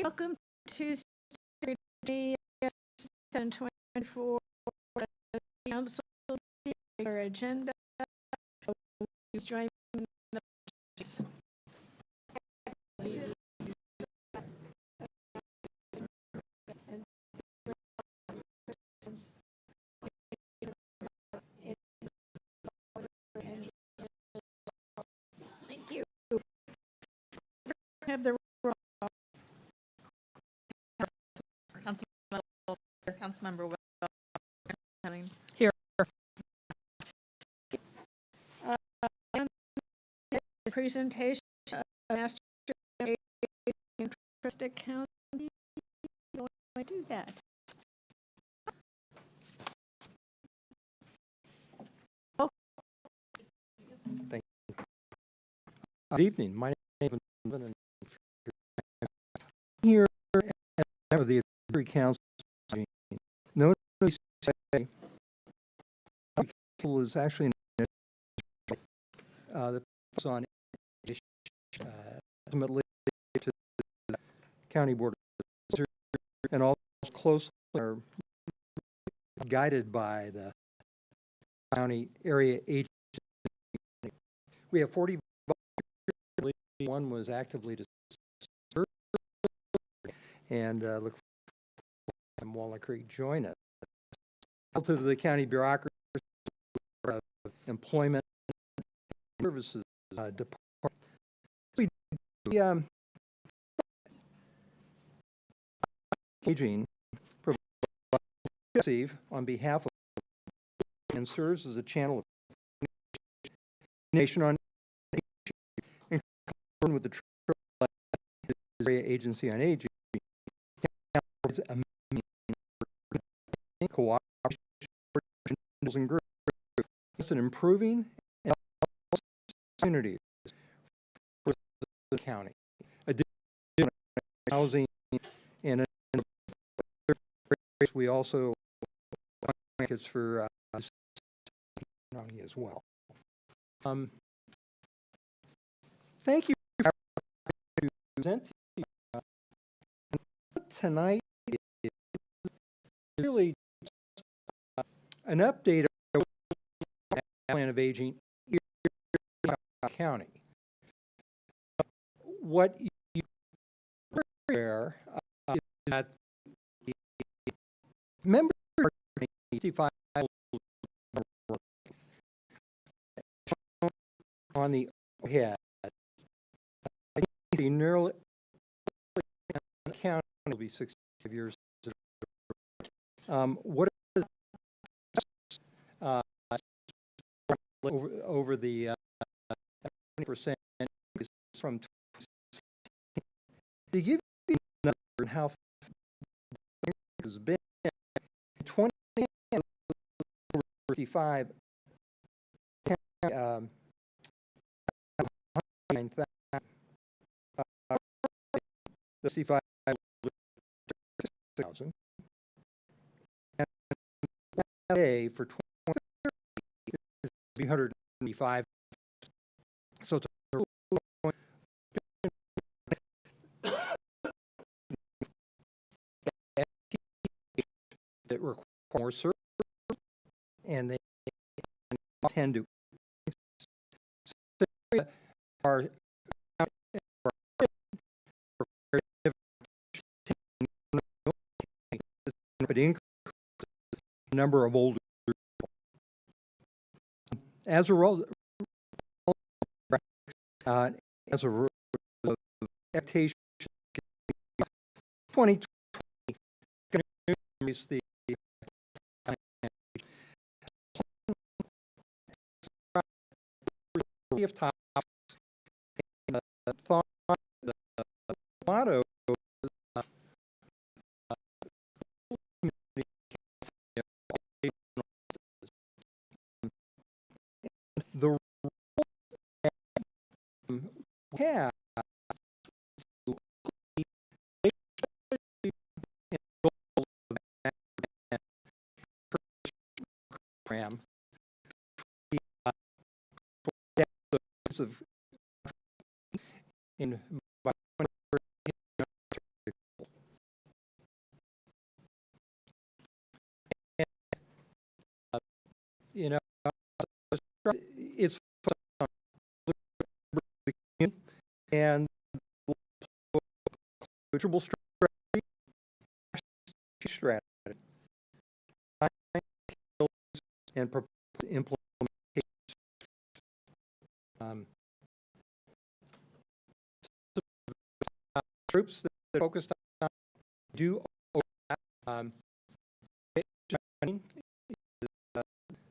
Welcome to Tuesday, 10/24 Council agenda. Please join me in the pledges. Thank you. Have the Councilmember Will. here. Presentation of master interest account. How do I do that? Thank you. Good evening. My name is Evan. I'm here as a member of the Advisory Council. Notice say the council is actually the focus on ultimately to the County Board of Supervisors, and all closely are guided by the county area agency. We have 40 volunteers. One was actively to serve, and look for Walnut Creek join us. Relative to the county bureaucracy, employment services department, we aging provides on behalf of and serves as a channel of nation on in concern with the area agency on aging, cooperation and groups in improving opportunities for the county. Additionally, housing and we also blankets for county as well. Thank you for present tonight. Is really an update of the plan of aging in county. What you there is that the member 85 on the head. The nearly county will be 65 years. What is over the 20% from to give you a number and how has been 20 over 55 65,000 and for 2030 is 375. So it's that require more service, and they tend to are but increase the number of older people. As a result, as a expectation, 2020 is the of topics. The thought, the motto the role we have program in and negotiable strategy, and propose implementation. Groups that focused on do overlap,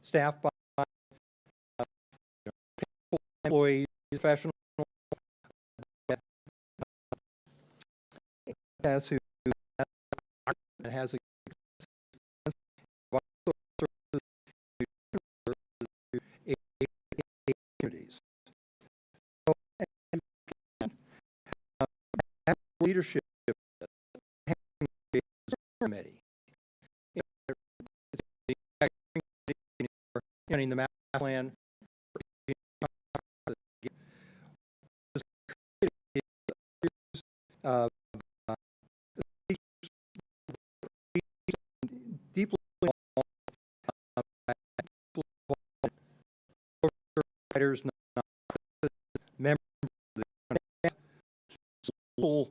staff by employees, professional as who has a communities. So, leadership committee the master plan deeply writers, members of the school,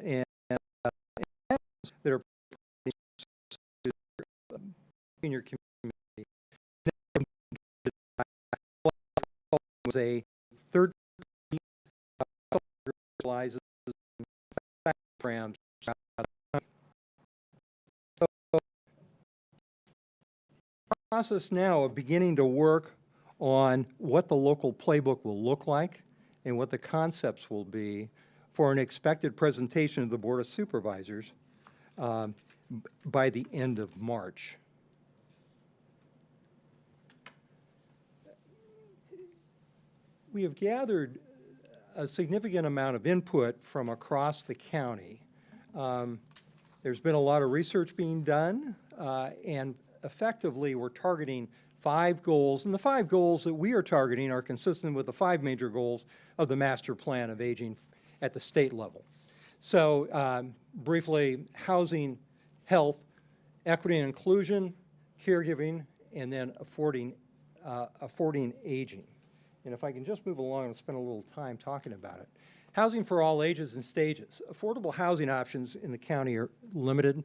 and that are in your community. Was a third realizes programs. So, process now of beginning to work on what the local playbook will look like and what the concepts will be for an expected presentation of the Board of Supervisors by the end of March. We have gathered a significant amount of input from across the county. There's been a lot of research being done, and effectively we're targeting 5 goals, and the 5 goals that we are targeting are consistent with the 5 major goals of the Master Plan of Aging at the state level. So briefly, housing, health, equity and inclusion, caregiving, and then affording aging. And if I can just move along and spend a little time talking about it. Housing for all ages and stages. Affordable housing options in the county are limited.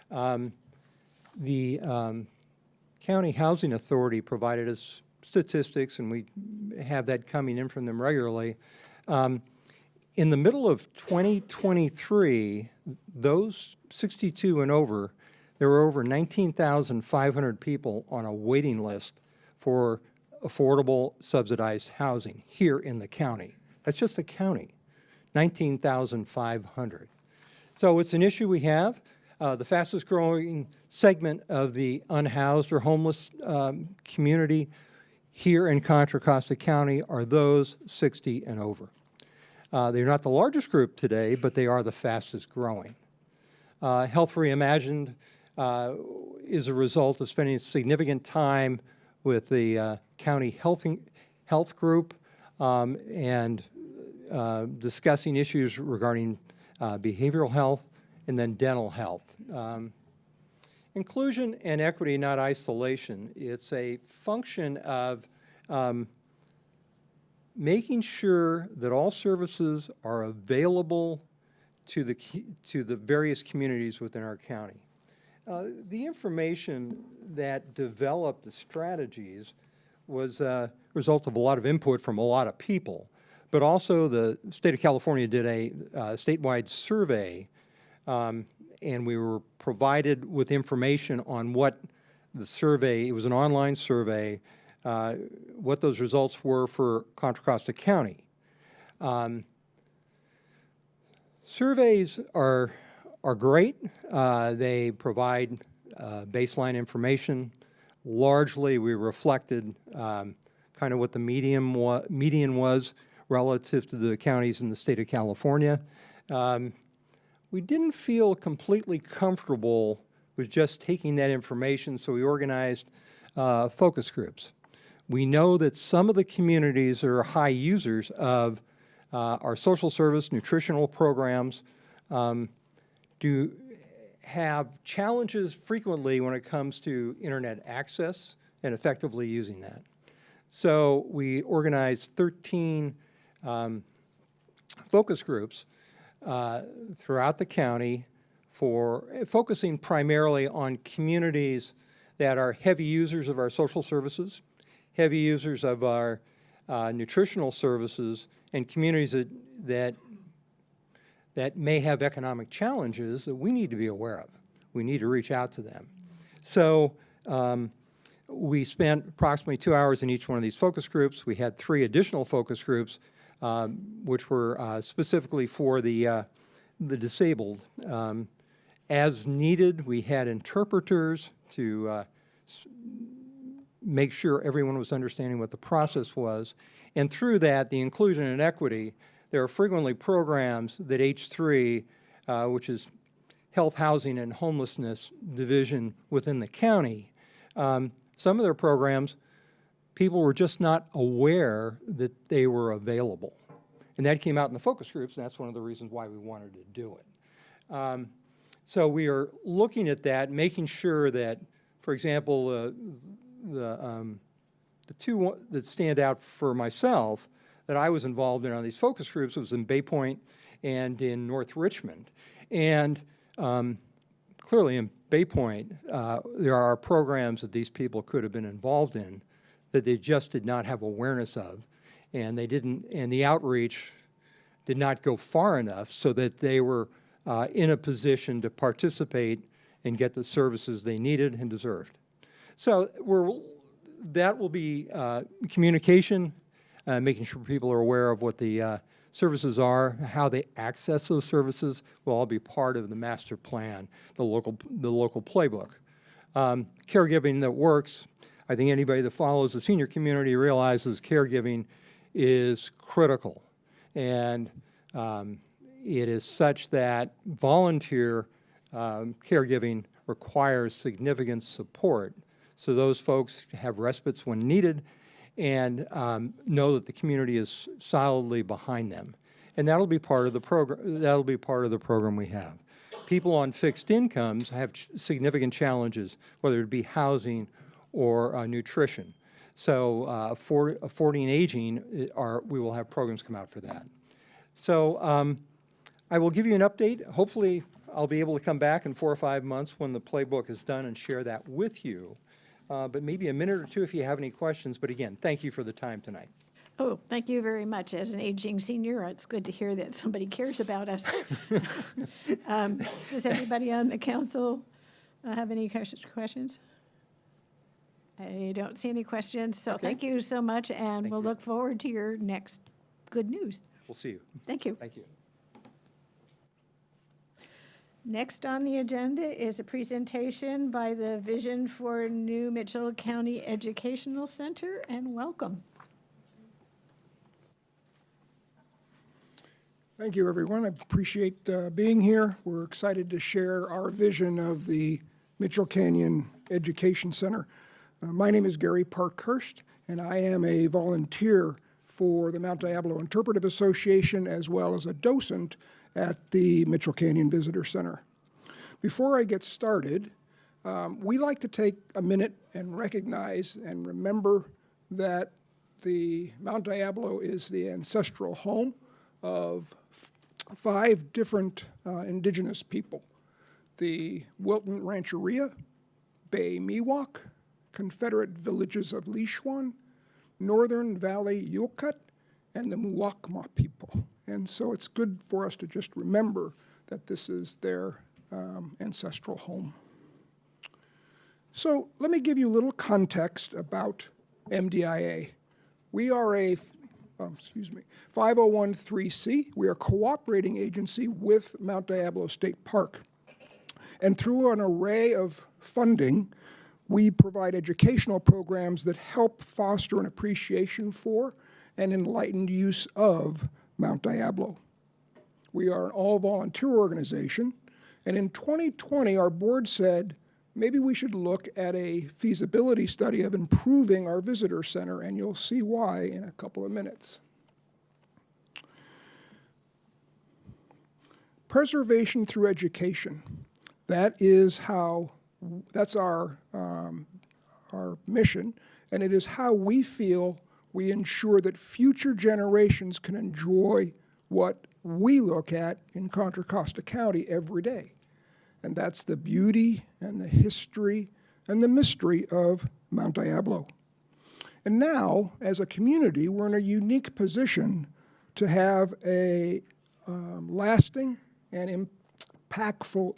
The County Housing Authority provided us statistics, and we have that coming in from them regularly. In the middle of 2023, those 62 and over, there were over 19,500 people on a waiting list for affordable subsidized housing here in the county. That's just the county, 19,500. So it's an issue we have. The fastest growing segment of the unhoused or homeless community here in Contra Costa County are those 60 and over. They're not the largest group today, but they are the fastest growing. Health Reimagined is a result of spending significant time with the county health group and discussing issues regarding behavioral health and then dental health. Inclusion and equity, not isolation. It's a function of making sure that all services are available to the various communities within our county. The information that developed the strategies was a result of a lot of input from a lot of people, but also the state of California did a statewide survey, and we were provided with information on what the survey, it was an online survey, what those results were for Contra Costa County. Surveys are great. They provide baseline information. Largely, we reflected kind of what the median was relative to the counties in the state of California. We didn't feel completely comfortable with just taking that information, so we organized focus groups. We know that some of the communities are high users of our social service, nutritional programs, do have challenges frequently when it comes to internet access and effectively using that. So we organized 13 focus groups throughout the county for focusing primarily on communities that are heavy users of our social services, heavy users of our nutritional services, and communities that may have economic challenges that we need to be aware of. We need to reach out to them. So we spent approximately 2 hours in each one of these focus groups. We had 3 additional focus groups, which were specifically for the disabled. As needed, we had interpreters to make sure everyone was understanding what the process was. And through that, the inclusion and equity, there are frequently programs that H3, which is Health, Housing, and Homelessness Division within the county, some of their programs, people were just not aware that they were available. And that came out in the focus groups, and that's one of the reasons why we wanted to do it. So we are looking at that, making sure that, for example, the two that stand out for myself that I was involved in on these focus groups was in Bay Point and in North Richmond. And clearly in Bay Point, there are programs that these people could have been involved in that they just did not have awareness of, and they didn't, and the outreach did not go far enough so that they were in a position to participate and get the services they needed and deserved. So that will be communication, making sure people are aware of what the services are, how they access those services will all be part of the master plan, the local playbook. Caregiving that works. I think anybody that follows the senior community realizes caregiving is critical. And it is such that volunteer caregiving requires significant support. So those folks have respites when needed and know that the community is solidly behind them. And that'll be part of the program. That'll be part of the program we have. People on fixed incomes have significant challenges, whether it be housing or nutrition. So affording aging, we will have programs come out for that. So I will give you an update. Hopefully, I'll be able to come back in 4 or 5 months when the playbook is done and share that with you. But maybe a minute or two if you have any questions. But again, thank you for the time tonight. Oh, thank you very much. As an aging senior, it's good to hear that somebody cares about us. Does anybody on the council have any questions? I don't see any questions, so Okay. thank you so much, and we'll you. look forward to your next good news. We'll see you. Thank you. Thank you. Next on the agenda is a presentation by the Vision for New Mitchell County Educational Center, and welcome. Thank you, everyone. I appreciate being here. We're excited to share our vision of the Mitchell Canyon Education Center. My name is Gary Parkhurst, and I am a volunteer for the Mount Diablo Interpretive Association as well as a docent at the Mitchell Canyon Visitor Center. Before I get started, we like to take a minute and recognize and remember that the Mount Diablo is the ancestral home of 5 different indigenous people: the Wilton Rancheria, Bay Miwok, Confederate villages of Leishwan, Northern Valley Yokut, and the Muwakma people. And so it's good for us to just remember that this is their ancestral home. So let me give you a little context about MDIA. We are a 501(c)(3). We are a cooperating agency with Mount Diablo State Park. And through an array of funding, we provide educational programs that help foster an appreciation for and enlightened use of Mount Diablo. We are an all-volunteer organization, and in 2020, our board said, maybe we should look at a feasibility study of improving our visitor center, and you'll see why in a couple of minutes. Preservation through education. That's our mission, and it is how we feel we ensure that future generations can enjoy what we look at in Contra Costa County every day. And that's the beauty and the history and the mystery of Mount Diablo. And now, as a community, we're in a unique position to have a lasting and impactful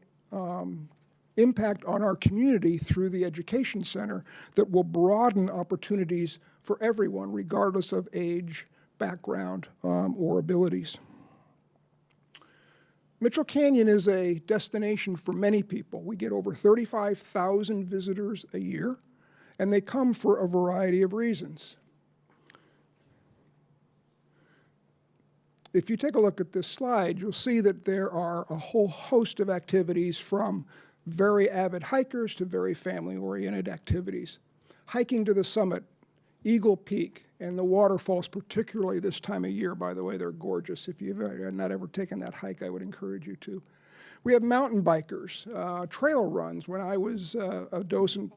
impact on our community through the Education Center that will broaden opportunities for everyone, regardless of age, background, or abilities. Mitchell Canyon is a destination for many people. We get over 35,000 visitors a year, and they come for a variety of reasons. If you take a look at this slide, you'll see that there are a whole host of activities, from very avid hikers to very family-oriented activities. Hiking to the summit, Eagle Peak, and the waterfalls, particularly this time of year, by the way, they're gorgeous. If you've not ever taken that hike, I would encourage you to. We have mountain bikers, trail runs. When I was a docent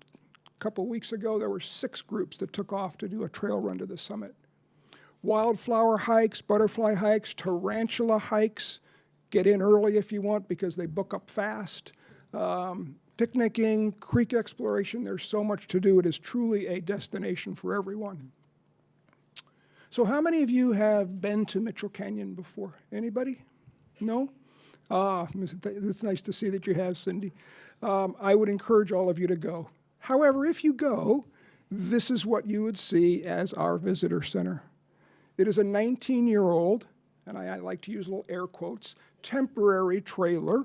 a couple weeks ago, there were 6 groups that took off to do a trail run to the summit. Wildflower hikes, butterfly hikes, tarantula hikes. Get in early if you want, because they book up fast. Picnicking, creek exploration, there's so much to do. It is truly a destination for everyone. So how many of you have been to Mitchell Canyon before? Anybody? No? It's nice to see that you have, Cindy. I would encourage all of you to go. However, if you go, this is what you would see as our visitor center. It is a 19-year-old, and I like to use little air quotes, temporary trailer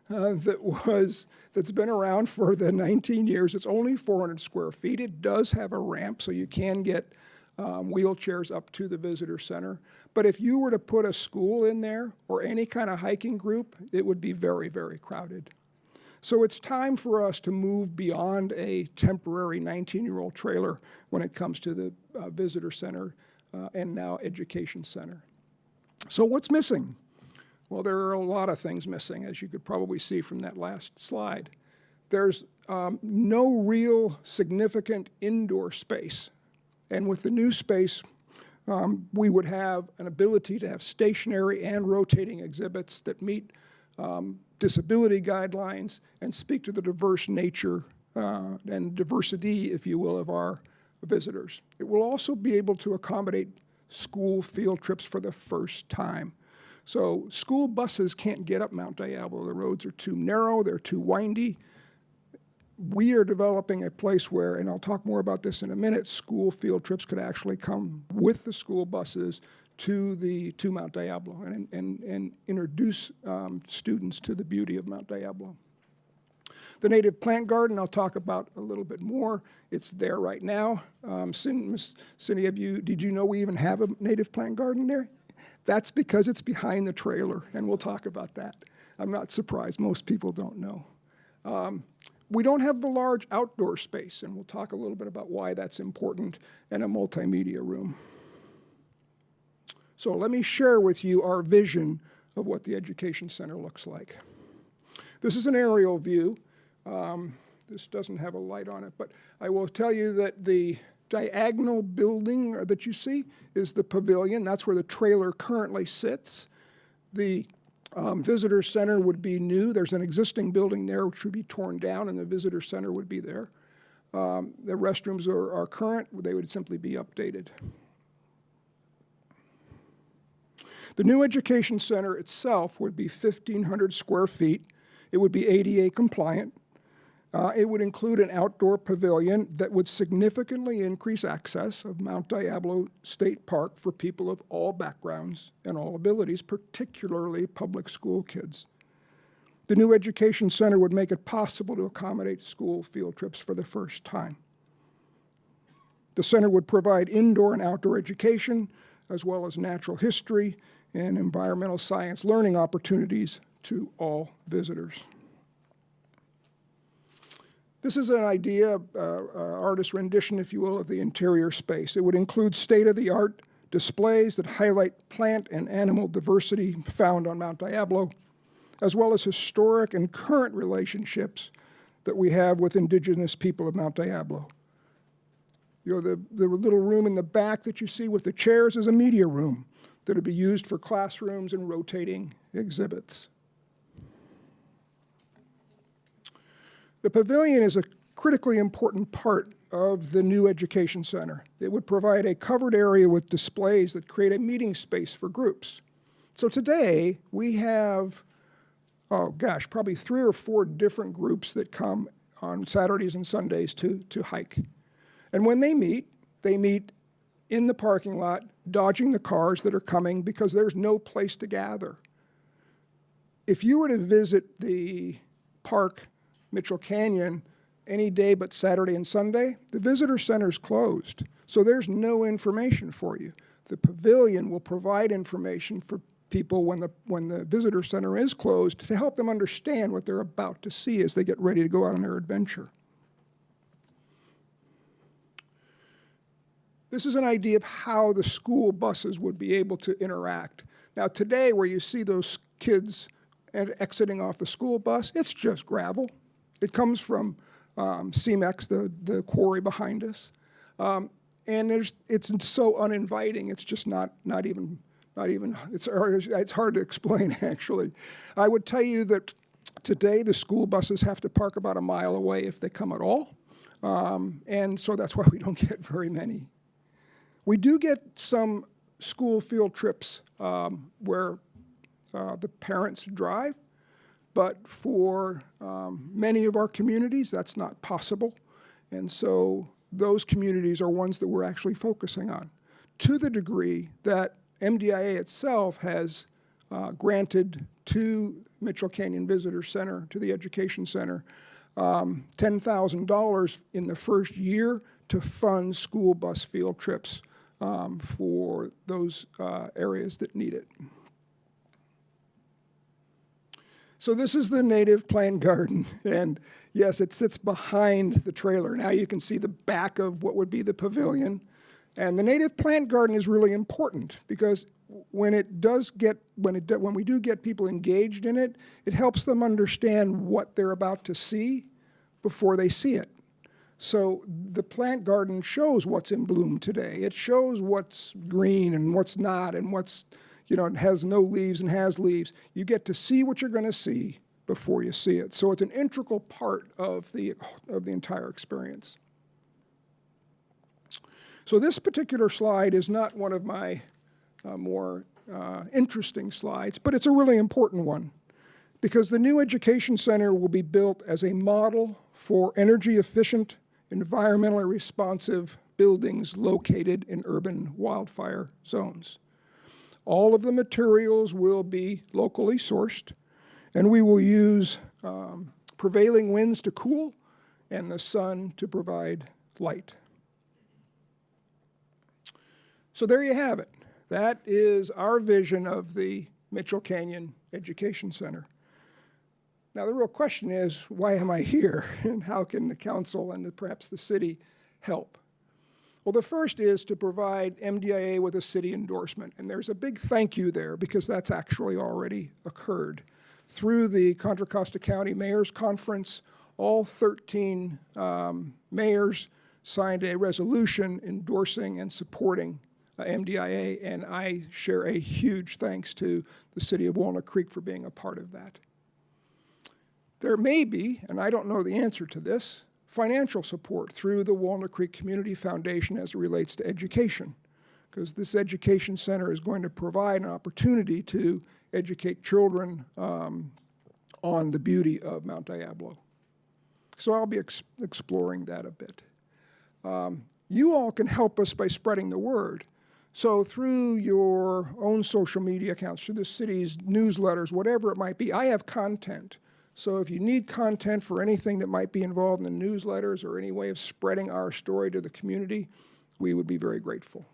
that's been around for the 19 years. It's only 400 square feet. It does have a ramp, so you can get wheelchairs up to the visitor center. But if you were to put a school in there or any kind of hiking group, it would be very, very crowded. So it's time for us to move beyond a temporary 19-year-old trailer when it comes to the visitor center and now education center. So what's missing? Well, there are a lot of things missing, as you could probably see from that last slide. There's no real significant indoor space. And with the new space, we would have an ability to have stationary and rotating exhibits that meet disability guidelines and speak to the diverse nature and diversity, if you will, of our visitors. It will also be able to accommodate school field trips for the first time. So school buses can't get up Mount Diablo. The roads are too narrow, they're too windy. We are developing a place where, and I'll talk more about this in a minute, school field trips could actually come with the school buses to Mount Diablo and introduce students to the beauty of Mount Diablo. The native plant garden, I'll talk about a little bit more. It's there right now. Cindy, did you know we even have a native plant garden there? That's because it's behind the trailer, and we'll talk about that. I'm not surprised. Most people don't know. We don't have the large outdoor space, and we'll talk a little bit about why that's important, and a multimedia room. So let me share with you our vision of what the Education Center looks like. This is an aerial view. This doesn't have a light on it, but I will tell you that the diagonal building that you see is the pavilion. That's where the trailer currently sits. The visitor center would be new. There's an existing building there which would be torn down, and the visitor center would be there. The restrooms are current. They would simply be updated. The new Education Center itself would be 1,500 square feet. It would be ADA compliant. It would include an outdoor pavilion that would significantly increase access of Mount Diablo State Park for people of all backgrounds and all abilities, particularly public school kids. The new Education Center would make it possible to accommodate school field trips for the first time. The center would provide indoor and outdoor education, as well as natural history and environmental science learning opportunities to all visitors. This is an idea, artist rendition, if you will, of the interior space. It would include state-of-the-art displays that highlight plant and animal diversity found on Mount Diablo, as well as historic and current relationships that we have with indigenous people of Mount Diablo. The little room in the back that you see with the chairs is a media room that'll be used for classrooms and rotating exhibits. The pavilion is a critically important part of the new education center. It would provide a covered area with displays that create a meeting space for groups. So today, we have, oh gosh, probably 3 or 4 different groups that come on Saturdays and Sundays to hike. And when they meet in the parking lot, dodging the cars that are coming because there's no place to gather. If you were to visit the park, Mitchell Canyon, any day but Saturday and Sunday, the visitor center's closed. So there's no information for you. The pavilion will provide information for people when the visitor center is closed to help them understand what they're about to see as they get ready to go out on their adventure. This is an idea of how the school buses would be able to interact. Now today, where you see those kids exiting off the school bus, it's just gravel. It comes from CEMEX, the quarry behind us. And it's so uninviting, it's just not even, it's hard to explain actually. I would tell you that today the school buses have to park about a mile away if they come at all. And so that's why we don't get very many. We do get some school field trips where the parents drive, but for many of our communities, that's not possible. And so those communities are ones that we're actually focusing on, to the degree that MDIA itself has granted to Mitchell Canyon Visitor Center, to the Education Center, $10,000 in the first year to fund school bus field trips for those areas that need it. So this is the native plant garden, and yes, it sits behind the trailer. Now you can see the back of what would be the pavilion. And the native plant garden is really important because when we do get people engaged in it, it helps them understand what they're about to see before they see it. So the plant garden shows what's in bloom today. It shows what's green and what's not, and what's, it has no leaves and has leaves. You get to see what you're going to see before you see it. So it's an integral part of the entire experience. So this particular slide is not one of my more interesting slides, but it's a really important one because the new education center will be built as a model for energy efficient, environmentally responsive buildings located in urban wildfire zones. All of the materials will be locally sourced, and we will use prevailing winds to cool and the sun to provide light. So there you have it. That is our vision of the Mitchell Canyon Education Center. Now the real question is, why am I here? And how can the council and perhaps the city help? Well, the first is to provide MDIA with a city endorsement. And there's a big thank you there because that's actually already occurred. Through the Contra Costa County Mayor's Conference, all 13 mayors signed a resolution endorsing and supporting MDIA, and I share a huge thanks to the city of Walnut Creek for being a part of that. There may be, and I don't know the answer to this, financial support through the Walnut Creek Community Foundation as it relates to education, because this education center is going to provide an opportunity to educate children on the beauty of Mount Diablo. So I'll be exploring that a bit. You all can help us by spreading the word. So through your own social media accounts, through the city's newsletters, whatever it might be, I have content. So if you need content for anything that might be involved in the newsletters or any way of spreading our story to the community, we would be very grateful.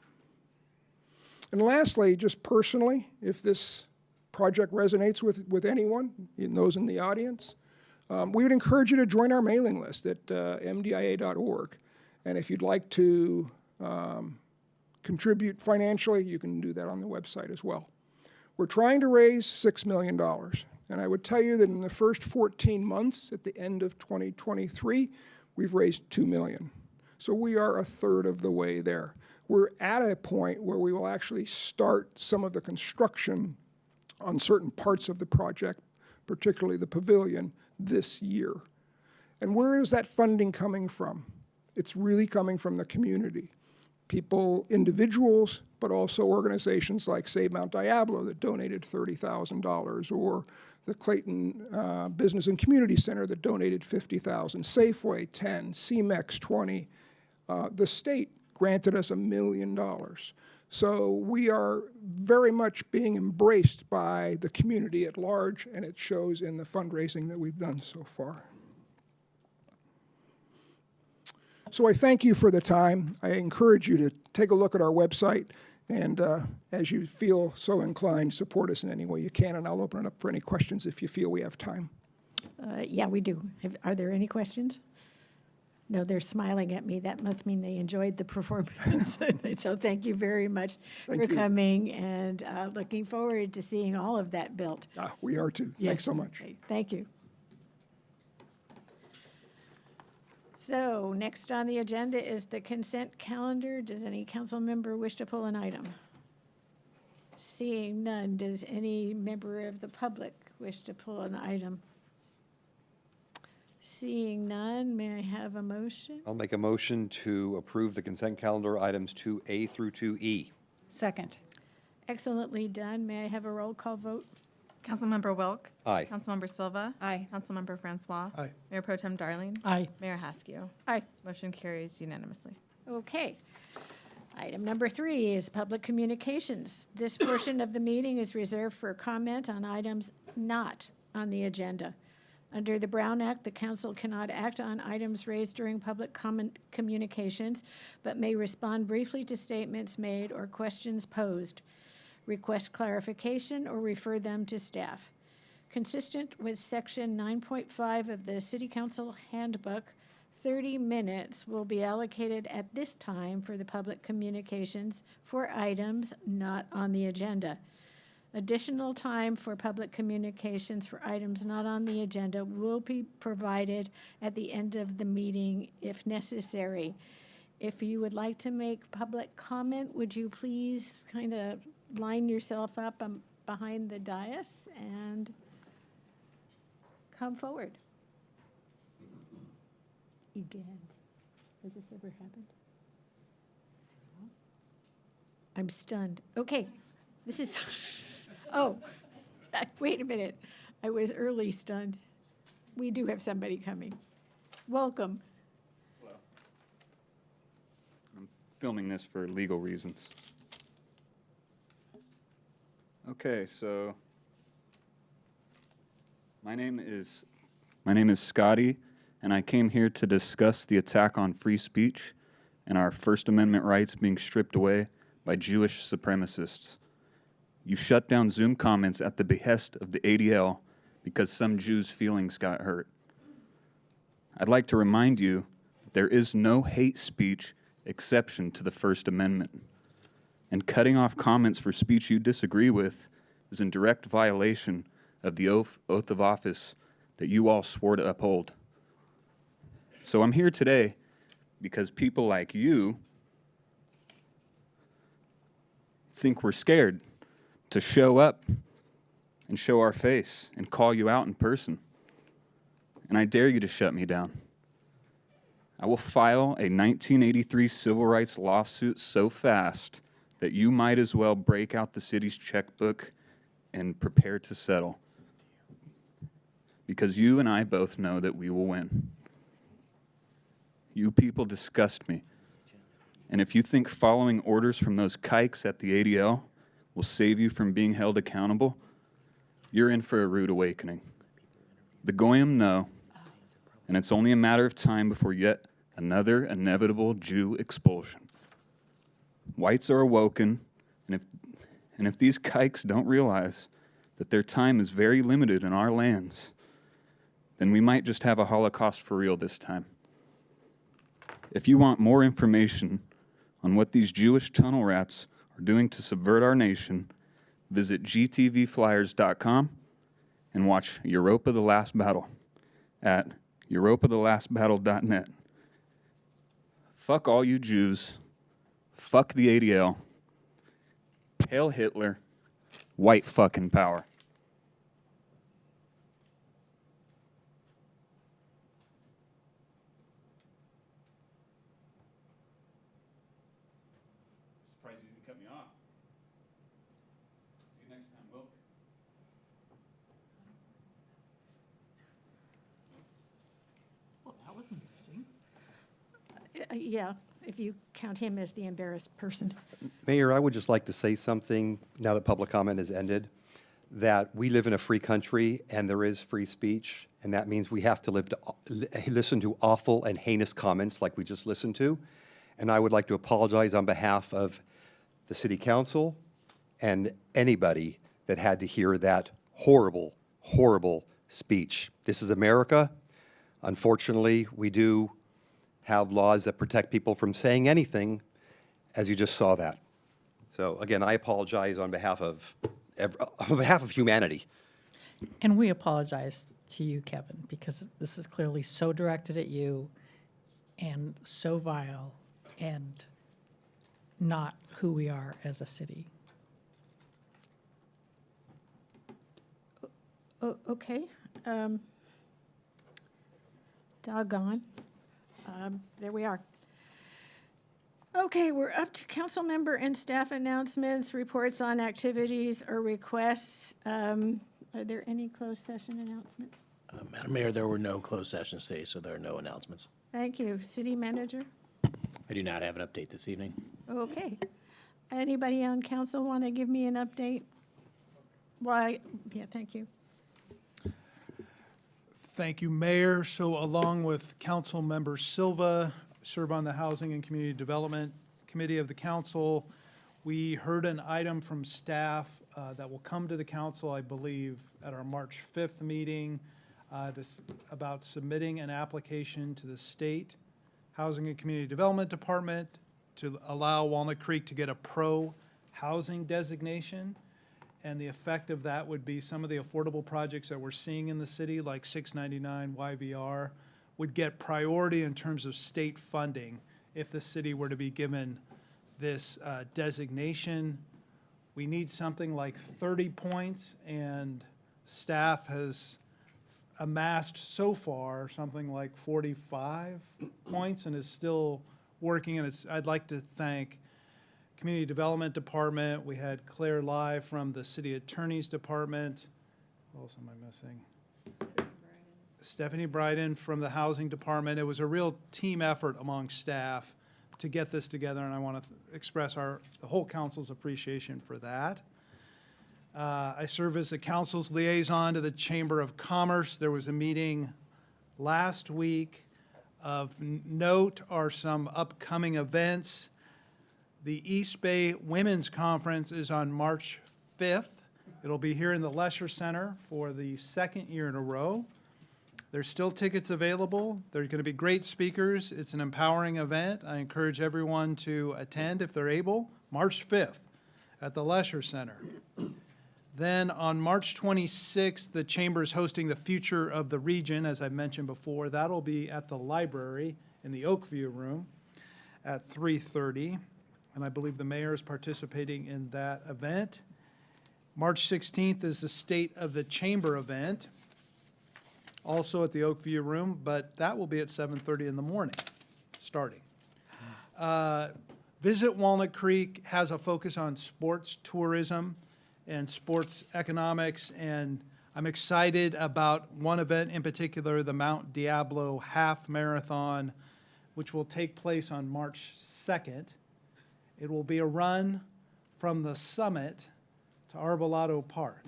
And lastly, just personally, if this project resonates with anyone, those in the audience, we would encourage you to join our mailing list at mdia.org. And if you'd like to contribute financially, you can do that on the website as well. We're trying to raise $6 million. And I would tell you that in the first 14 months, at the end of 2023, we've raised $2 million. So we are a third of the way there. We're at a point where we will actually start some of the construction on certain parts of the project, particularly the pavilion, this year. And where is that funding coming from? It's really coming from the community. People, individuals, but also organizations like Save Mount Diablo that donated $30,000, or the Clayton Business and Community Center that donated $50,000, Safeway 10, CMEX 20. The state granted us $1 million. So we are very much being embraced by the community at large, and it shows in the fundraising that we've done so far. So I thank you for the time. I encourage you to take a look at our website, and as you feel so inclined, support us in any way you can, and I'll open it up for any questions if you feel we have time. Yeah, we do. Are there any questions? No, they're smiling at me. That must mean they enjoyed the performance. So thank you very much for Thank you. coming, and looking forward to seeing all of that built. We are too. Yes. Thanks so much. Okay, thank you. So next on the agenda is the consent calendar. Does any council member wish to pull an item? Seeing none, does any member of the public wish to pull an item? Seeing none, may I have a motion? I'll make a motion to approve the consent calendar items 2A through 2E. Second. Excellently done. May I have a roll call vote? Councilmember Wilk. Aye. Councilmember Silva. Aye. Councilmember Francois. Aye. Mayor Pro Tem Darling. Aye. Mayor Haskew. Aye. Motion carries unanimously. Okay. Item number 3 is public communications. This portion of the meeting is reserved for comment on items not on the agenda. Under the Brown Act, the council cannot act on items raised during public communications, but may respond briefly to statements made or questions posed, request clarification, or refer them to staff. Consistent with Section 9.5 of the City Council Handbook, 30 minutes will be allocated at this time for the public communications for items not on the agenda. Additional time for public communications for items not on the agenda will be provided at the end of the meeting if necessary. If you would like to make public comment, would you please kind of line yourself up behind the dais and come forward? Egads. Has this ever happened? I'm stunned. Okay, this is, oh, wait a minute. I was early stunned. We do have somebody coming. Welcome. Filming this for legal reasons. Okay, so my name is Scotty, and I came here to discuss the attack on free speech and our First Amendment rights being stripped away by Jewish supremacists. You shut down Zoom comments at the behest of the ADL because some Jews' feelings got hurt. I'd like to remind you that there is no hate speech exception to the First Amendment. And cutting off comments for speech you disagree with is in direct violation of the oath of office that you all swore to uphold. So I'm here today because people like you think we're scared to show up and show our face and call you out in person. And I dare you to shut me down. I will file a 1983 civil rights lawsuit so fast that you might as well break out the city's checkbook and prepare to settle. Because you and I both know that we will win. You people disgust me. And if you think following orders from those kikes at the ADL will save you from being held accountable, you're in for a rude awakening. The Goyim know, and it's only a matter of time before yet another inevitable Jew expulsion. Whites are awoken, and if these kikes don't realize that their time is very limited in our lands, then we might just have a Holocaust for real this time. If you want more information on what these Jewish tunnel rats are doing to subvert our nation, visit gtvflyers.com and watch Europa the Last Battle at europathelastbattle.net. Fuck all you Jews. Fuck the ADL. Hail Hitler. White fucking power. Surprised you didn't cut me off. See you next time, Will. Well, that was embarrassing. Yeah, if you count him as the embarrassed person. Mayor, I would just like to say something, now that public comment has ended, that we live in a free country and there is free speech, and that means we have to listen to awful and heinous comments like we just listened to. And I would like to apologize on behalf of the city council and anybody that had to hear that horrible, horrible speech. This is America. Unfortunately, we do have laws that protect people from saying anything, as you just saw that. So again, I apologize on behalf of humanity. And we apologize to you, Kevin, because this is clearly so directed at you and so vile and not who we are as a city. Okay. Doggone. There we are. Okay, we're up to council member and staff announcements, reports on activities or requests. Are there any closed session announcements? Madam Mayor, there were no closed sessions today, so there are no announcements. Thank you. City manager? I do not have an update this evening. Okay. Anybody on council want to give me an update? Why, yeah, thank you. Thank you, Mayor. So along with Council Member Silva, serve on the Housing and Community Development Committee of the council. We heard an item from staff that will come to the council, I believe, at our March 5th meeting, this about submitting an application to the state Housing and Community Development Department to allow Walnut Creek to get a pro-housing designation. And the effect of that would be some of the affordable projects that we're seeing in the city, like 699 YVR, would get priority in terms of state funding if the city were to be given this designation. We need something like 30 points, and staff has amassed so far something like 45 points and is still working. And I'd like to thank Community Development Department. We had Claire Lai from the City Attorney's Department. What else am I missing? Stephanie Bryden from the Housing Department. It was a real team effort among staff to get this together, and I want to express the whole council's appreciation for that. I serve as the council's liaison to the Chamber of Commerce. There was a meeting last week. Of note are some upcoming events. The East Bay Women's Conference is on March 5th. It'll be here in the Lesher Center for the second year in a row. There's still tickets available. There's going to be great speakers. It's an empowering event. I encourage everyone to attend if they're able. March 5th at the Lesher Center. Then on March 26th, the Chamber is hosting the Future of the Region, as I mentioned before. That'll be at the library in the Oakview Room at 3:30. And I believe the mayor is participating in that event. March 16th is the State of the Chamber event, also at the Oakview Room, but that will be at 7:30 in the morning, starting. Visit Walnut Creek has a focus on sports tourism and sports economics, and I'm excited about one event in particular, the Mount Diablo Half Marathon, which will take place on March 2nd. It will be a run from the summit to Arbolado Park.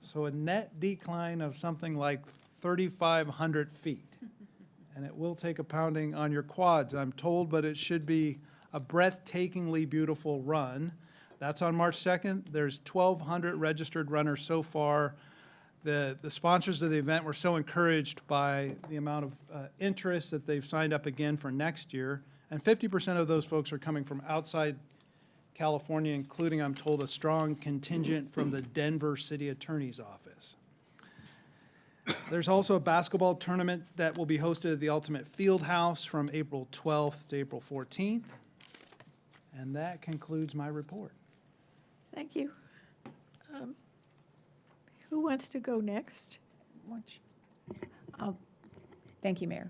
So a net decline of something like 3,500 feet. And it will take a pounding on your quads, I'm told, but it should be a breathtakingly beautiful run. That's on March 2nd. There's 1,200 registered runners so far. The sponsors of the event were so encouraged by the amount of interest that they've signed up again for next year. And 50% of those folks are coming from outside California, including, I'm told, a strong contingent from the Denver City Attorney's Office. There's also a basketball tournament that will be hosted at the Ultimate Field House from April 12th to April 14th. And that concludes my report. Thank you. Who wants to go next? Thank you, Mayor.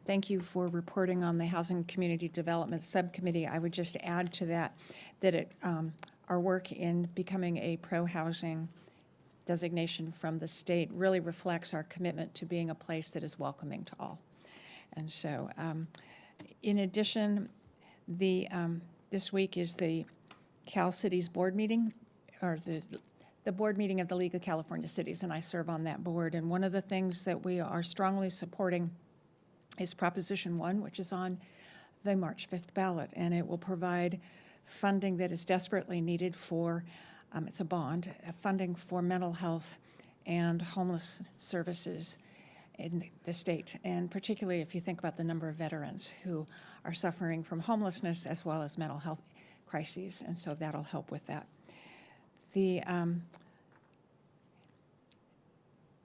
Thank you for reporting on the Housing Community Development Subcommittee. I would just add to that our work in becoming a pro-housing designation from the state really reflects our commitment to being a place that is welcoming to all. And so, in addition, this week is the Cal Cities Board meeting, or the board meeting of the League of California Cities, and I serve on that board. And one of the things that we are strongly supporting is Proposition 1, which is on the March 5th ballot, and it will provide funding that is desperately needed for, it's a bond, funding for mental health and homeless services in the state, and particularly if you think about the number of veterans who are suffering from homelessness as well as mental health crises, and so that'll help with that.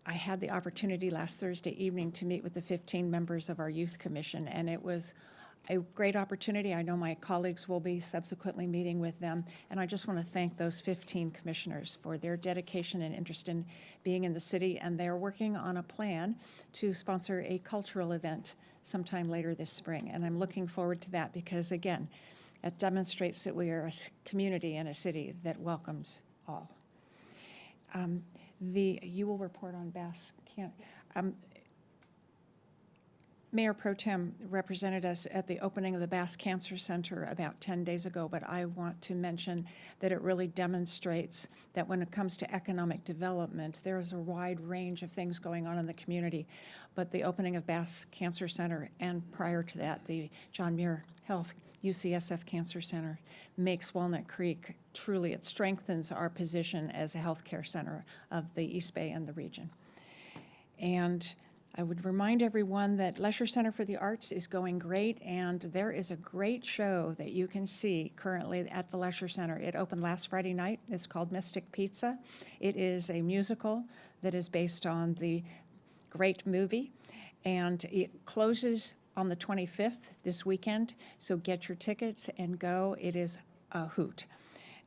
I had the opportunity last Thursday evening to meet with the 15 members of our youth commission, and it was a great opportunity. I know my colleagues will be subsequently meeting with them, and I just want to thank those 15 commissioners for their dedication and interest in being in the city, and they're working on a plan to sponsor a cultural event sometime later this spring, and I'm looking forward to that because, again, it demonstrates that we are a community and a city that welcomes all. You will report on Bass. Mayor Pro Tem represented us at the opening of the Bass Cancer Center about 10 days ago, but I want to mention that it really demonstrates that when it comes to economic development, there is a wide range of things going on in the community. But the opening of Bass Cancer Center, and prior to that, the John Muir Health UCSF Cancer Center, makes Walnut Creek truly, it strengthens our position as a healthcare center of the East Bay and the region. And I would remind everyone that Lesher Center for the Arts is going great, and there is a great show that you can see currently at the Lesher Center. It opened last Friday night. It's called Mystic Pizza. It is a musical that is based on the great movie, and it closes on the 25th this weekend, so get your tickets and go. It is a hoot.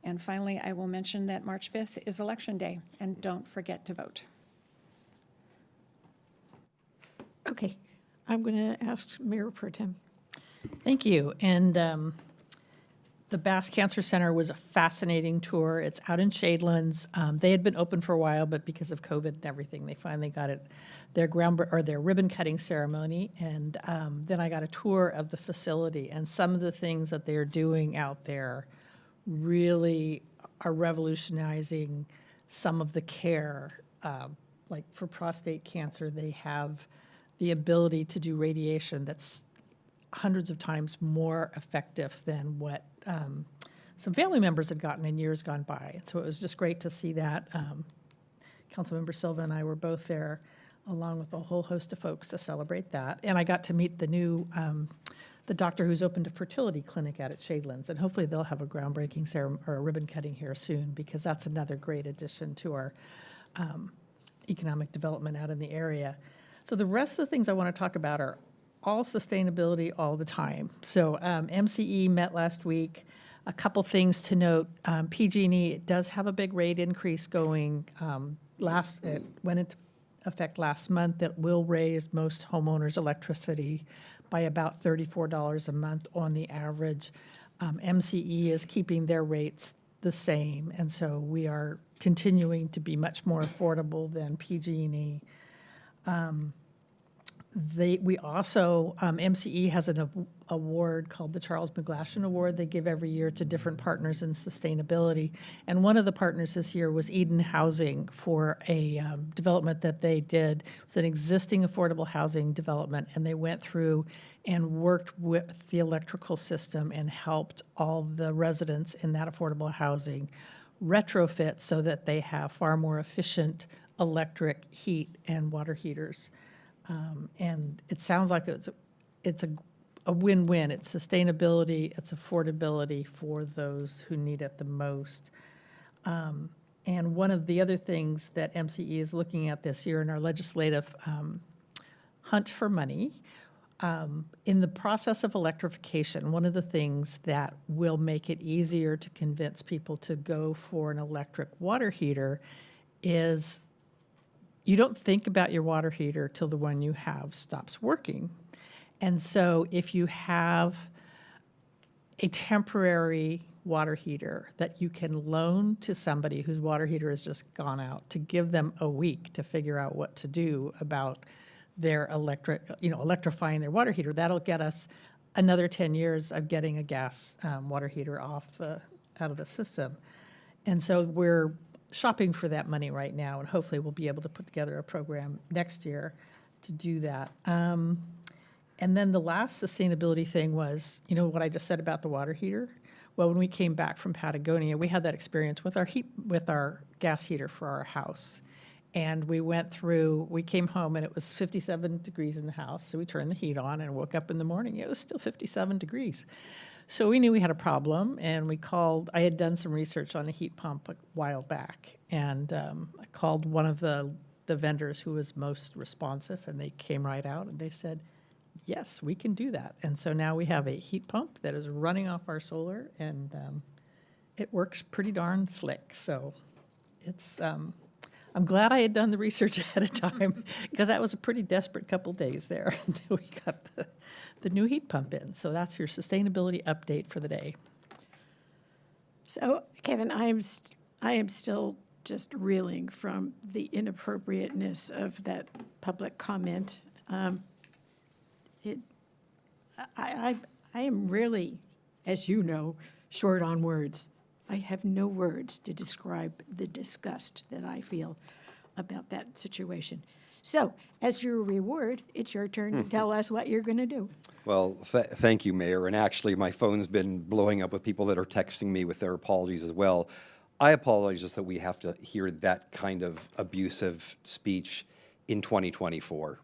And finally, I will mention that March 5th is Election Day, and don't forget to vote. Okay, I'm going to ask Mayor Pro Tem. Thank you. And the Bass Cancer Center was a fascinating tour. It's out in Shadelands. They had been open for a while, but because of COVID and everything, they finally got their ribbon cutting ceremony. And then I got a tour of the facility, and some of the things that they're doing out there really are revolutionizing some of the care. Like for prostate cancer, they have the ability to do radiation that's hundreds of times more effective than what some family members had gotten in years gone by. And so it was just great to see that. Councilmember Silva and I were both there, along with a whole host of folks to celebrate that. And I got to meet the new, the doctor who's opened a fertility clinic out at Shadelands, and hopefully they'll have a groundbreaking ceremony or a ribbon cutting here soon, because that's another great addition to our economic development out in the area. So the rest of the things I want to talk about are all sustainability all the time. So MCE met last week. A couple things to note. PG&E does have a big rate increase going. It went into effect last month that will raise most homeowners' electricity by about $34 a month on the average. MCE is keeping their rates the same, and so we are continuing to be much more affordable than PG&E. We also, MCE has an award called the Charles McGlashan Award they give every year to different partners in sustainability. And one of the partners this year was Eden Housing for a development that they did. It was an existing affordable housing development, and they went through and worked with the electrical system and helped all the residents in that affordable housing retrofit so that they have far more efficient electric heat and water heaters. And it sounds like it's a win-win. It's sustainability, it's affordability for those who need it the most. And one of the other things that MCE is looking at this year in our legislative hunt for money, in the process of electrification, one of the things that will make it easier to convince people to go for an electric water heater is you don't think about your water heater till the one you have stops working. And so if you have a temporary water heater that you can loan to somebody whose water heater has just gone out, to give them a week to figure out what to do about their electrifying their water heater, that'll get us another 10 years of getting a gas water heater out of the system. And so we're shopping for that money right now, and hopefully we'll be able to put together a program next year to do that. And then the last sustainability thing was, what I just said about the water heater. Well, when we came back from Patagonia, we had that experience with our gas heater for our house. And we came home and it was 57 degrees in the house. So we turned the heat on and woke up in the morning. It was still 57 degrees. So we knew we had a problem, and we called. I had done some research on a heat pump a while back, and I called one of the vendors who was most responsive, and they came right out and they said, yes, we can do that. And so now we have a heat pump that is running off our solar, and it works pretty darn slick. So it's, I'm glad I had done the research ahead of time, because that was a pretty desperate couple days there until we got the new heat pump in. So that's your sustainability update for the day. So, Kevin, I am still just reeling from the inappropriateness of that public comment. I am really, as you know, short on words. I have no words to describe the disgust that I feel about that situation. So, as your reward, it's your turn to tell us what you're going to do. Well, thank you, Mayor. And actually, my phone's been blowing up with people that are texting me with their apologies as well. I apologize that we have to hear that kind of abusive speech in 2024.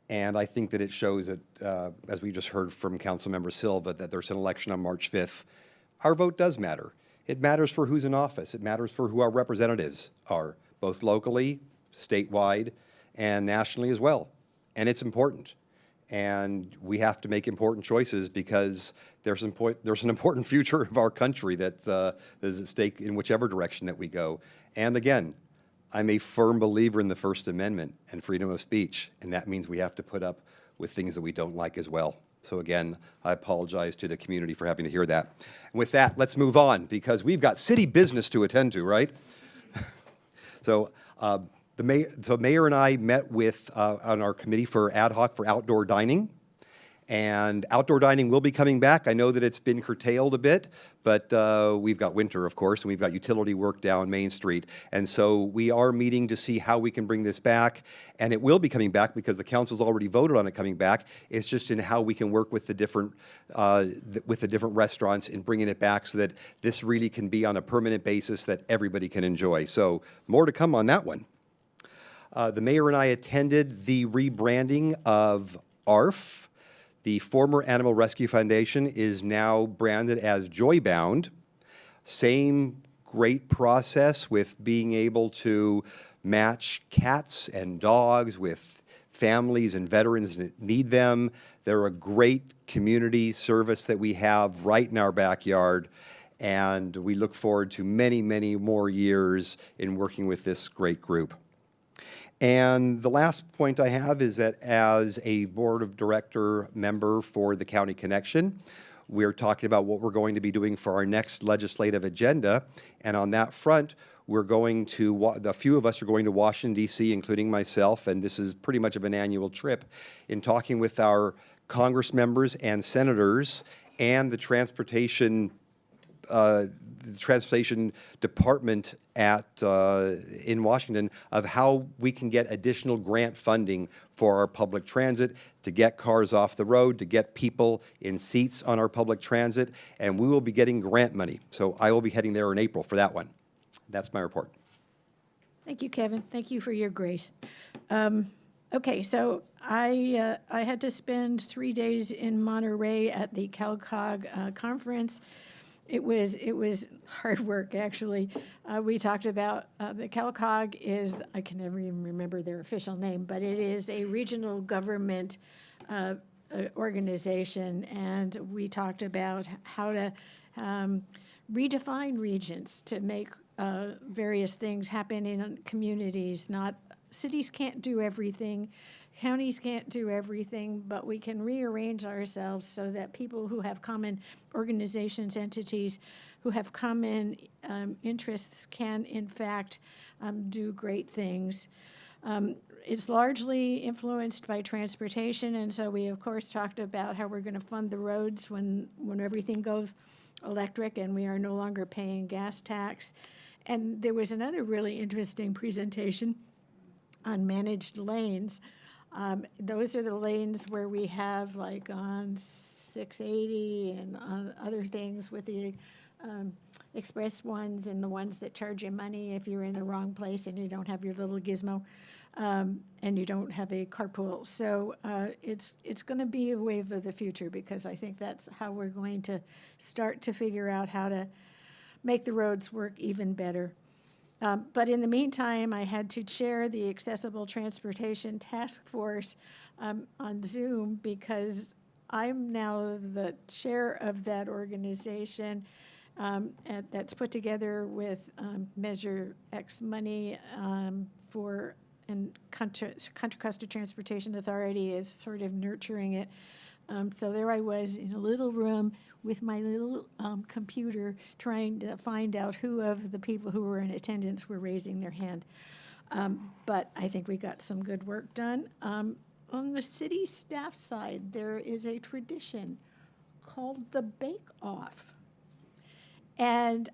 And I think that it shows that, as we just heard from Councilmember Silva, that there's an election on March 5th. Our vote does matter. It matters for who's in office. It matters for who our representatives are, both locally, statewide, and nationally as well. And it's important. And we have to make important choices, because there's an important future of our country that is at stake in whichever direction that we go. And again, I'm a firm believer in the First Amendment and freedom of speech, and that means we have to put up with things that we don't like as well. So again, I apologize to the community for having to hear that. And with that, let's move on, because we've got city business to attend to, right? So the mayor and I met with on our committee for ad hoc for outdoor dining. And outdoor dining will be coming back. I know that it's been curtailed a bit, but we've got winter, of course, and we've got utility work down Main Street. And so we are meeting to see how we can bring this back. And it will be coming back because the council's already voted on it coming back. It's just in how we can work with the different restaurants in bringing it back, so that this really can be on a permanent basis that everybody can enjoy. So more to come on that one. The mayor and I attended the rebranding of ARF. The former Animal Rescue Foundation is now branded as Joybound. Same great process with being able to match cats and dogs with families and veterans that need them. They're a great community service that we have right in our backyard, and we look forward to many, many more years in working with this great group. And the last point I have is that as a board of director member for the County Connection, we're talking about what we're going to be doing for our next legislative agenda. And on that front, we're going to, a few of us are going to Washington, D.C., including myself, and this is pretty much of an annual trip, in talking with our Congress members and senators and the transportation department in Washington, of how we can get additional grant funding for our public transit, to get cars off the road, to get people in seats on our public transit, and we will be getting grant money. So I will be heading there in April for that one. That's my report. Thank you, Kevin. Thank you for your grace. Okay, so I had to spend 3 days in Monterey at the CalCog conference. It was hard work, actually. We talked about, the CalCog is, I can never even remember their official name, but it is a regional government organization, and we talked about how to redefine regions to make various things happen in communities. Not, cities can't do everything, counties can't do everything, but we can rearrange ourselves so that people who have common organizations, entities, who have common interests can, in fact, do great things. It's largely influenced by transportation, and so we, of course, talked about how we're going to fund the roads when everything goes electric and we are no longer paying gas tax. And there was another really interesting presentation on managed lanes. Those are the lanes where we have, like on 680 and other things with the express ones and the ones that charge you money if you're in the wrong place and you don't have your little gizmo, and you don't have a carpool. So it's going to be a wave of the future, because I think that's how we're going to start to figure out how to make the roads work even better. But in the meantime, I had to chair the Accessible Transportation Task Force on Zoom, because I'm now the chair of that organization that's put together with Measure X money for, and Contra Costa Transportation Authority is sort of nurturing it. So there I was in a little room with my little computer trying to find out who of the people who were in attendance were raising their hand. But I think we got some good work done. On the city staff side, there is a tradition called the Bake Off. And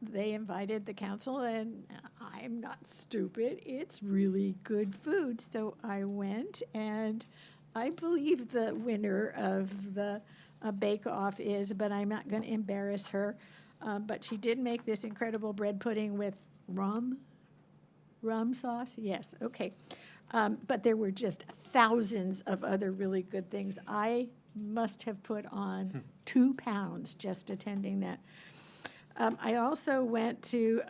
they invited the council, and I'm not stupid. It's really good food. So I went, and I believe the winner of the Bake Off is, but I'm not going to embarrass her. But she did make this incredible bread pudding with rum sauce. Yes, okay. But there were just thousands of other really good things. I must have put on 2 pounds just attending that. I also went to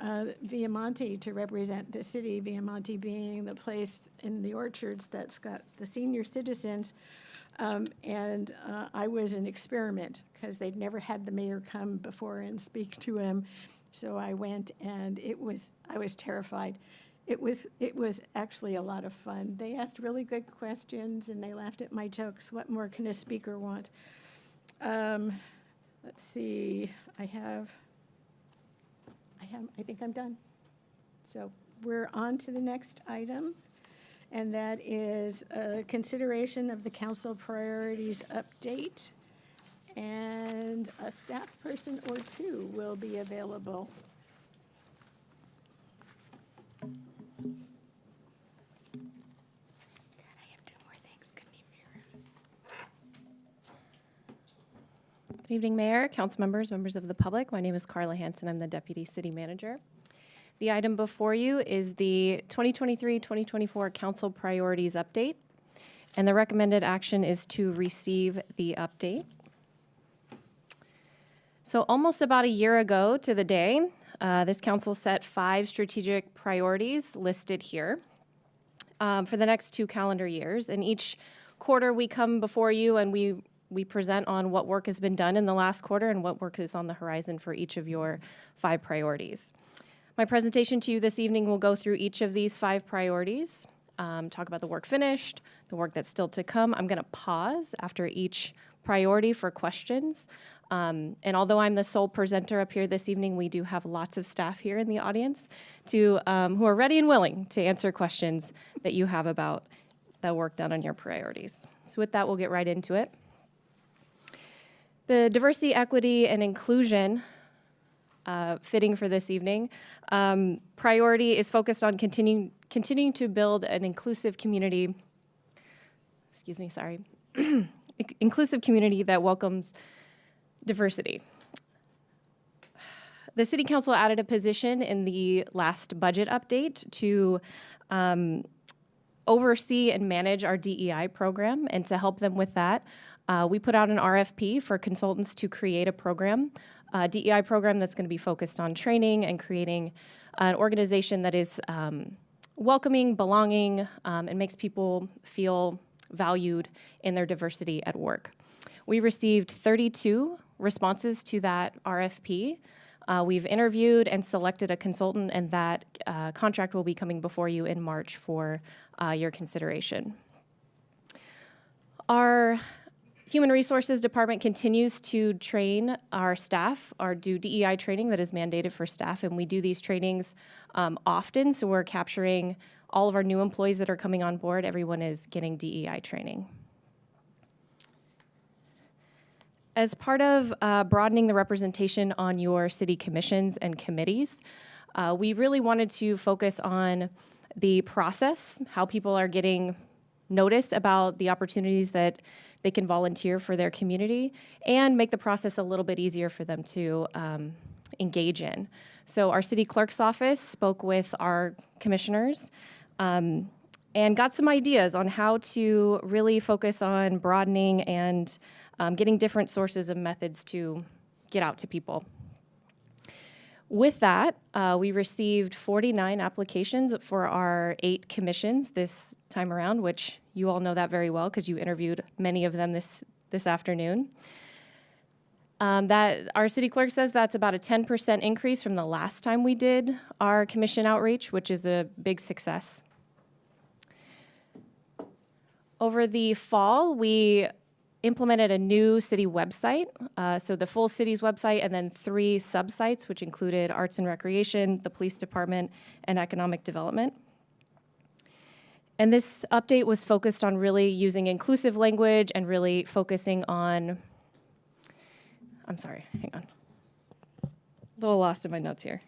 Viamonte to represent the city, Viamonte being the place in the orchards that's got the senior citizens. And I was an experiment, because they'd never had the mayor come before and speak to him. So I went, and I was terrified. It was actually a lot of fun. They asked really good questions, and they laughed at my jokes. What more can a speaker want? Let's see, I think I'm done. So we're on to the next item, and that is consideration of the council priorities update. And a staff person or two will be available. God, I have 2 more things. Couldn't even remember. Good evening, Mayor, council members, members of the public. My name is Carla Hansen. I'm the Deputy City Manager. The item before you is the 2023-2024 Council Priorities Update, and the recommended action is to receive the update. So almost about a year ago to the day, this council set 5 strategic priorities listed here for the next 2 calendar years. And each quarter we come before you and we present on what work has been done in the last quarter and what work is on the horizon for each of your 5 priorities. My presentation to you this evening will go through each of these 5 priorities, talk about the work finished, the work that's still to come. I'm going to pause after each priority for questions. And although I'm the sole presenter up here this evening, we do have lots of staff here in the audience who are ready and willing to answer questions that you have about the work done on your priorities. So with that, we'll get right into it. The diversity, equity, and inclusion, fitting for this evening, priority is focused on continuing to build an inclusive community, inclusive community that welcomes diversity. The City Council added a position in the last budget update to oversee and manage our DEI program, and to help them with that, we put out an RFP for consultants to create a program, a DEI program that's going to be focused on training and creating an organization that is welcoming, belonging, and makes people feel valued in their diversity at work. We received 32 responses to that RFP. We've interviewed and selected a consultant, and that contract will be coming before you in March for your consideration. Our Human Resources Department continues to train our staff, or do DEI training that is mandated for staff, and we do these trainings often, so we're capturing all of our new employees that are coming on board. Everyone is getting DEI training. As part of broadening the representation on your city commissions and committees, we really wanted to focus on the process, how people are getting notice about the opportunities that they can volunteer for their community, and make the process a little bit easier for them to engage in. So our city clerk's office spoke with our commissioners and got some ideas on how to really focus on broadening and getting different sources of methods to get out to people. With that, we received 49 applications for our 8 commissions this time around, which you all know that very well because you interviewed many of them this afternoon. That our city clerk says that's about a 10% increase from the last time we did our commission outreach, which is a big success. Over the fall, we implemented a new city website, so the full city's website, and then 3 sub-sites, which included Arts and Recreation, the Police Department, and Economic Development. And this update was focused on really using inclusive language and really focusing on, I'm sorry, hang on. A little lost in my notes here.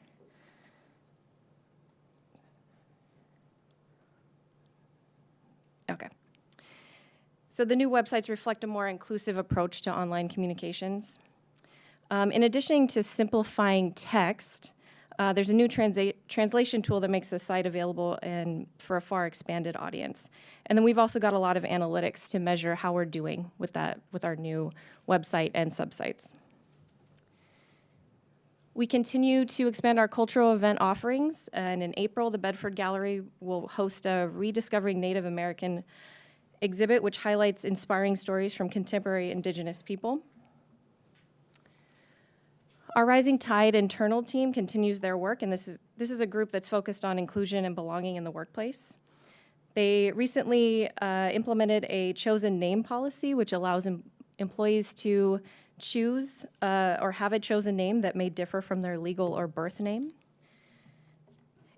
Okay. So the new websites reflect a more inclusive approach to online communications. In addition to simplifying text, there's a new translation tool that makes the site available for a far expanded audience. And then we've also got a lot of analytics to measure how we're doing with our new website and subsites. We continue to expand our cultural event offerings, and in April, the Bedford Gallery will host a Rediscovering Native American exhibit, which highlights inspiring stories from contemporary Indigenous people. Our Rising Tide internal team continues their work, and this is a group that's focused on inclusion and belonging in the workplace. They recently implemented a chosen name policy, which allows employees to choose or have a chosen name that may differ from their legal or birth name.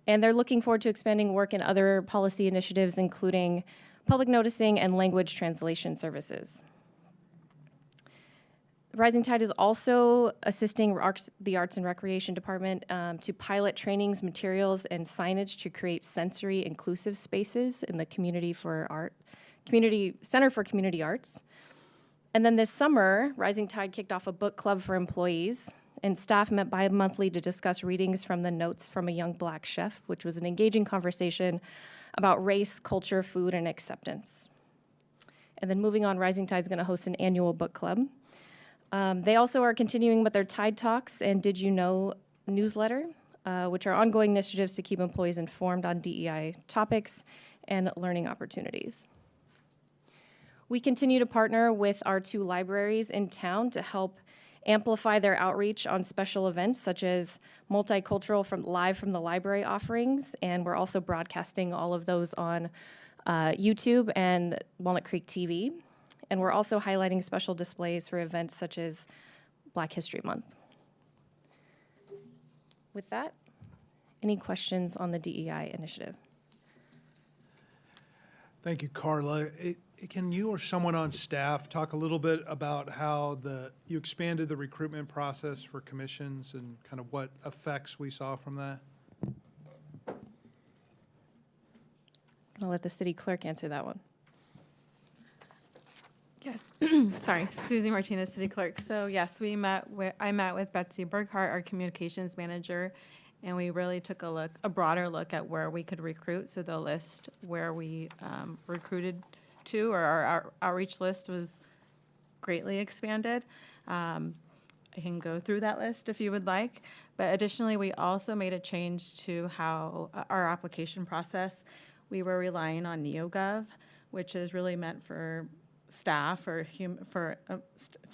And they're looking forward to expanding work in other policy initiatives, including public noticing and language translation services. Rising Tide is also assisting the Arts and Recreation Department to pilot trainings, materials, and signage to create sensory inclusive spaces in the Community Center for Community Arts. And then this summer, Rising Tide kicked off a book club for employees, and staff met bi-monthly to discuss readings from the Notes from a Young Black Chef, which was an engaging conversation about race, culture, food, and acceptance. And then moving on, Rising Tide is going to host an annual book club. They also are continuing with their Tide Talks and Did You Know newsletter, which are ongoing initiatives to keep employees informed on DEI topics and learning opportunities. We continue to partner with our 2 libraries in town to help amplify their outreach on special events such as multicultural live from the library offerings, and we're also broadcasting all of those on YouTube and Walnut Creek TV. And we're also highlighting special displays for events such as Black History Month. With that, any questions on the DEI initiative? Thank you, Carla. Can you or someone on staff talk a little bit about how you expanded the recruitment process for commissions and kind of what effects we saw from that? I'll let the city clerk answer that one. Yes, sorry, Susie Martinez, City Clerk. So yes, I met with Betsy Burkhart, our communications manager, and we really took a broader look at where we could recruit. So the list where we recruited to, or our outreach list, was greatly expanded. I can go through that list if you would like. But additionally, we also made a change to how our application process. We were relying on NeoGov, which is really meant for staff or for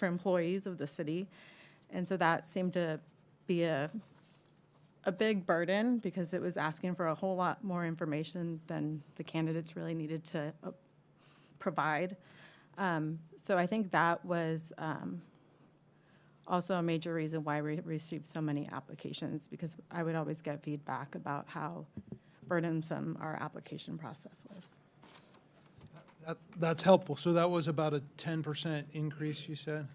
employees of the city. And so that seemed to be a big burden because it was asking for a whole lot more information than the candidates really needed to provide. So I think that was also a major reason why we received so many applications, because I would always get feedback about how burdensome our application process was. That's helpful. So that was about a 10% increase, you said?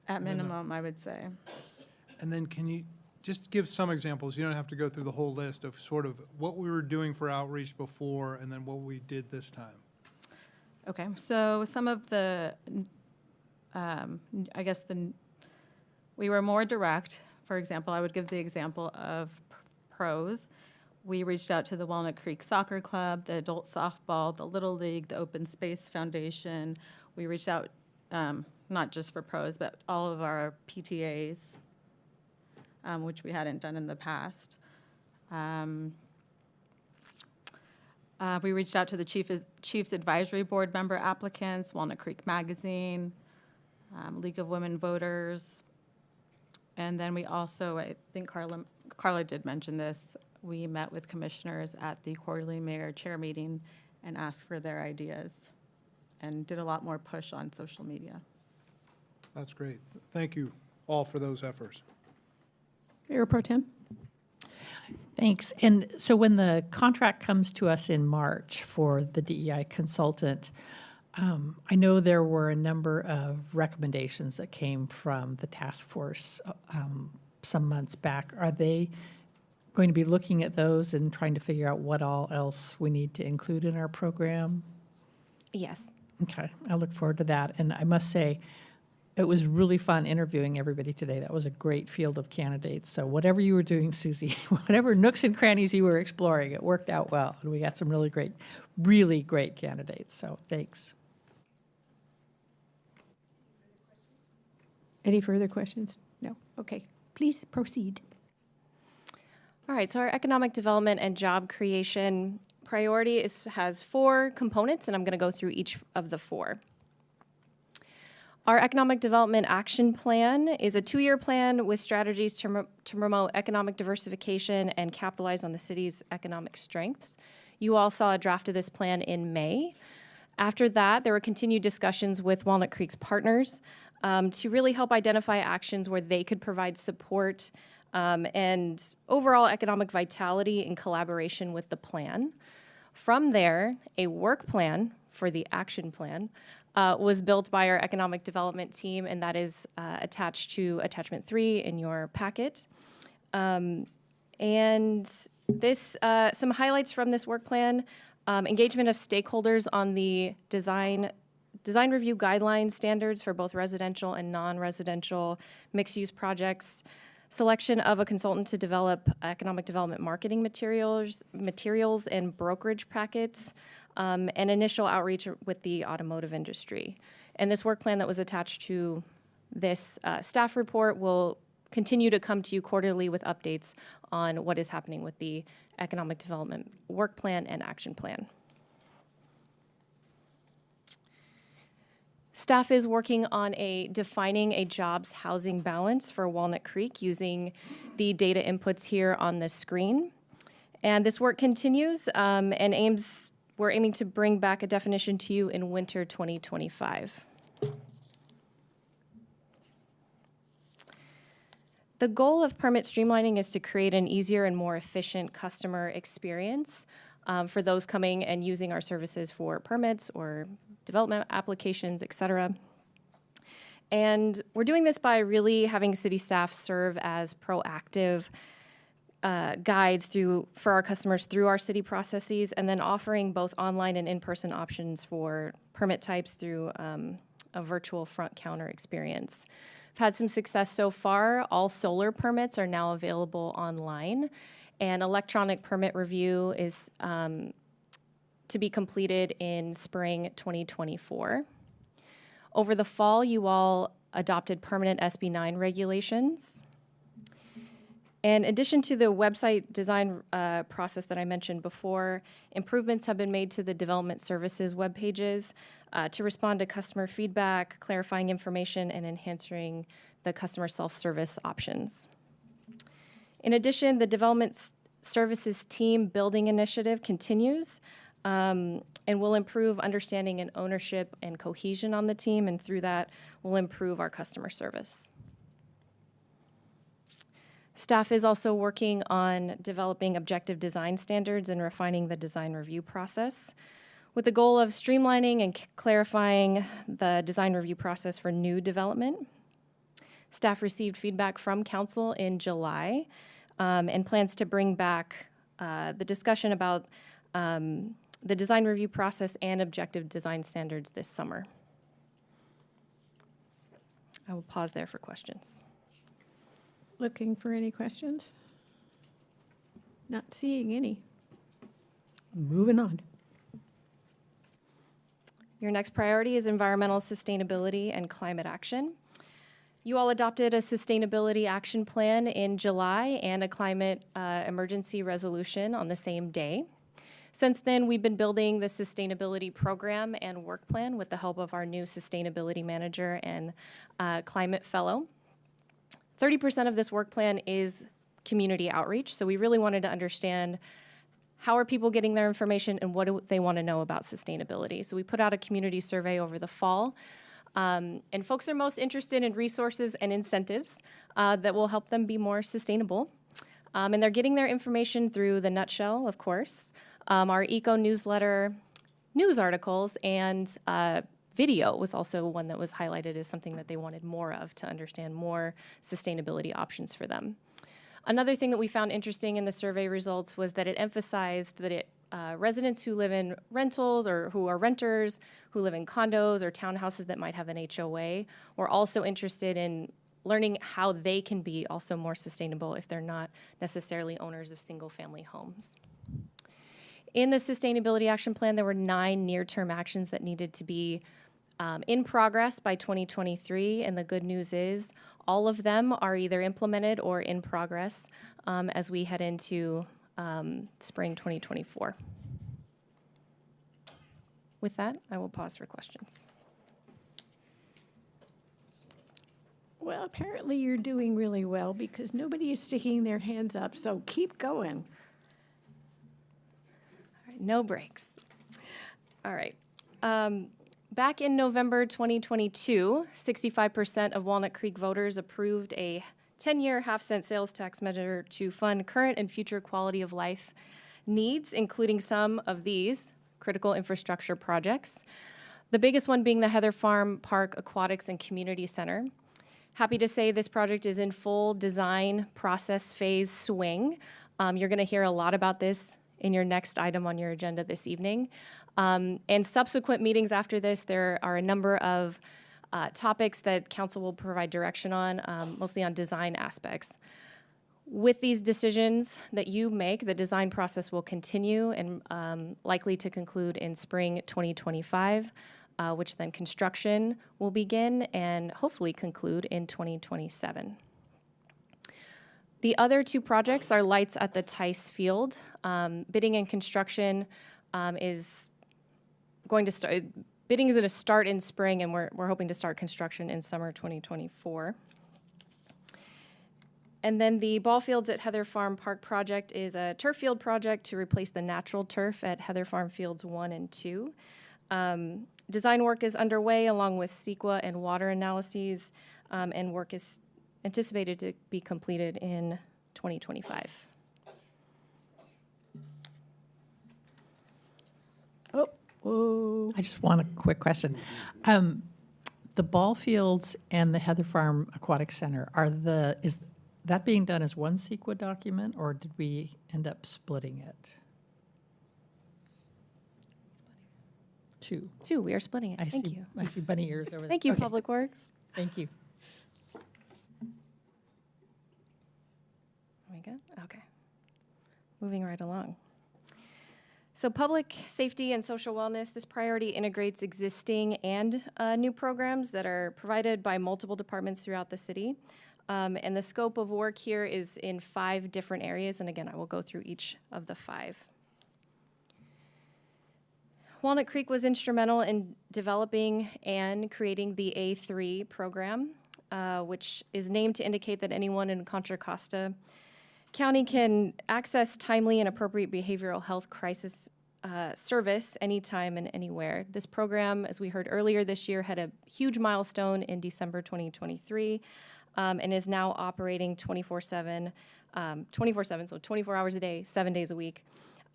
At minimum, I would say. And then can you just give some examples? You don't have to go through the whole list of sort of what we were doing for outreach before and then what we did this time. Okay, so some of the, we were more direct. For example, I would give the example of pros. We reached out to the Walnut Creek Soccer Club, the Adult Softball, the Little League, the Open Space Foundation. We reached out not just for pros, but all of our PTAs, which we hadn't done in the past. We reached out to the Chiefs Advisory Board member applicants, Walnut Creek Magazine, League of Women Voters. And then we also, I think Carla did mention this, we met with commissioners at the quarterly mayor chair meeting and asked for their ideas and did a lot more push on social media. That's great. Thank you all for those efforts. Mayor Pro Tem? Thanks. And so when the contract comes to us in March for the DEI consultant, I know there were a number of recommendations that came from the task force some months back. Are they going to be looking at those and trying to figure out what all else we need to include in our program? Yes. Okay, I look forward to that. And I must say, it was really fun interviewing everybody today. That was a great field of candidates. So whatever you were doing, Susie, whatever nooks and crannies you were exploring, it worked out well. And we got some really great candidates. So thanks. Any further questions? No? Okay. Please proceed. All right, so our economic development and job creation priority has 4 components, and I'm going to go through each of the 4. Our Economic Development Action Plan is a 2-year plan with strategies to promote economic diversification and capitalize on the city's economic strengths. You all saw a draft of this plan in May. After that, there were continued discussions with Walnut Creek's partners to really help identify actions where they could provide support and overall economic vitality in collaboration with the plan. From there, a work plan for the action plan was built by our economic development team, and that is attached to attachment 3 in your packet. And this, some highlights from this work plan: engagement of stakeholders on the design review guidelines standards for both residential and non-residential mixed-use projects, selection of a consultant to develop economic development marketing materials and brokerage packets, and initial outreach with the automotive industry. And this work plan that was attached to this staff report will continue to come to you quarterly with updates on what is happening with the economic development work plan and action plan. Staff is working on defining a jobs housing balance for Walnut Creek using the data inputs here on the screen. And this work continues and we're aiming to bring back a definition to you in winter 2025. The goal of permit streamlining is to create an easier and more efficient customer experience for those coming and using our services for permits or development applications, et cetera. And we're doing this by really having city staff serve as proactive guides for our customers through our city processes, and then offering both online and in-person options for permit types through a virtual front counter experience. We've had some success so far. All solar permits are now available online, and electronic permit review is to be completed in spring 2024. Over the fall, you all adopted permanent SB 9 regulations. In addition to the website design process that I mentioned before, improvements have been made to the development services web pages to respond to customer feedback, clarifying information, and enhancing the customer self-service options. In addition, the development services team building initiative continues and will improve understanding and ownership and cohesion on the team, and through that, will improve our customer service. Staff is also working on developing objective design standards and refining the design review process with the goal of streamlining and clarifying the design review process for new development. Staff received feedback from council in July and plans to bring back the discussion about the design review process and objective design standards this summer. I will pause there for questions. Looking for any questions? Not seeing any. Moving on. Your next priority is environmental sustainability and climate action. You all adopted a sustainability action plan in July and a climate emergency resolution on the same day. Since then, we've been building the sustainability program and work plan with the help of our new sustainability manager and climate fellow. 30% of this work plan is community outreach, so we really wanted to understand how are people getting their information and what do they want to know about sustainability. So we put out a community survey over the fall, and folks are most interested in resources and incentives that will help them be more sustainable. And they're getting their information through the Nutshell, of course, our eco newsletter, news articles, and video was also one that was highlighted as something that they wanted more of to understand more sustainability options for them. Another thing that we found interesting in the survey results was that it emphasized that residents who live in rentals or who are renters, who live in condos or townhouses that might have an HOA, were also interested in learning how they can be also more sustainable if they're not necessarily owners of single-family homes. In the Sustainability Action Plan, there were 9 near-term actions that needed to be in progress by 2023, and the good news is all of them are either implemented or in progress as we head into spring 2024. With that, I will pause for questions. Well, apparently you're doing really well because nobody is sticking their hands up, so keep going. All right, no breaks. All right. Back in November 2022, 65% of Walnut Creek voters approved a 10-year half-cent sales tax measure to fund current and future quality of life needs, including some of these critical infrastructure projects. The biggest one being the Heather Farm Park Aquatics and Community Center. Happy to say this project is in full design process phase swing. You're going to hear a lot about this in your next item on your agenda this evening. And subsequent meetings after this, there are a number of topics that council will provide direction on, mostly on design aspects. With these decisions that you make, the design process will continue and likely to conclude in spring 2025, which then construction will begin and hopefully conclude in 2027. The other 2 projects are lights at the Tice Field. Bidding and construction is going to start. Bidding is going to start in spring, and we're hoping to start construction in summer 2024. And then the ball fields at Heather Farm Park project is a turf field project to replace the natural turf at Heather Farm Fields 1 and 2. Design work is underway along with CEQA and water analyses, and work is anticipated to be completed in 2025. Oh, whoa. I just want a quick question. The ball fields and the Heather Farm Aquatic Center, is that being done as one CEQA document, or did we end up splitting it? Two. Two, we are splitting it. I Thank see, you. I see bunny ears over there. Thank you, Okay, Public Works. Thank you. Are we good? Okay. Moving right along. So public safety and social wellness, this priority integrates existing and new programs that are provided by multiple departments throughout the city. And the scope of work here is in 5 different areas. And again, I will go through each of the 5. Walnut Creek was instrumental in developing and creating the A3 program, which is named to indicate that anyone in Contra Costa County can access timely and appropriate behavioral health crisis service anytime and anywhere. This program, as we heard earlier this year, had a huge milestone in December 2023 and is now operating 24/7, so 24 hours a day, 7 days a week.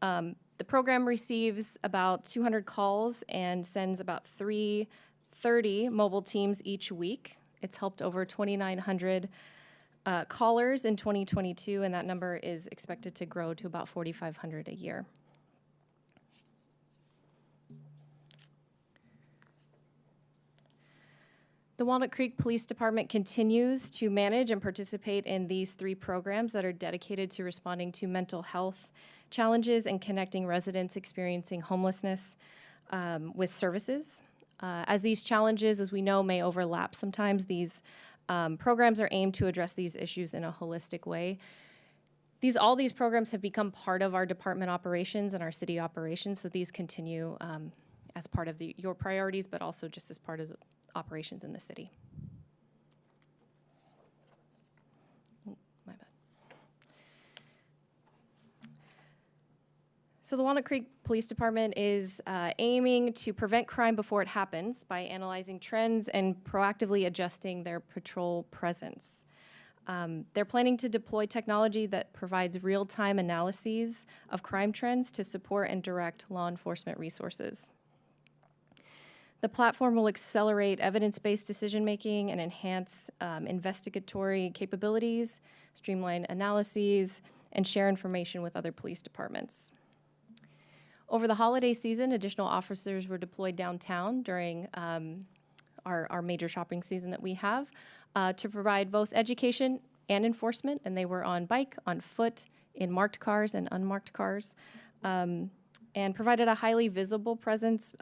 The program receives about 200 calls and sends about 330 mobile teams each week. It's helped over 2,900 callers in 2022, and that number is expected to grow to about 4,500 a year. The Walnut Creek Police Department continues to manage and participate in these 3 programs that are dedicated to responding to mental health challenges and connecting residents experiencing homelessness with services. As these challenges, as we know, may overlap sometimes, these programs are aimed to address these issues in a holistic way. All these programs have become part of our department operations and our city operations, so these continue as part of your priorities, but also just as part of operations in the city. Oh, my bad. So the Walnut Creek Police Department is aiming to prevent crime before it happens by analyzing trends and proactively adjusting their patrol presence. They're planning to deploy technology that provides real-time analyses of crime trends to support and direct law enforcement resources. The platform will accelerate evidence-based decision-making and enhance investigatory capabilities, streamline analyses, and share information with other police departments. Over the holiday season, additional officers were deployed downtown during our major shopping season that we have to provide both education and enforcement, and they were on bike, on foot, in marked cars and unmarked cars, and provided a highly visible presence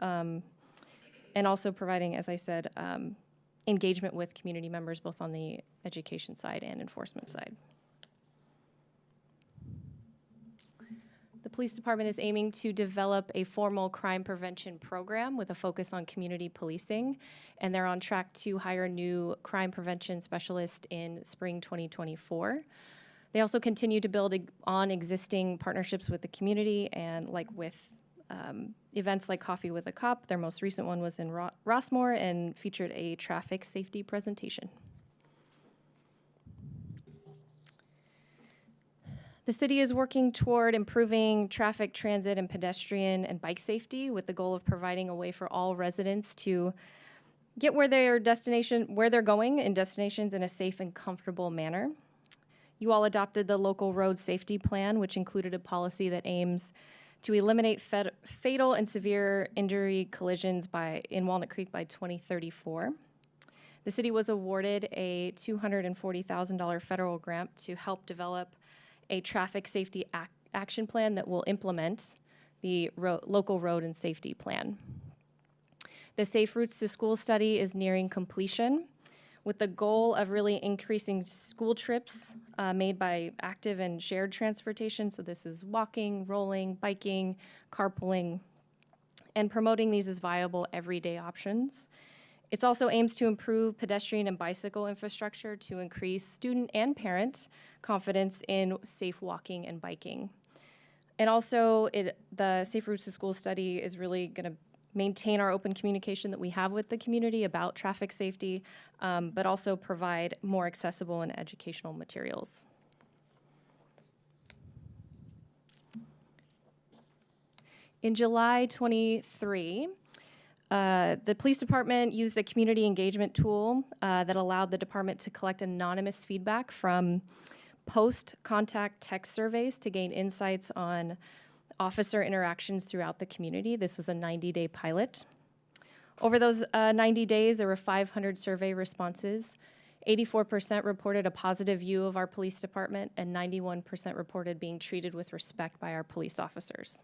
and also providing, as I said, engagement with community members, both on the education side and enforcement side. The police department is aiming to develop a formal crime prevention program with a focus on community policing, and they're on track to hire a new crime prevention specialist in spring 2024. They also continue to build on existing partnerships with the community and with events like Coffee with a Cop. Their most recent one was in Rossmore and featured a traffic safety presentation. The city is working toward improving traffic, transit, and pedestrian and bike safety with the goal of providing a way for all residents to get where they're going in destinations in a safe and comfortable manner. You all adopted the local road safety plan, which included a policy that aims to eliminate fatal and severe injury collisions in Walnut Creek by 2034. The city was awarded a $240,000 federal grant to help develop a traffic safety action plan that will implement the local road and safety plan. The Safe Routes to School study is nearing completion with the goal of really increasing school trips made by active and shared transportation. So this is walking, rolling, biking, carpooling, and promoting these as viable everyday options. It also aims to improve pedestrian and bicycle infrastructure to increase student and parent confidence in safe walking and biking. And also, the Safe Routes to School study is really going to maintain our open communication that we have with the community about traffic safety, but also provide more accessible and educational materials. In July 23, the police department used a community engagement tool that allowed the department to collect anonymous feedback from post-contact text surveys to gain insights on officer interactions throughout the community. This was a 90-day pilot. Over those 90 days, there were 500 survey responses. 84% reported a positive view of our police department, and 91% reported being treated with respect by our police officers.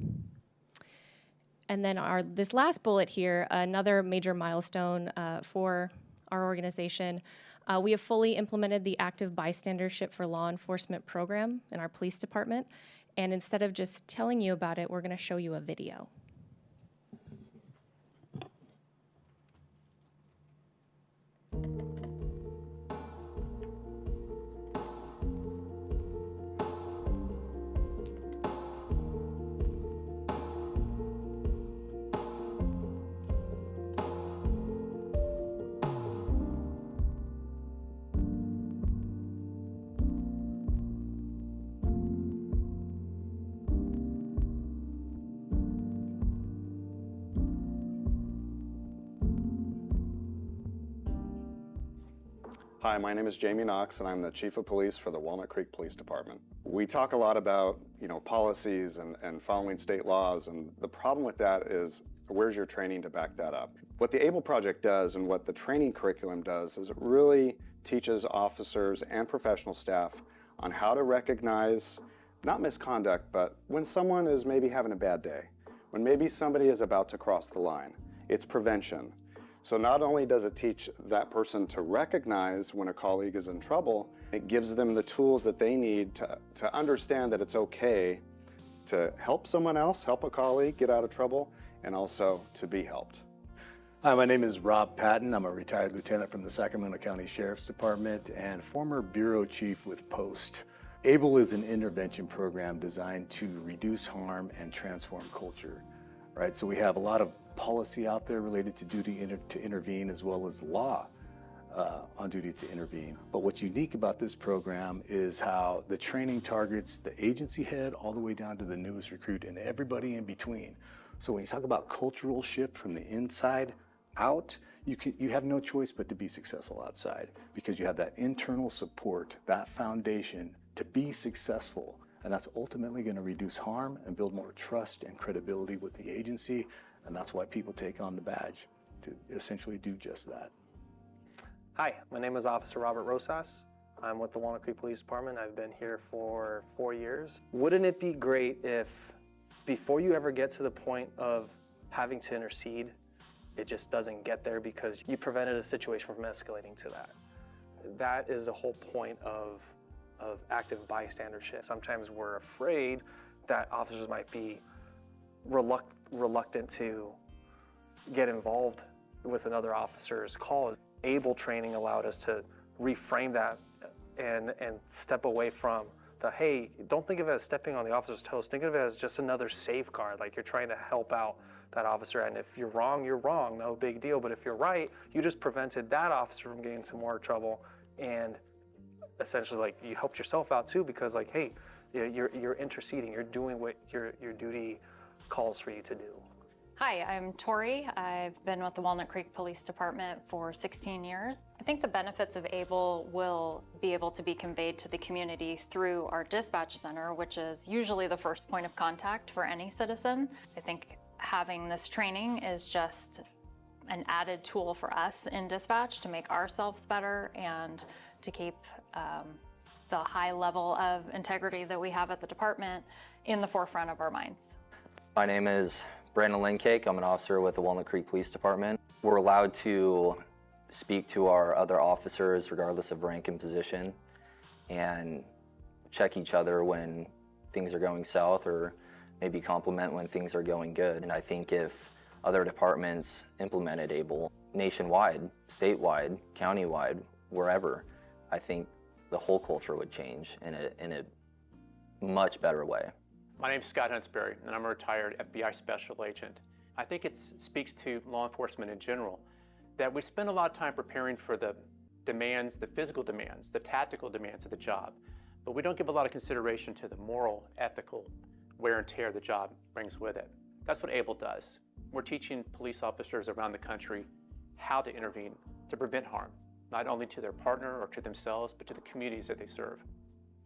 And then this last bullet here, another major milestone for our organization. We have fully implemented the active bystandership for law enforcement program in our police department. And instead of just telling you about it, we're going to show you a video. Hi, my name is Jamie Knox, and I'm the Chief of Police for the Walnut Creek Police Department. We talk a lot about, policies and following state laws, and the problem with that is, where's your training to back that up? What the ABLE project does and what the training curriculum does is it really teaches officers and professional staff on how to recognize, not misconduct, but when someone is maybe having a bad day, when maybe somebody is about to cross the line. It's prevention. So not only does it teach that person to recognize when a colleague is in trouble, it gives them the tools that they need to understand that it's okay to help someone else, help a colleague get out of trouble, and also to be helped. Hi, my name is Rob Patton. I'm a retired lieutenant from the Sacramento County Sheriff's Department and former bureau chief with Post. ABLE is an intervention program designed to reduce harm and transform culture, right? So we have a lot of policy out there related to duty to intervene, as well as law on duty to intervene. But what's unique about this program is how the training targets the agency head all the way down to the newest recruit and everybody in between. So when you talk about cultural shift from the inside out, you have no choice but to be successful outside, because you have that internal support, that foundation to be successful. And that's ultimately going to reduce harm and build more trust and credibility with the agency. And that's why people take on the badge, to essentially do just that. Hi, my name is Officer Robert Rosas. I'm with the Walnut Creek Police Department. I've been here for 4 years. Wouldn't it be great if, before you ever get to the point of having to intercede, it just doesn't get there because you prevented a situation from escalating to that? That is the whole point of active bystandership. Sometimes we're afraid that officers might be reluctant to get involved with another officer's call. ABLE training allowed us to reframe that and step away from the, hey, don't think of it as stepping on the officer's toes. Think of it as just another safeguard, like you're trying to help out that officer. And if you're wrong, no big deal. But if you're right, you just prevented that officer from getting into more trouble. And essentially, like, you helped yourself out too, because, like, hey, you're interceding, you're doing what your duty calls for you to do. Hi, I'm Tori. I've been with the Walnut Creek Police Department for 16 years. I think the benefits of ABLE will be able to be conveyed to the community through our dispatch center, which is usually the first point of contact for any citizen. I think having this training is just an added tool for us in dispatch to make ourselves better and to keep the high level of integrity that we have at the department in the forefront of our minds. My name is Brandon Lincake. I'm an officer with the Walnut Creek Police Department. We're allowed to speak to our other officers regardless of rank and position and check each other when things are going south, or maybe compliment when things are going good. And I think if other departments implemented ABLE nationwide, statewide, countywide, wherever, I think the whole culture would change in a much better way. My name is Scott Huntsberry, and I'm a retired FBI special agent. I think it speaks to law enforcement in general that we spend a lot of time preparing for the demands, the physical demands, the tactical demands of the job, but we don't give a lot of consideration to the moral, ethical wear and tear the job brings with it. That's what ABLE does. We're teaching police officers around the country how to intervene to prevent harm, not only to their partner or to themselves, but to the communities that they serve.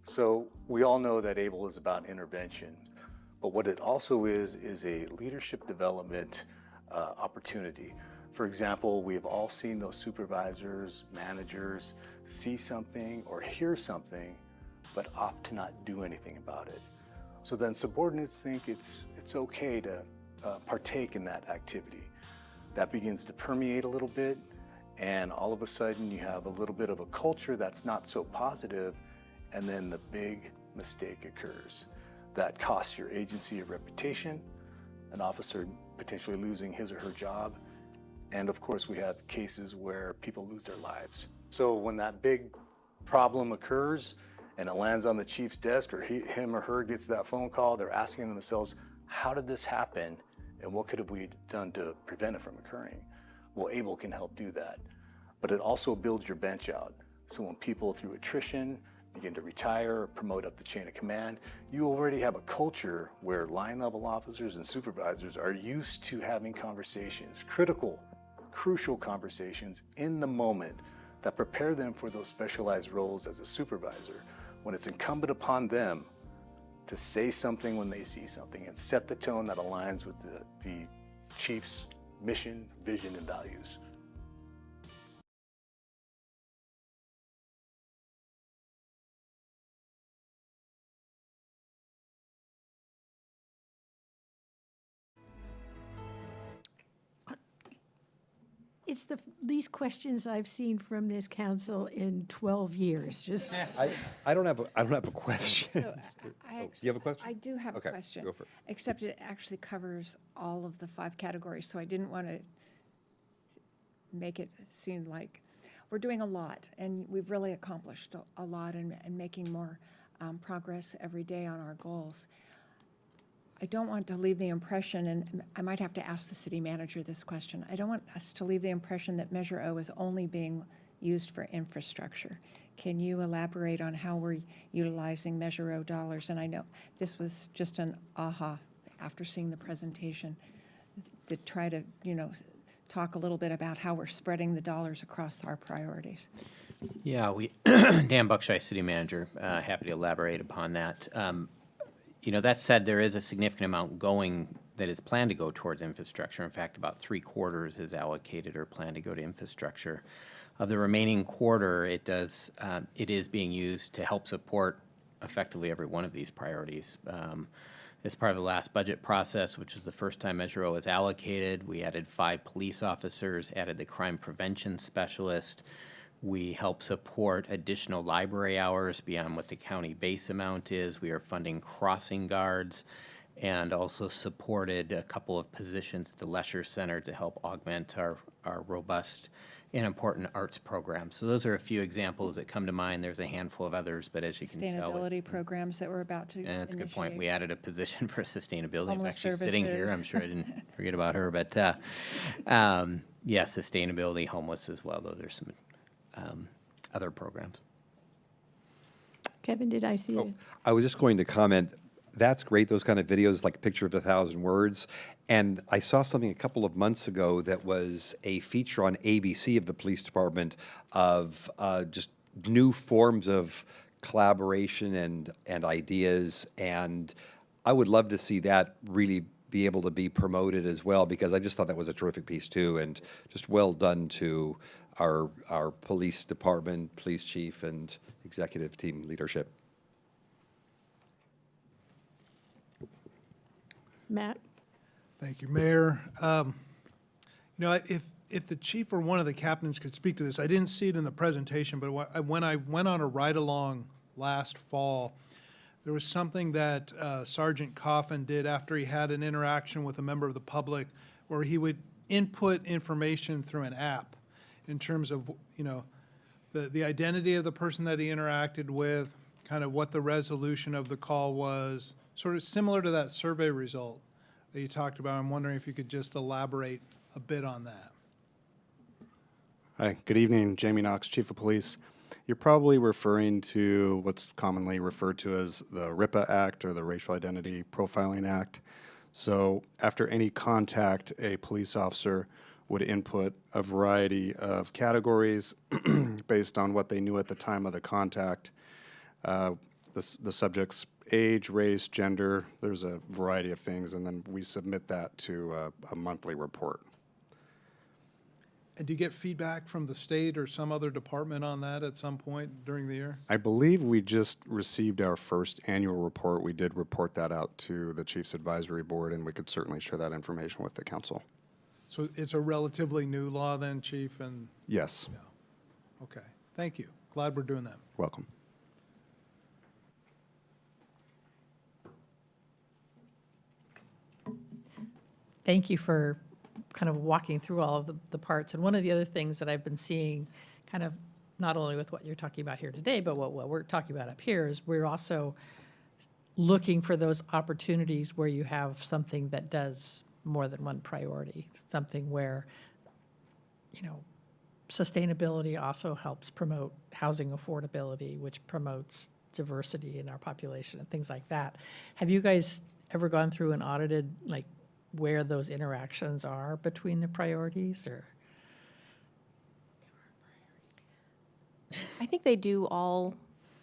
So we all know that ABLE is about intervention, but what it also is a leadership development opportunity. For example, we've all seen those supervisors, managers see something or hear something, but opt to not do anything about it. So then subordinates think it's okay to partake in that activity. That begins to permeate a little bit, and all of a sudden you have a little bit of a culture that's not so positive, and then the big mistake occurs. That costs your agency a reputation, an officer potentially losing his or her job, and of course we have cases where people lose their lives. So when that big problem occurs and it lands on the chief's desk, or him or her gets that phone call, they're asking themselves, how did this happen and what could have we done to prevent it from occurring? Well, ABLE can help do that. But it also builds your bench out. So when people through attrition begin to retire or promote up the chain of command, you already have a culture where line level officers and supervisors are used to having conversations, critical, crucial conversations in the moment that prepare them for those specialized roles as a supervisor, when it's incumbent upon them to say something when they see something and set the tone that aligns with the chief's mission, vision, and values. It's the least questions I've seen from this council in 12 years, just. I don't have a question. So, You have a question? I do have Okay, a question. go for it. Except it actually covers all of the 5 categories, so I didn't want to make it seem like we're doing a lot, and we've really accomplished a lot and making more progress every day on our goals. I don't want to leave the impression, and I might have to ask the city manager this question, I don't want us to leave the impression that Measure O is only being used for infrastructure. Can you elaborate on how we're utilizing Measure O dollars? And I know this was just an aha after seeing the presentation, to try to, talk a little bit about how we're spreading the dollars across our priorities. Yeah, Dan Buckshire, City Manager, happy to elaborate upon that. That said, there is a significant amount that is planned to go towards infrastructure. In fact, about 3/4 is allocated or planned to go to infrastructure. Of the remaining quarter, it is being used to help support effectively every one of these priorities. As part of the last budget process, which was the first time Measure O was allocated, we added 5 police officers, added the crime prevention specialist. We help support additional library hours beyond what the county base amount is. We are funding crossing guards, and also supported a couple of positions at the Lesher Center to help augment our robust and important arts programs. So those are a few examples that come to mind. There's a handful of others, but as you can tell. Sustainability programs that we're about to And that's a good point. initiate. We added a position for sustainability. In Homeless fact, she's sitting here. services. I'm sure I didn't forget about her. But yes, sustainability, homeless as well, though there's some other programs. Kevin, did I see you? I was just going to comment, that's great, those kind of videos, like a picture of 1,000 words. And I saw something a couple of months ago that was a feature on ABC of the police department of just new forms of collaboration and ideas. And I would love to see that really be able to be promoted as well, because I just thought that was a terrific piece too, and just well done to our police department, police chief, and executive team leadership. Matt? Thank you, Mayor. If the chief or one of the captains could speak to this, I didn't see it in the presentation, but when I went on a ride-along last fall, there was something that Sergeant Coffin did after he had an interaction with a member of the public, where he would input information through an app in terms of, the identity of the person that he interacted with, kind of what the resolution of the call was, sort of similar to that survey result that you talked about. I'm wondering if you could just elaborate a bit on that. Hi, good evening. Jamie Knox, Chief of Police. You're probably referring to what's commonly referred to as the RIPA Act, or the Racial Identity Profiling Act. So after any contact, a police officer would input a variety of categories based on what they knew at the time of the contact. The subject's age, race, gender, there's a variety of things, and then we submit that to a monthly report. And do you get feedback from the state or some other department on that at some point during the year? I believe we just received our first annual report. We did report that out to the Chiefs Advisory Board, and we could certainly share that information with the council. So it's a relatively new law then, Chief, and, Yes, okay, thank you. Glad we're doing that. welcome. Thank you for kind of walking through all of the parts. And one of the other things that I've been seeing, kind of not only with what you're talking about here today, but what we're talking about up here, is we're also looking for those opportunities where you have something that does more than one priority, something where, you know, sustainability also helps promote housing affordability, which promotes diversity in our population and things like that. Have you guys ever gone through and audited, like, where those interactions are between the priorities, or? I think they do all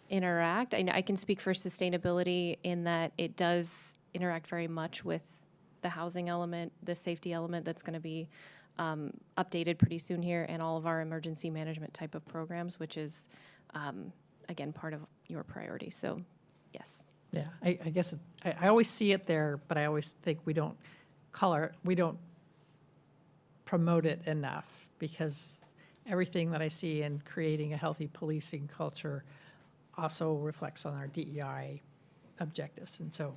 interact. I can speak for sustainability in that it does interact very much with the housing element, the safety element that's going to be updated pretty soon here, and all of our emergency management type of programs, which is, again, part of your priority. So, yes. Yeah, I guess I always see it there, but I always think we don't promote it enough, because everything that I see in creating a healthy policing culture also reflects on our DEI objectives. And so,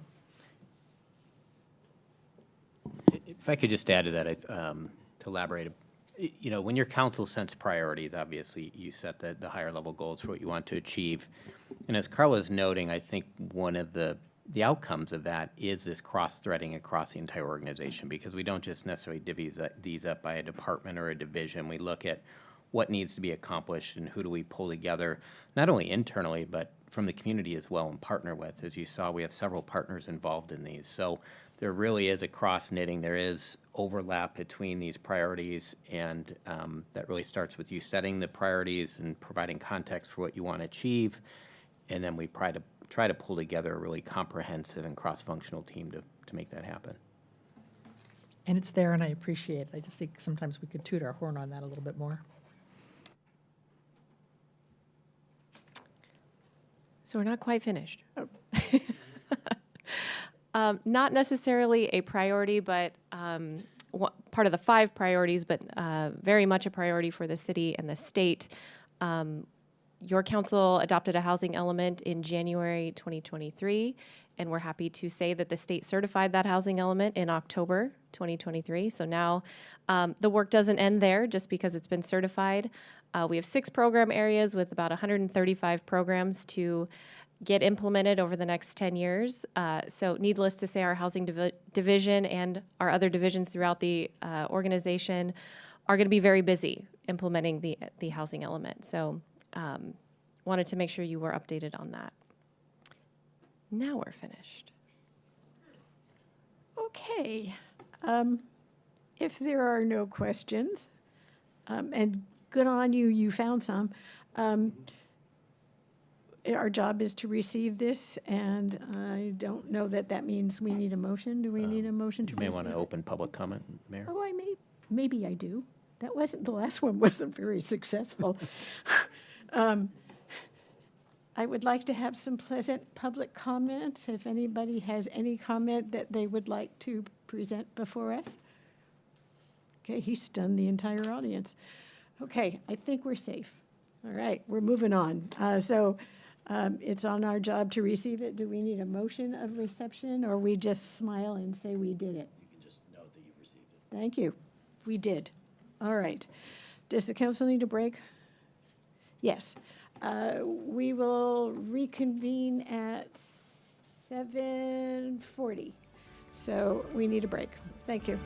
If I could just add to that, to elaborate, you know, when your council sets priorities, obviously you set the higher level goals for what you want to achieve. And as Carla is noting, I think one of the outcomes of that is this cross-threading across the entire organization, because we don't just necessarily divvy these up by a department or a division. We look at what needs to be accomplished and who do we pull together, not only internally, but from the community as well, and partner with. As you saw, we have several partners involved in these. So there really is a cross-knitting. There is overlap between these priorities, and that really starts with you setting the priorities and providing context for what you want to achieve. And then we try to pull together a really comprehensive and cross-functional team to make that happen. and it's there, and I appreciate it. I just think sometimes we could toot our horn on that a little bit more. So we're not quite finished. Not necessarily a priority, but part of the 5 priorities, but very much a priority for the city and the state. Your council adopted a housing element in January 2023, and we're happy to say that the state certified that housing element in October 2023. So now the work doesn't end there just because it's been certified. We have 6 program areas with about 135 programs to get implemented over the next 10 years. So needless to say, our housing division and our other divisions throughout the organization are going to be very busy implementing the housing element. So wanted to make sure you were updated on that. Now we're finished. Okay. If there are no questions, and good on you, you found some. Our job is to receive this, and I don't know that that means we need a motion. Do we need a motion to You may receive want to it? open public comment, Mayor. Oh, maybe I do. The last one wasn't very successful. I would like to have some pleasant public comments, if anybody has any comment that they would like to present before us. Okay, he stunned the entire audience. Okay, I think we're safe. All right, we're moving on. It's on our job to receive it. Do we need a motion of reception, or we just smile and say we did it? You can just note that you've received it. Thank you. We did. All right. Does the council need a break? Yes. We will reconvene at 7:40. So we need a break. Thank you.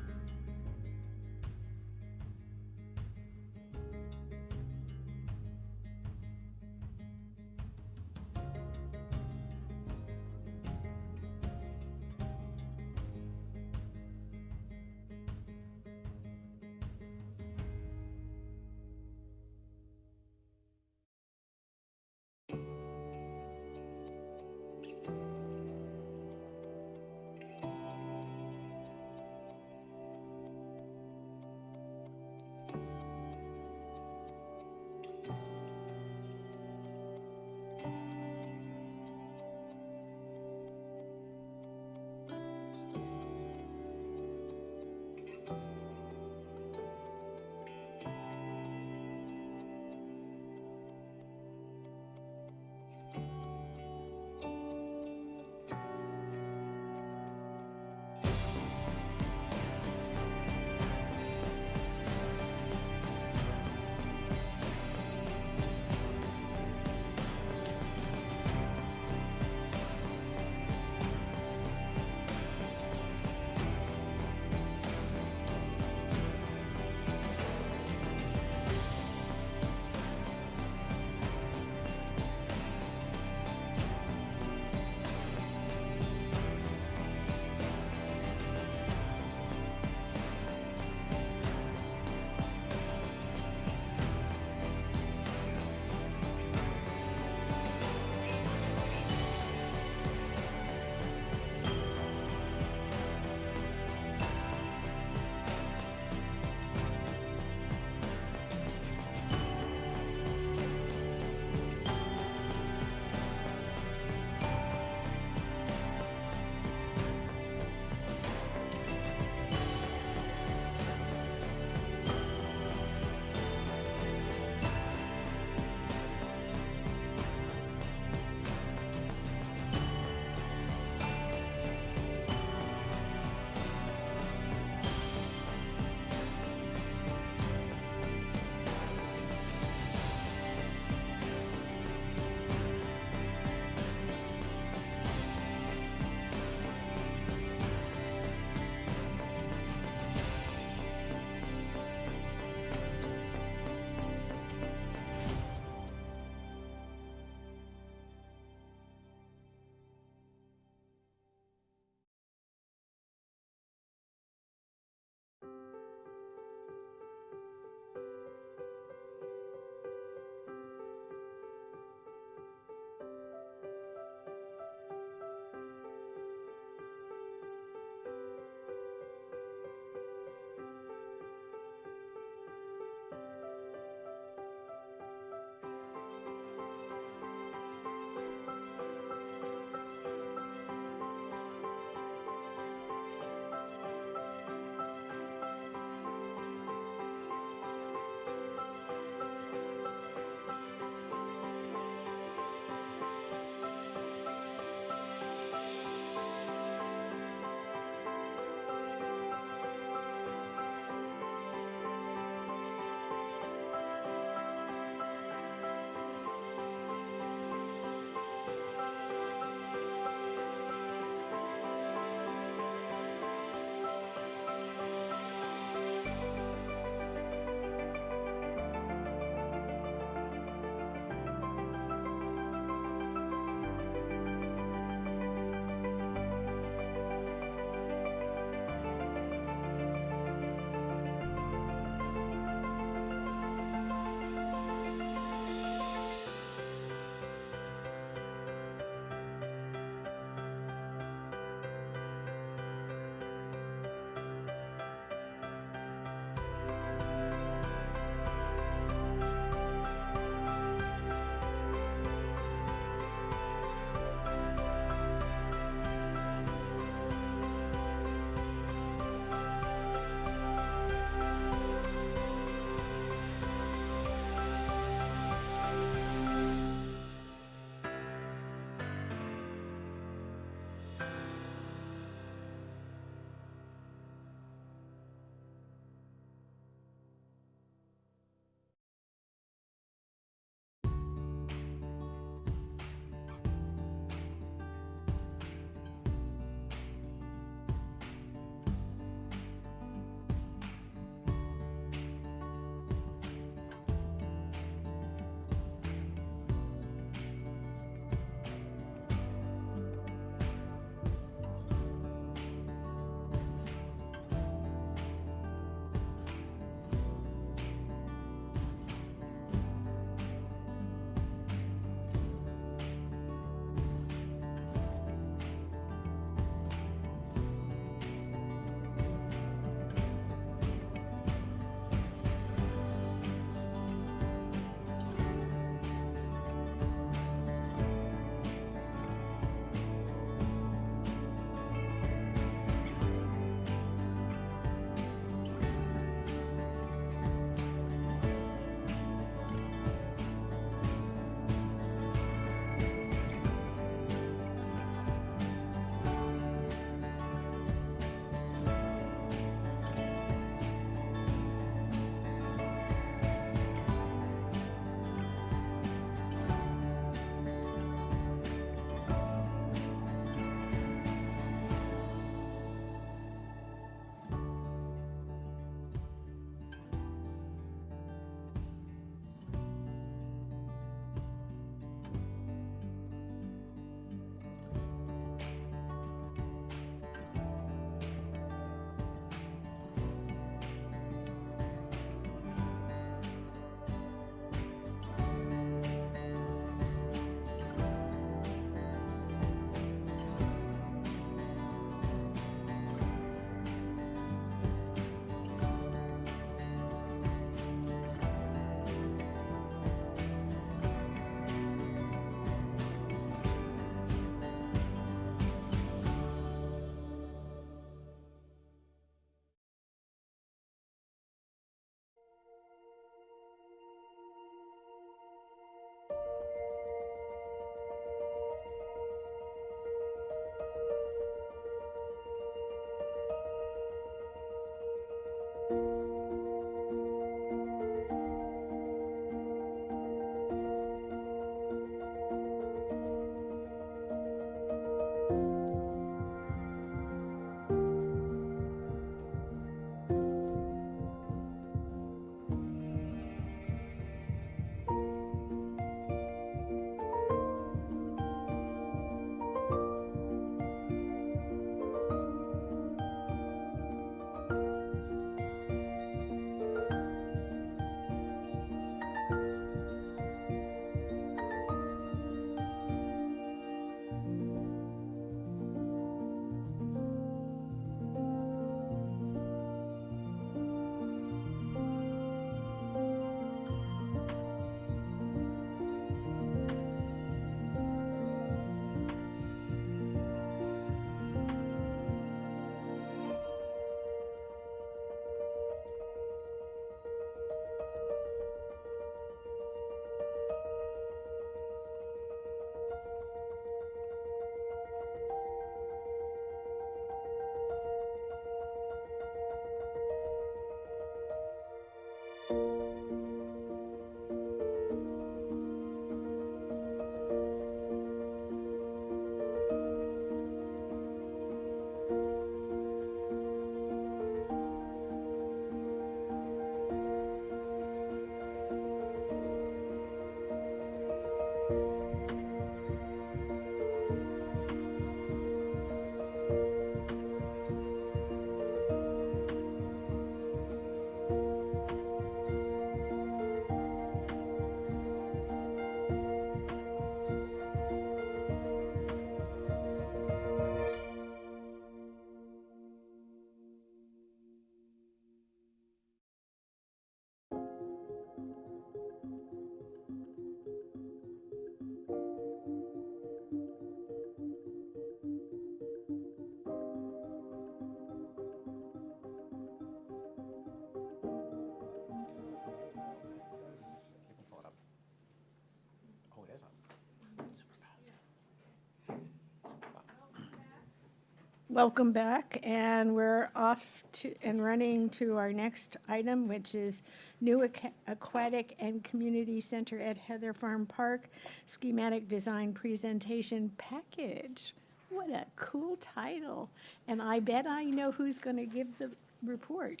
Welcome back, and we're off to and running to our next item, which is new aquatic and community center at Heather Farm Park schematic design presentation package. What a cool title! And I bet I know who's going to give the report.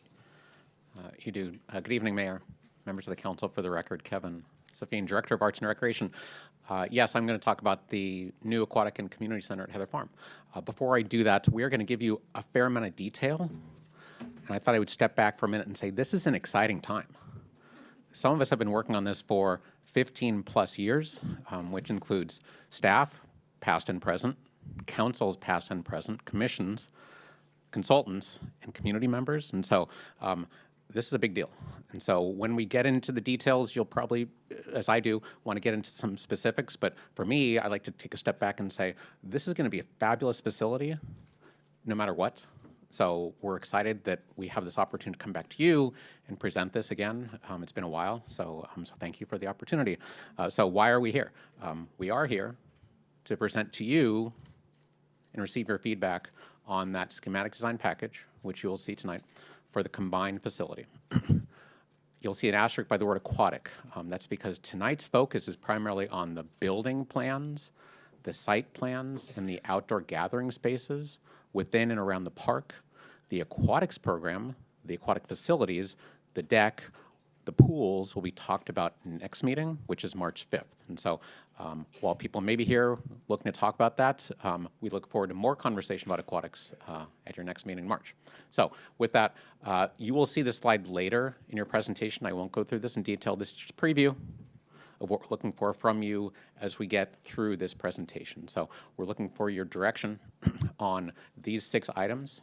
You do. Good evening, Mayor, members of the council. For the record, Kevin Safine, Director of Arts and Recreation. Yes, I'm going to talk about the new aquatic and community center at Heather Farm. Before I do that, we are going to give you a fair amount of detail, and I thought I would step back for a minute and say this is an exciting time. Some of us have been working on this for 15 plus years, which includes staff, past and present, councils, past and present, commissions, consultants, and community members, and so this is a big deal. And so when we get into the details, you'll probably, as I do, want to get into some specifics. But for me, I like to take a step back and say, this is going to be a fabulous facility, no matter what. So we're excited that we have this opportunity to come back to you and present this again. It's been a while, so thank you for the opportunity. So why are we here? We are here to present to you and receive your feedback on that schematic design package, which you will see tonight, for the combined facility. You'll see an asterisk by the word aquatic. That's because tonight's focus is primarily on the building plans, the site plans, and the outdoor gathering spaces within and around the park. The aquatics program, the aquatic facilities, the deck, the pools will be talked about next meeting, which is March 5th. And so while people may be here looking to talk about that, we look forward to more conversation about aquatics at your next meeting in March. So with that, you will see this slide later in your presentation. I won't go through this in detail. This is just a preview of what we're looking for from you as we get through this presentation. So we're looking for your direction on these 6 items.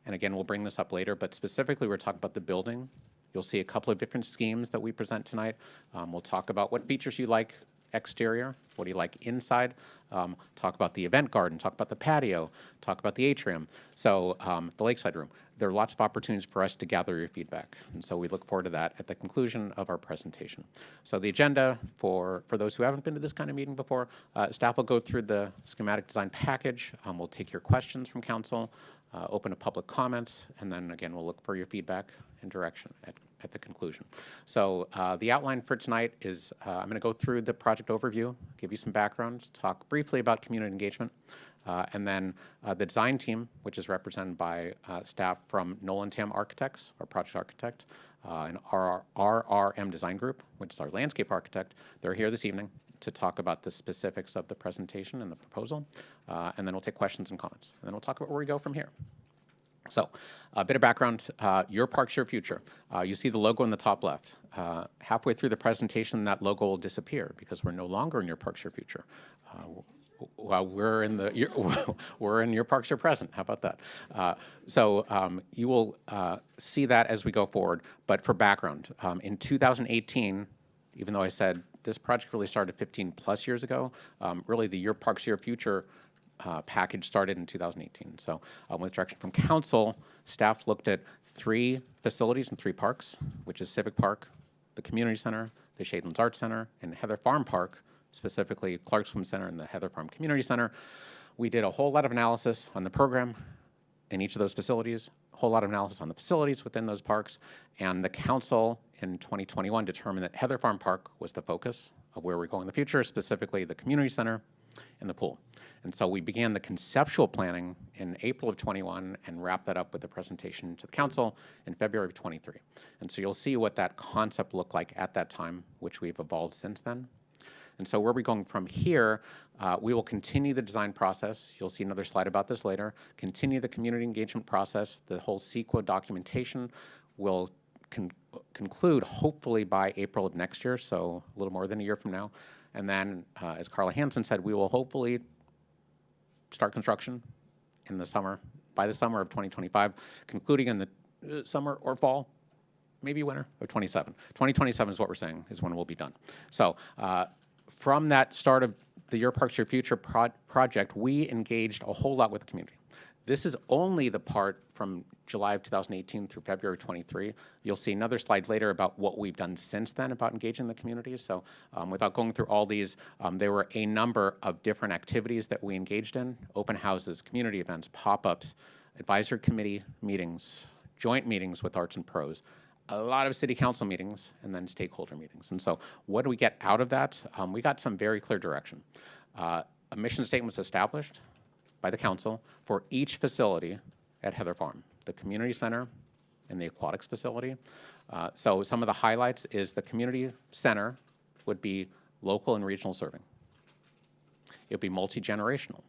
And again, we'll bring this up later, but specifically we're talking about the building. You'll see a couple of different schemes that we present tonight. We'll talk about what features you like exterior, what do you like inside, talk about the event garden, talk about the patio, talk about the atrium, so the lakeside room. There are lots of opportunities for us to gather your feedback, and so we look forward to that at the conclusion of our presentation. So the agenda, for those who haven't been to this kind of meeting before, staff will go through the schematic design package. We'll take your questions from council, open to public comments, and then again, we'll look for your feedback and direction at the conclusion. So the outline for tonight is I'm going to go through the project overview, give you some background, talk briefly about community engagement, and then the design team, which is represented by staff from Nolan Tam Architects, our project architect, and our RRM Design Group, which is our landscape architect. They're here this evening to talk about the specifics of the presentation and the proposal, and then we'll take questions and comments, and then we'll talk about where we go from here. So a bit of background, Your Parks, Your Future. You see the logo in the top left. Halfway through the presentation, that logo will disappear because we're no longer in Your Parks, Your Future. Well, we're in Your Parks, Your Present. How about that? So you will see that as we go forward. But for background, in 2018, even though I said this project really started 15 plus years ago, really the Your Parks, Your Future package started in 2018. So with direction from council, staff looked at 3 facilities and 3 parks, which is Civic Park, the Community Center, the Shadelands Arts Center, and Heather Farm Park, specifically Clark Swim Center and the Heather Farm Community Center. We did a whole lot of analysis on the program in each of those facilities, a whole lot of analysis on the facilities within those parks, and the council in 2021 determined that Heather Farm Park was the focus of where we're going in the future, specifically the Community Center and the pool. And so we began the conceptual planning in April of 21 and wrapped that up with the presentation to the council in February of 23. And so you'll see what that concept looked like at that time, which we've evolved since then. And so where are we going from here? We will continue the design process. You'll see another slide about this later. Continue the community engagement process. The whole CEQA documentation will conclude hopefully by April of next year, so a little more than a year from now. And then, as Carla Hansen said, we will hopefully start construction in the summer, by the summer of 2025, concluding in the summer or fall, maybe winter of 27. 2027 is what we're saying is when we'll be done. So from that start of the Your Parks, Your Future project, we engaged a whole lot with the community. This is only the part from July of 2018 through February 23. You'll see another slide later about what we've done since then about engaging the community. So without going through all these, there were a number of different activities that we engaged in: open houses, community events, pop-ups, advisory committee meetings, joint meetings with arts and pros, a lot of city council meetings, and then stakeholder meetings. And so what do we get out of that? We got some very clear direction. A mission statement was established by the council for each facility at Heather Farm, the community center and the aquatics facility. So some of the highlights is the community center would be local and regional serving. It would be multi-generational.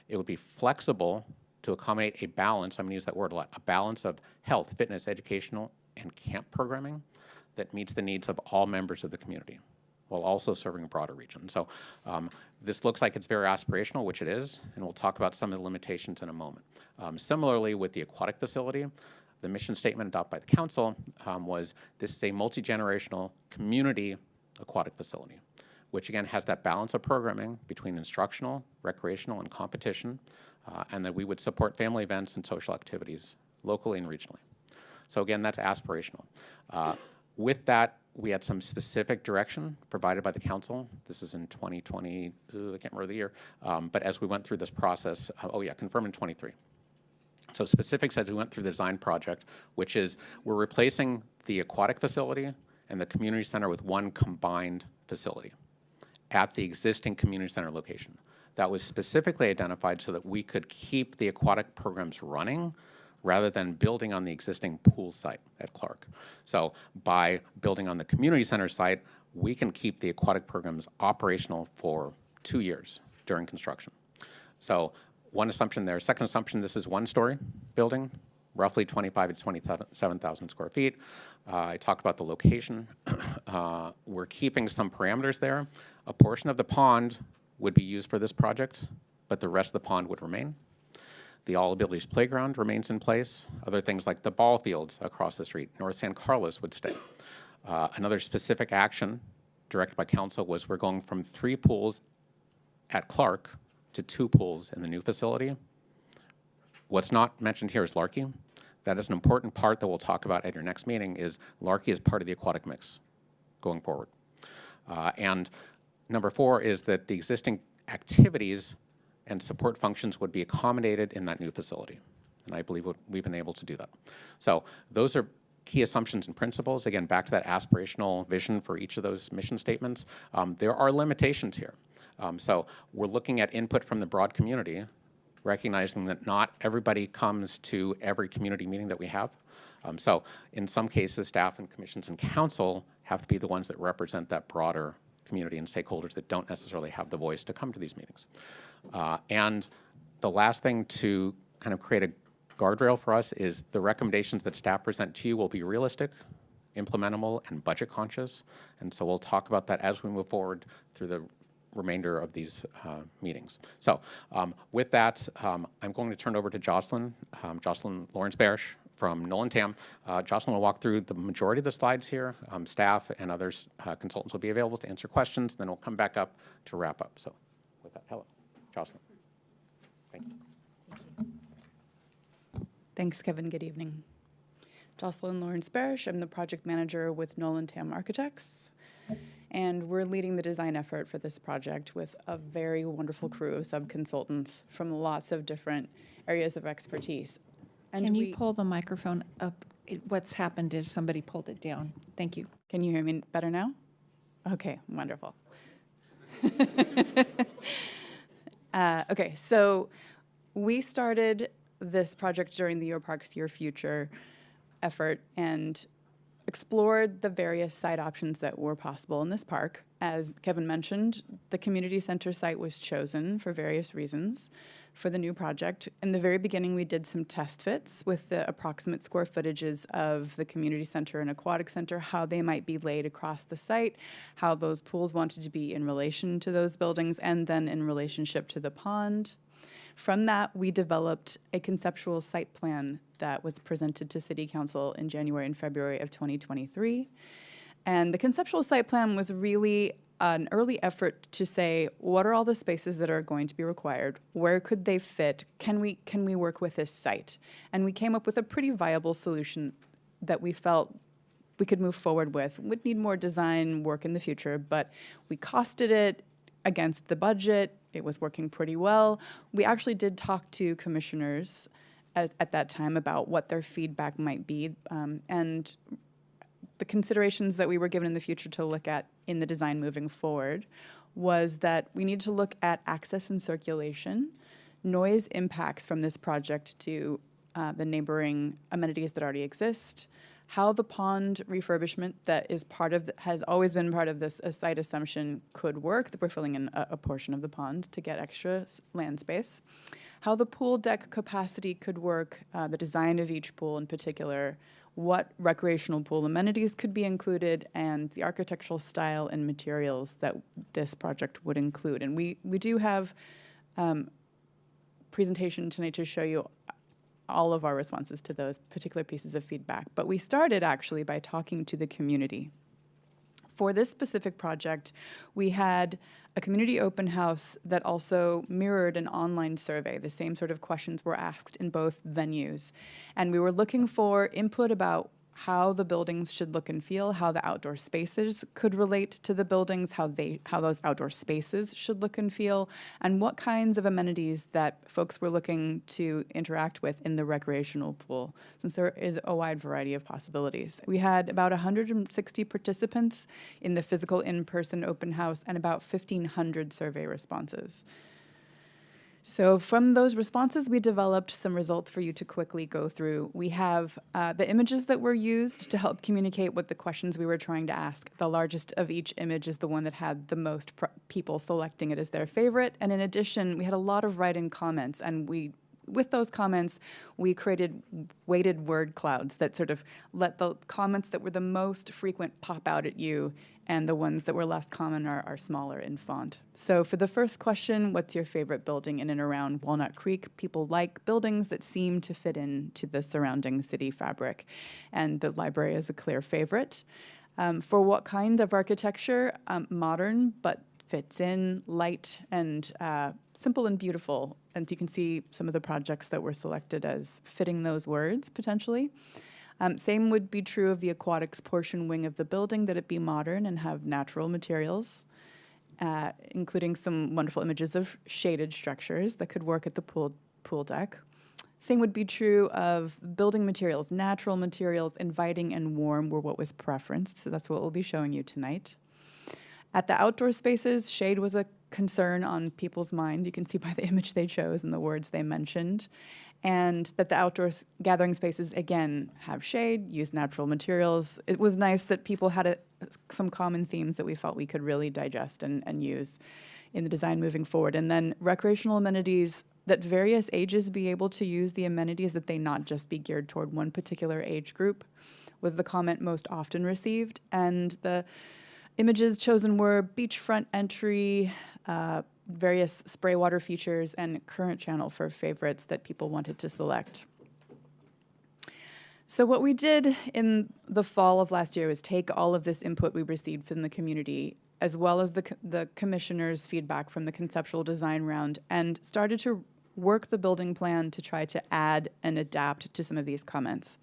It would be flexible to accommodate a balance, I'm gonna use that word a lot, a balance of health, fitness, educational, and camp programming that meets the needs of all members of the community, while also serving a broader region. So this looks like it's very aspirational, which it is, and we'll talk about some of the limitations in a moment. Similarly, with the aquatic facility, the mission statement adopted by the council was this is a multi-generational community aquatic facility, which again has that balance of programming between instructional, recreational, and competition, and that we would support family events and social activities locally and regionally. So again, that's aspirational. With that, we had some specific direction provided by the council. This is in 2020, I can't remember the year, but as we went through this process, confirmed in 23. So specifics as we went through the design project, which is we're replacing the aquatic facility and the community center with one combined facility at the existing community center location. That was specifically identified so that we could keep the aquatic programs running rather than building on the existing pool site at Clark. So by building on the community center site, we can keep the aquatic programs operational for 2 years during construction. So one assumption there. Second assumption, this is one-story building, roughly 25 to 27,000 square feet. I talked about the location. We're keeping some parameters there. A portion of the pond would be used for this project, but the rest of the pond would remain. The All Abilities Playground remains in place. Other things like the ball fields across the street, North San Carlos would stay. Another specific action directed by council was we're going from 3 pools at Clark to 2 pools in the new facility. What's not mentioned here is Larky. That is an important part that we'll talk about at your next meeting is Larky is part of the aquatic mix going forward. And number 4 is that the existing activities and support functions would be accommodated in that new facility. And I believe we've been able to do that. So those are key assumptions and principles. Again, back to that aspirational vision for each of those mission statements. There are limitations here. So we're looking at input from the broad community, recognizing that not everybody comes to every community meeting that we have. So in some cases, staff and commissions and council have to be the ones that represent that broader community and stakeholders that don't necessarily have the voice to come to these meetings. And the last thing to kind of create a guardrail for us is the recommendations that staff present to you will be realistic, implementable, and budget conscious. And so we'll talk about that as we move forward through the remainder of these meetings. So with that, I'm going to turn over to Jocelyn Lawrence-Barish from Nolan Tam. Jocelyn will walk through the majority of the slides here. Staff and others, consultants will be available to answer questions. Then we'll come back up to wrap up. So with that, hello, Jocelyn. Thank you. Thanks, Kevin. Good evening. Jocelyn Lawrence-Barish. I'm the project manager with Nolan Tam Architects. And we're leading the design effort for this project with a very wonderful crew of sub-consultants from lots of different areas of expertise. And Can you pull the microphone up? What's happened is somebody pulled it down. Thank you. Can you hear me better now? Okay, wonderful. Okay, so we started this project during the Your Parks, Your Future effort and explored the various site options that were possible in this park. As Kevin mentioned, the community center site was chosen for various reasons for the new project. In the very beginning, we did some test fits with the approximate square footages of the community center and aquatic center, how they might be laid across the site, how those pools wanted to be in relation to those buildings, and then in relationship to the pond. From that, we developed a conceptual site plan that was presented to City Council in January and February of 2023. And the conceptual site plan was really an early effort to say, what are all the spaces that are going to be required? Where could they fit? Can we work with this site? And we came up with a pretty viable solution that we felt we could move forward with. Would need more design work in the future, but we costed it against the budget. It was working pretty well. We actually did talk to commissioners at that time about what their feedback might be, and the considerations that we were given in the future to look at in the design moving forward was that we need to look at access and circulation, noise impacts from this project to the neighboring amenities that already exist, how the pond refurbishment that is has always been part of this site assumption could work, that we're filling in a portion of the pond to get extra land space, how the pool deck capacity could work, the design of each pool in particular, what recreational pool amenities could be included, and the architectural style and materials that this project would include. And we do have presentation tonight to show you all of our responses to those particular pieces of feedback. But we started actually by talking to the community. For this specific project, we had a community open house that also mirrored an online survey. The same sort of questions were asked in both venues. And we were looking for input about how the buildings should look and feel, how the outdoor spaces could relate to the buildings, how those outdoor spaces should look and feel, and what kinds of amenities that folks were looking to interact with in the recreational pool, since there is a wide variety of possibilities. We had about 160 participants in the physical in-person open house and about 1,500 survey responses. So from those responses, we developed some results for you to quickly go through. We have the images that were used to help communicate what the questions we were trying to ask. The largest of each image is the one that had the most people selecting it as their favorite. And in addition, we had a lot of write-in comments, and with those comments, we created weighted word clouds that sort of let the comments that were the most frequent pop out at you, and the ones that were less common are smaller in font. So for the first question, what's your favorite building in and around Walnut Creek? People like buildings that seem to fit into the surrounding city fabric, and the library is a clear favorite. For what kind of architecture? Modern, but fits in, light, and simple and beautiful. And you can see some of the projects that were selected as fitting those words, potentially. Same would be true of the aquatics portion wing of the building, that it be modern and have natural materials, including some wonderful images of shaded structures that could work at the pool deck. Same would be true of building materials. Natural materials, inviting and warm were what was preferenced, so that's what we'll be showing you tonight. At the outdoor spaces, shade was a concern on people's mind. You can see by the image they chose and the words they mentioned. And that the outdoor gathering spaces, again, have shade, use natural materials. It was nice that people had some common themes that we felt we could really digest and use in the design moving forward. And then recreational amenities, that various ages be able to use the amenities, that they not just be geared toward one particular age group, was the comment most often received. And the images chosen were beachfront entry, various spray water features, and current channel for favorites that people wanted to select. So what we did in the fall of last year was take all of this input we received from the community, as well as the commissioner's feedback from the conceptual design round, and started to work the building plan to try to add and adapt to some of these comments.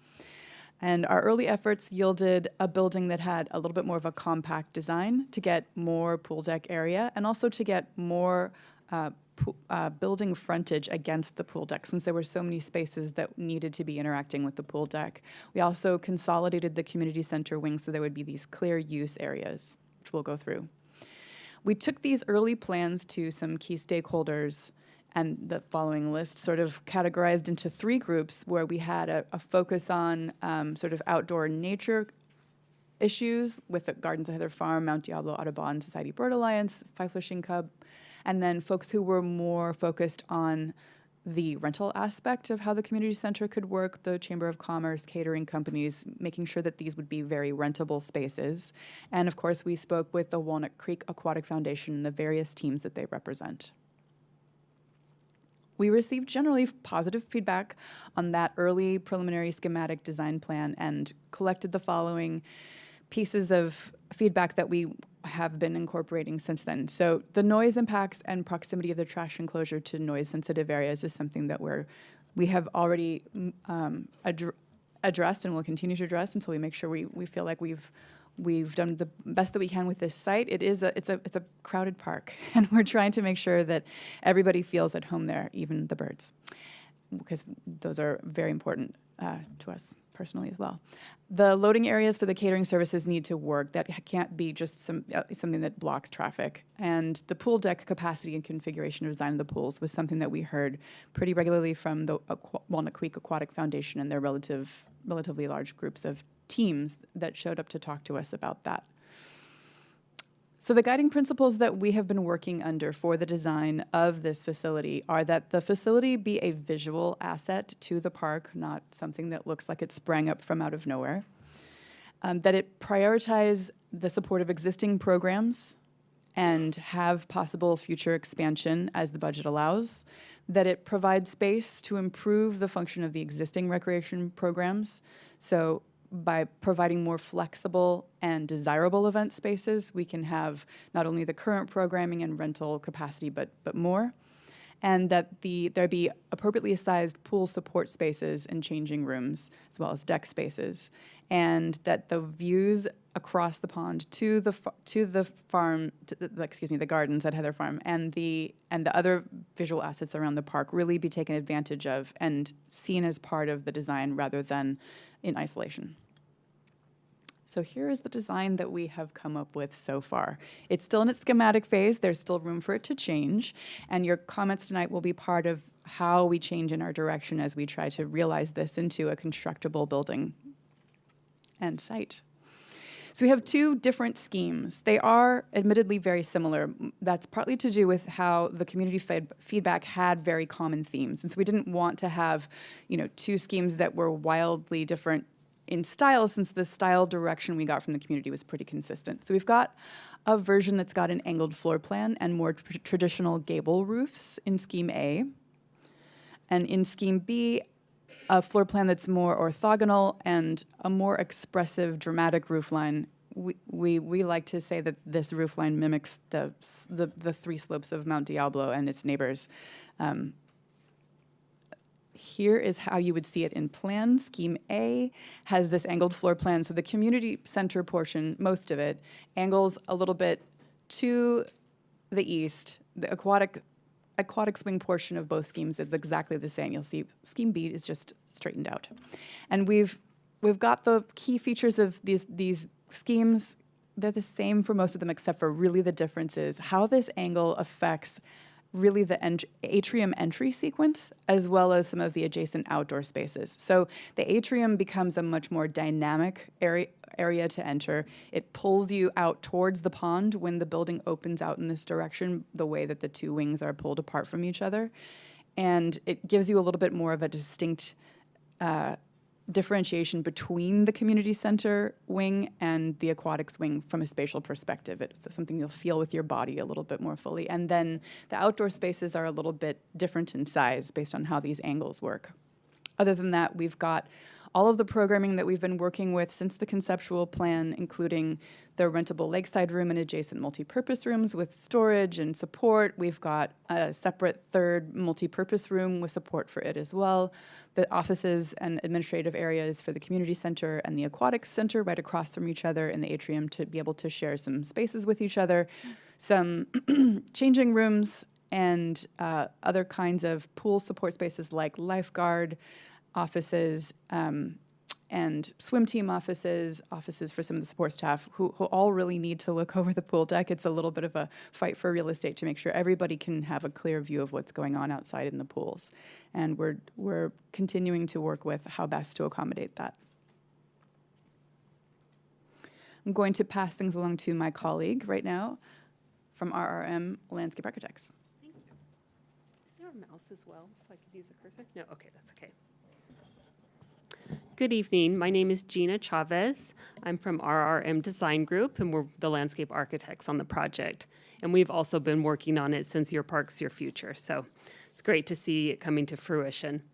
And our early efforts yielded a building that had a little bit more of a compact design to get more pool deck area, and also to get more building frontage against the pool deck, since there were so many spaces that needed to be interacting with the pool deck. We also consolidated the community center wing so there would be these clear use areas, which we'll go through. We took these early plans to some key stakeholders, and the following list sort of categorized into three groups, where we had a focus on sort of outdoor nature issues with the Gardens of Heather Farm, Mount Diablo Audubon Society Bird Alliance, Fly Fishing Club, and then folks who were more focused on the rental aspect of how the community center could work, the Chamber of Commerce, catering companies, making sure that these would be very rentable spaces. And of course, we spoke with the Walnut Creek Aquatic Foundation and the various teams that they represent. We received generally positive feedback on that early preliminary schematic design plan and collected the following pieces of feedback that we have been incorporating since then. So the noise impacts and proximity of the trash enclosure to noise-sensitive areas is something that we have already addressed and will continue to address until we make sure we feel like we've done the best that we can with this site. It's a crowded park, and we're trying to make sure that everybody feels at home there, even the birds, because those are very important to us personally as well. The loading areas for the catering services need to work. That can't be just something that blocks traffic. And the pool deck capacity and configuration of design of the pools was something that we heard pretty regularly from the Walnut Creek Aquatic Foundation and their relatively large groups of teams that showed up to talk to us about that. So the guiding principles that we have been working under for the design of this facility are that the facility be a visual asset to the park, not something that looks like it sprang up from out of nowhere. That it prioritize the support of existing programs and have possible future expansion as the budget allows. That it provides space to improve the function of the existing recreation programs. So by providing more flexible and desirable event spaces, we can have not only the current programming and rental capacity, but more. And that there be appropriately sized pool support spaces and changing rooms, as well as deck spaces. And that the views across the pond to the farm, the gardens at Heather Farm, and the other visual assets around the park really be taken advantage of and seen as part of the design rather than in isolation. So here is the design that we have come up with so far. It's still in its schematic phase. There's still room for it to change. And your comments tonight will be part of how we change in our direction as we try to realize this into a constructible building and site. So we have two different schemes. They are admittedly very similar. That's partly to do with how the community feedback had very common themes. And so we didn't want to have, two schemes that were wildly different in style, since the style direction we got from the community was pretty consistent. So we've got a version that's got an angled floor plan and more traditional gable roofs in Scheme A. And in Scheme B, a floor plan that's more orthogonal and a more expressive, dramatic roofline. We like to say that this roofline mimics the three slopes of Mount Diablo and its neighbors. Here is how you would see it in plan. Scheme A has this angled floor plan. So the community center portion, most of it, angles a little bit to the east. The aquatic swing portion of both schemes is exactly the same. You'll see Scheme B is just straightened out. And we've got the key features of these schemes. They're the same for most of them, except for really the difference is how this angle affects really the atrium entry sequence, as well as some of the adjacent outdoor spaces. So the atrium becomes a much more dynamic area to enter. It pulls you out towards the pond when the building opens out in this direction, the way that the two wings are pulled apart from each other. And it gives you a little bit more of a distinct differentiation between the community center wing and the aquatics wing from a spatial perspective. It's something you'll feel with your body a little bit more fully. And then the outdoor spaces are a little bit different in size based on how these angles work. Other than that, we've got all of the programming that we've been working with since the conceptual plan, including the rentable lakeside room and adjacent multi-purpose rooms with storage and support. We've got a separate third multi-purpose room with support for it as well. The offices and administrative areas for the community center and the aquatics center right across from each other in the atrium to be able to share some spaces with each other. Some changing rooms and other kinds of pool support spaces like lifeguard offices, and swim team offices for some of the support staff who all really need to look over the pool deck. It's a little bit of a fight for real estate to make sure everybody can have a clear view of what's going on outside in the pools. And we're continuing to work with how best to accommodate that. I'm going to pass things along to my colleague right now from RRM Landscape Architects. Thank you. Is there a mouse as well, so I could use the cursor? No, okay, that's okay. Good evening. My name is Gina Chavez. I'm from RRM Design Group, and we're the landscape architects on the project. And we've also been working on it since Your Parks, Your Future. So it's great to see it coming to fruition.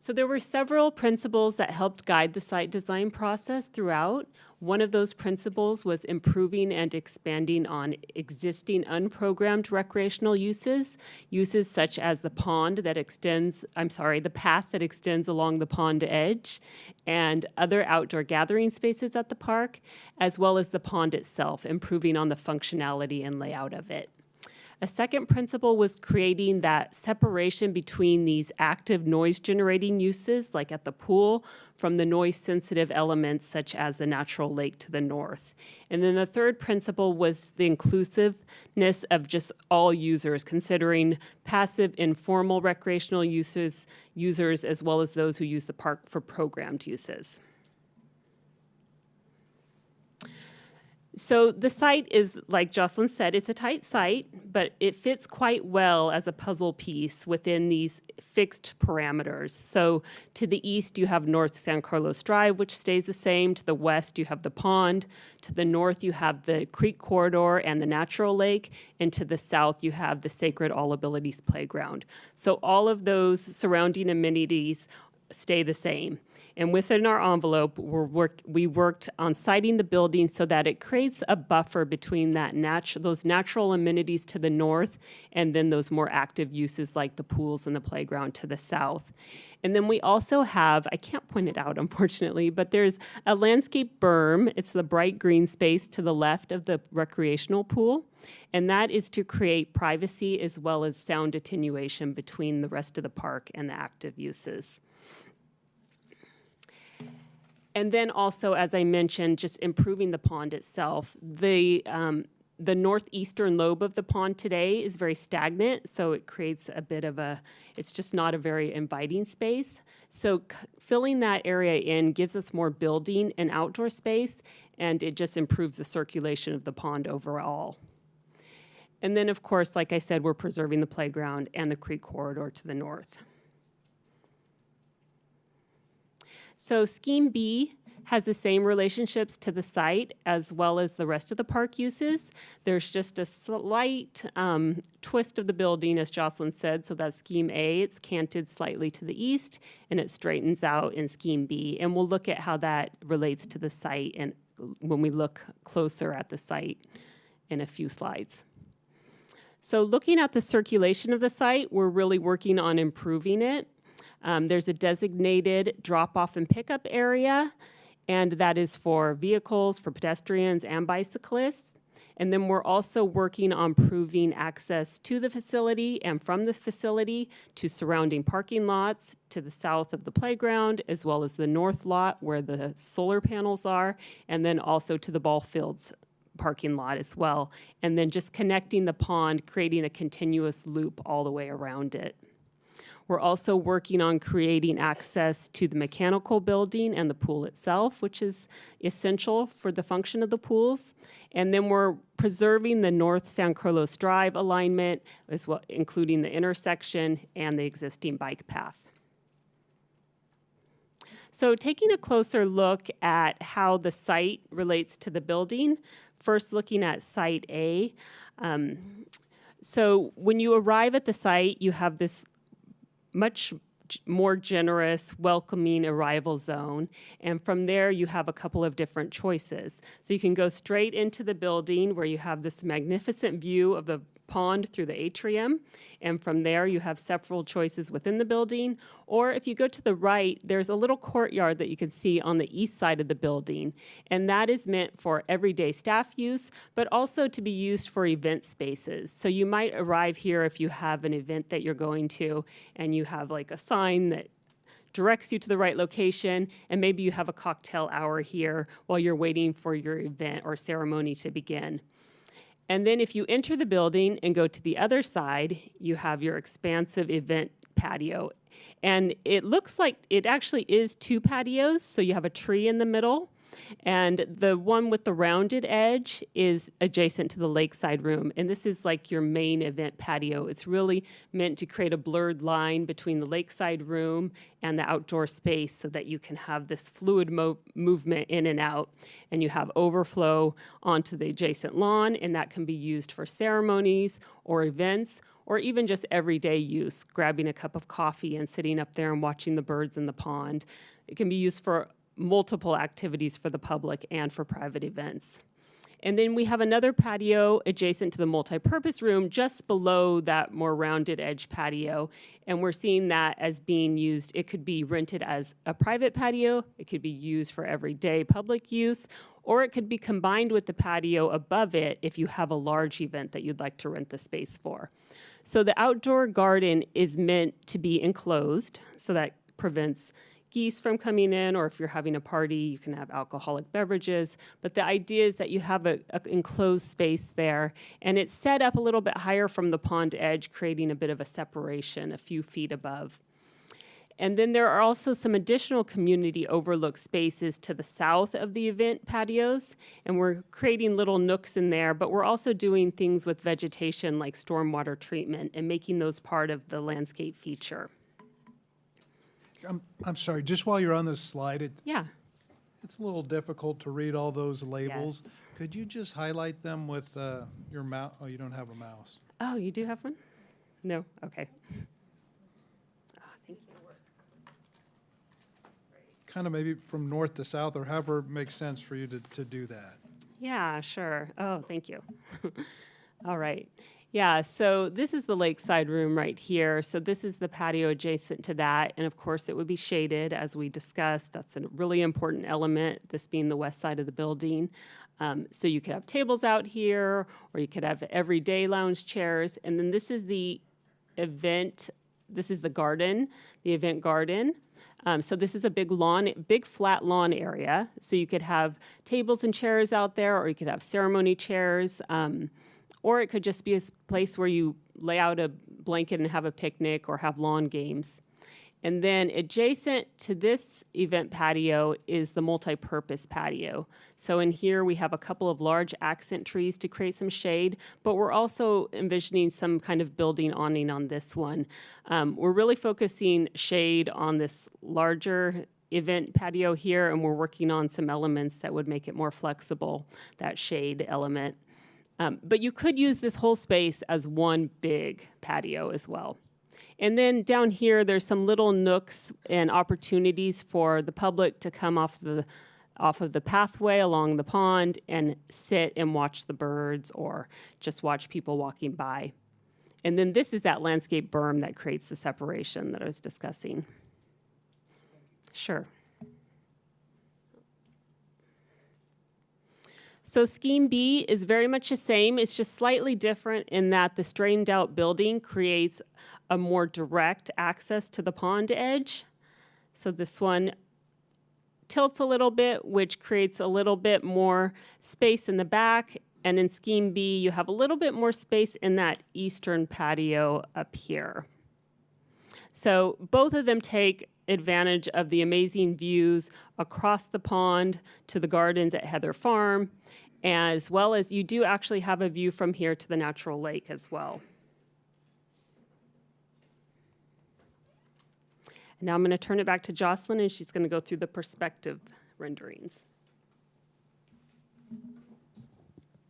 So there were several principles that helped guide the site design process throughout. One of those principles was improving and expanding on existing unprogrammed recreational uses such as the the path that extends along the pond edge, and other outdoor gathering spaces at the park, as well as the pond itself, improving on the functionality and layout of it. A second principle was creating that separation between these active noise-generating uses, like at the pool, from the noise-sensitive elements such as the natural lake to the north. And then the third principle was the inclusiveness of just all users, considering passive, informal recreational users as well as those who use the park for programmed uses. So the site is, like Jocelyn said, it's a tight site, but it fits quite well as a puzzle piece within these fixed parameters. So to the east, you have North San Carlos Drive, which stays the same. To the west, you have the pond. To the north, you have the creek corridor and the natural lake. And to the south, you have the Sacred All Abilities Playground. So all of those surrounding amenities stay the same. And within our envelope, we worked on siting the building so that it creates a buffer between those natural amenities to the north and then those more active uses like the pools and the playground to the south. And then we also have, I can't point it out unfortunately, but there's a landscape berm. It's the bright green space to the left of the recreational pool. And that is to create privacy as well as sound attenuation between the rest of the park and the active uses. And then also, as I mentioned, just improving the pond itself. The northeastern lobe of the pond today is very stagnant, so it creates a bit of it's just not a very inviting space. So filling that area in gives us more building and outdoor space, and it just improves the circulation of the pond overall. And then, of course, like I said, we're preserving the playground and the creek corridor to the north. So Scheme B has the same relationships to the site as well as the rest of the park uses. There's just a slight twist of the building, as Jocelyn said. So that's Scheme A. It's canted slightly to the east, and it straightens out in Scheme B. And we'll look at how that relates to the site and when we look closer at the site in a few slides. So looking at the circulation of the site, we're really working on improving it. There's a designated drop-off and pickup area, and that is for vehicles, for pedestrians, and bicyclists. And then we're also working on improving access to the facility and from the facility to surrounding parking lots to the south of the playground, as well as the north lot where the solar panels are, and then also to the ball fields parking lot as well. And then just connecting the pond, creating a continuous loop all the way around it. We're also working on creating access to the mechanical building and the pool itself, which is essential for the function of the pools. And then we're preserving the North San Carlos Drive alignment, as well, including the intersection and the existing bike path. So taking a closer look at how the site relates to the building, first looking at Site A. So when you arrive at the site, you have this much more generous, welcoming arrival zone. And from there, you have a couple of different choices. So you can go straight into the building where you have this magnificent view of the pond through the atrium. And from there, you have several choices within the building. Or if you go to the right, there's a little courtyard that you can see on the east side of the building. And that is meant for everyday staff use, but also to be used for event spaces. So you might arrive here if you have an event that you're going to, and you have like a sign that directs you to the right location, and maybe you have a cocktail hour here while you're waiting for your event or ceremony to begin. And then if you enter the building and go to the other side, you have your expansive event patio. And it looks like it actually is two patios, so you have a tree in the middle. And the one with the rounded edge is adjacent to the lakeside room. And this is like your main event patio. It's really meant to create a blurred line between the lakeside room and the outdoor space so that you can have this fluid movement in and out. And you have overflow onto the adjacent lawn, and that can be used for ceremonies or events, or even just everyday use, grabbing a cup of coffee and sitting up there and watching the birds in the pond. It can be used for multiple activities for the public and for private events. And then we have another patio adjacent to the multipurpose room just below that more rounded edge patio. And we're seeing that as being used. It could be rented as a private patio. It could be used for everyday public use, or it could be combined with the patio above it if you have a large event that you'd like to rent the space for. So the outdoor garden is meant to be enclosed, so that prevents geese from coming in, or if you're having a party, you can have alcoholic beverages. But the idea is that you have a enclosed space there, and it's set up a little bit higher from the pond edge, creating a bit of a separation a few feet above. And then there are also some additional community overlook spaces to the south of the event patios, and we're creating little nooks in there, but we're also doing things with vegetation like stormwater treatment and making those part of the landscape feature. I'm sorry, just while you're on this slide, Yeah. it's a little difficult to read all those labels. Yes. Could you just highlight them with your mouse? Oh, you don't have a mouse. Oh, you do have one? No? Okay. Kind of maybe from north to south, or however it makes sense for you to do that. Yeah, sure. Oh, thank you. All right. Yeah, so this is the lakeside room right here. So this is the patio adjacent to that. And of course, it would be shaded, as we discussed. That's a really important element, this being the west side of the building. So you could have tables out here, or you could have everyday lounge chairs. And then this is the event, this is the garden, the event garden. So this is a big lawn, big flat lawn area. So you could have tables and chairs out there, or you could have ceremony chairs. Or it could just be a place where you lay out a blanket and have a picnic or have lawn games. And then adjacent to this event patio is the multi-purpose patio. So in here we have a couple of large accent trees to create some shade, but we're also envisioning some kind of building awning on this one. We're really focusing shade on this larger event patio here, and we're working on some elements that would make it more flexible, that shade element. But you could use this whole space as one big patio as well. And then down here, there's some little nooks and opportunities for the public to come off of the pathway along the pond and sit and watch the birds or just watch people walking by. And then this is that landscape berm that creates the separation that I was discussing. Sure. So scheme B is very much the same. It's just slightly different in that the strained out building creates a more direct access to the pond edge. So this one tilts a little bit, which creates a little bit more space in the back. And in scheme B, you have a little bit more space in that eastern patio up here. So both of them take advantage of the amazing views across the pond to the gardens at Heather Farm, as well as you do actually have a view from here to the natural lake as well. Now I'm going to turn it back to Jocelyn, and she's going to go through the perspective renderings.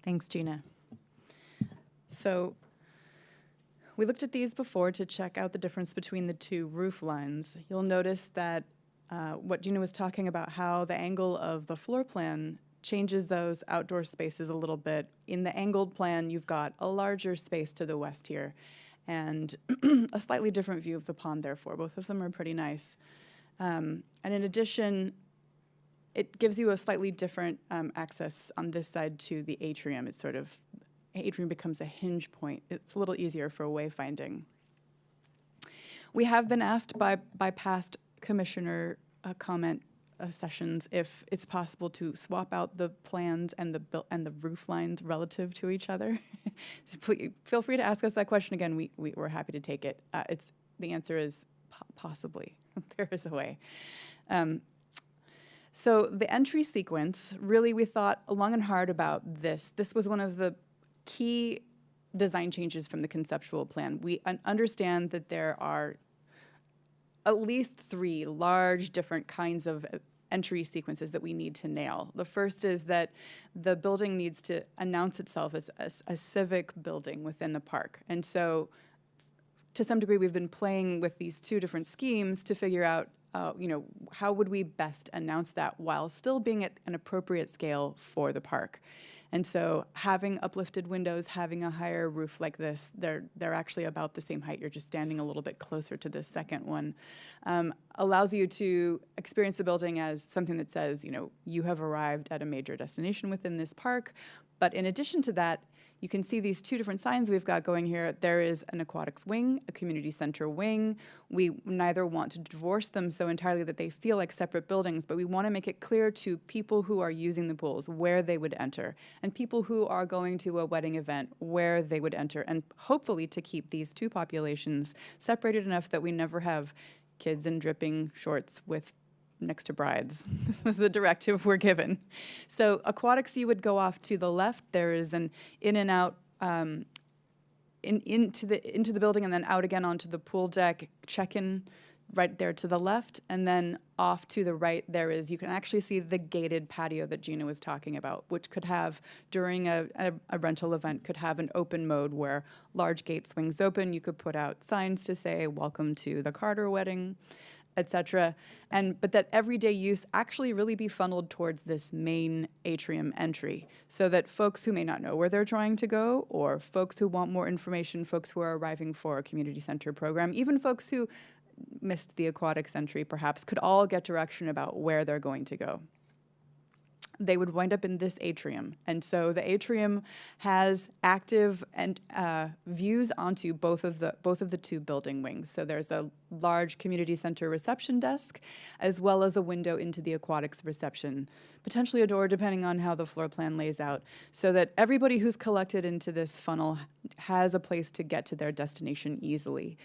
Thanks, Gina. So we looked at these before to check out the difference between the two roof lines. You'll notice that what Gina was talking about, how the angle of the floor plan changes those outdoor spaces a little bit. In the angled plan, you've got a larger space to the west here and a slightly different view of the pond, therefore. Both of them are pretty nice. And in addition, it gives you a slightly different access on this side to the atrium. It's sort of, atrium becomes a hinge point. It's a little easier for wayfinding. We have been asked by past commissioner comment sessions if it's possible to swap out the plans and the roof lines relative to each other. So please, feel free to ask us that question again. We're happy to take it. The answer is possibly. There is a way. So the entry sequence, really we thought long and hard about this. This was one of the key design changes from the conceptual plan. We understand that there are at least 3 large different kinds of entry sequences that we need to nail. The first is that the building needs to announce itself as a civic building within the park. And so to some degree, we've been playing with these two different schemes to figure out, how would we best announce that while still being at an appropriate scale for the park. And so having uplifted windows, having a higher roof like this, they're actually about the same height. You're just standing a little bit closer to this second one. Allows you to experience the building as something that says, you have arrived at a major destination within this park. But in addition to that, you can see these two different signs we've got going here. There is an aquatics wing, a community center wing. We neither want to divorce them so entirely that they feel like separate buildings, but we want to make it clear to people who are using the pools where they would enter, and people who are going to a wedding event where they would enter, and hopefully to keep these two populations separated enough that we never have kids in dripping shorts with next to brides. This was the directive we're given. So aquatics, you would go off to the left. There is an in and out into the building, and then out again onto the pool deck, check-in right there to the left, and then off to the right you can actually see the gated patio that Gina was talking about, which could have, during a rental event, could have an open mode where large gate swings open. You could put out signs to say, welcome to the Carter wedding, etc. But that everyday use actually really be funneled towards this main atrium entry, so that folks who may not know where they're trying to go, or folks who want more information, folks who are arriving for a community center program, even folks who missed the aquatics entry perhaps, could all get direction about where they're going to go. They would wind up in this atrium. And so the atrium has active and views onto both of the two building wings. So there's a large community center reception desk, as well as a window into the aquatics reception, potentially a door depending on how the floor plan lays out, so that everybody who's collected into this funnel has a place to get to their destination easily.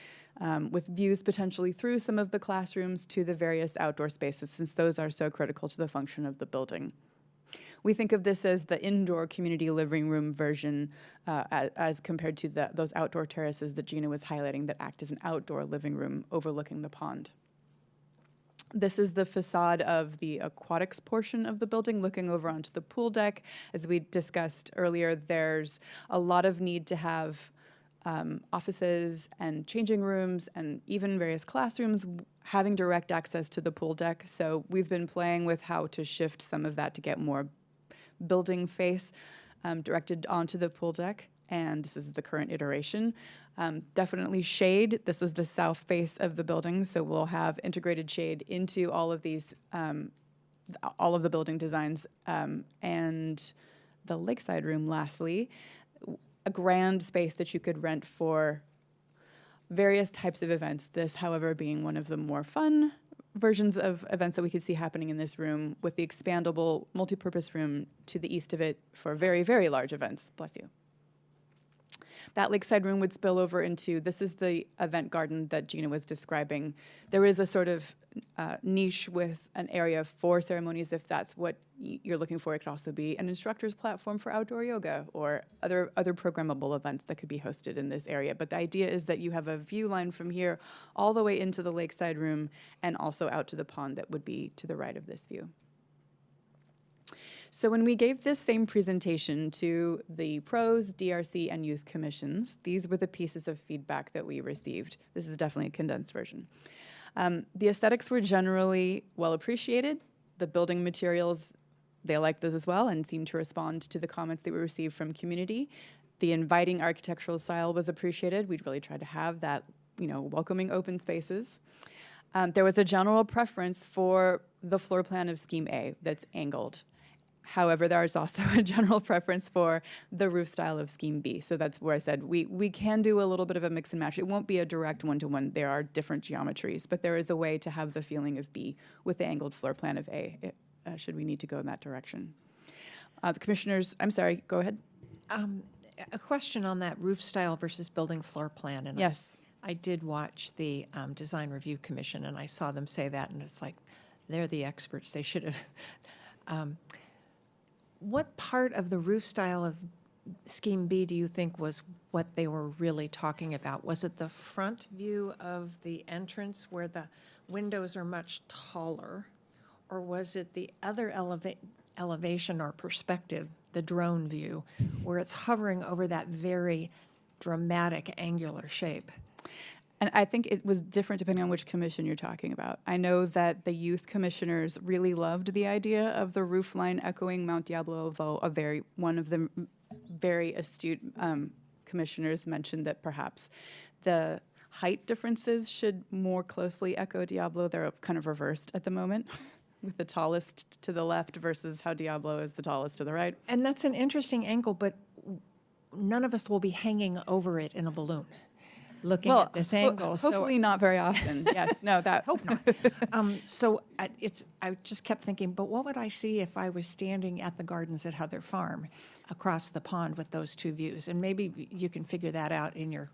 With views potentially through some of the classrooms to the various outdoor spaces, since those are so critical to the function of the building. We think of this as the indoor community living room version as compared to those outdoor terraces that Gina was highlighting that act as an outdoor living room overlooking the pond. This is the facade of the aquatics portion of the building looking over onto the pool deck. As we discussed earlier, there's a lot of need to have offices and changing rooms and even various classrooms having direct access to the pool deck. So we've been playing with how to shift some of that to get more building face directed onto the pool deck. And this is the current iteration. Definitely shade. This is the south face of the building. So we'll have integrated shade into all of these, all of the building designs. And the lakeside room, lastly, a grand space that you could rent for various types of events. This, however, being one of the more fun versions of events that we could see happening in this room, with the expandable multipurpose room to the east of it for very, very large events. Bless you. That lakeside room would spill over into, this is the event garden that Gina was describing. There is a sort of niche with an area for ceremonies, if that's what you're looking for. It could also be an instructor's platform for outdoor yoga or other programmable events that could be hosted in this area. But the idea is that you have a view line from here all the way into the lakeside room and also out to the pond that would be to the right of this view. So when we gave this same presentation to the pros, DRC, and youth commissions, these were the pieces of feedback that we received. This is definitely a condensed version. The aesthetics were generally well appreciated. The building materials, they liked those as well and seemed to respond to the comments that we received from community. The inviting architectural style was appreciated. We'd really tried to have that, welcoming open spaces. There was a general preference for the floor plan of Scheme A that's angled. However, there is also a general preference for the roof style of Scheme B. So that's where I said we can do a little bit of a mix and match. It won't be a direct one-to-one. There are different geometries, but there is a way to have the feeling of B with the angled floor plan of A, should we need to go in that direction. The commissioners, I'm sorry, go ahead. A question on that roof style versus building floor plan. And yes. I did watch the Design Review Commission, and I saw them say that, and it's like, they're the experts. They should have. What part of the roof style of Scheme B do you think was what they were really talking about? Was it the front view of the entrance where the windows are much taller, or was it the other elevation or perspective, the drone view, where it's hovering over that very dramatic angular shape? And I think it was different depending on which commission you're talking about. I know that the youth commissioners really loved the idea of the roof line echoing Mount Diablo, although one of the very astute commissioners mentioned that perhaps the height differences should more closely echo Diablo. They're kind of reversed at the moment, with the tallest to the left versus how Diablo is the tallest to the right. And that's an interesting angle, but none of us will be hanging over it in a balloon, looking at this angle. Hopefully not very often. Yes, no, that. Hope not. I just kept thinking, but what would I see if I was standing at the gardens at Heather Farm across the pond with those two views? And maybe you can figure that out in your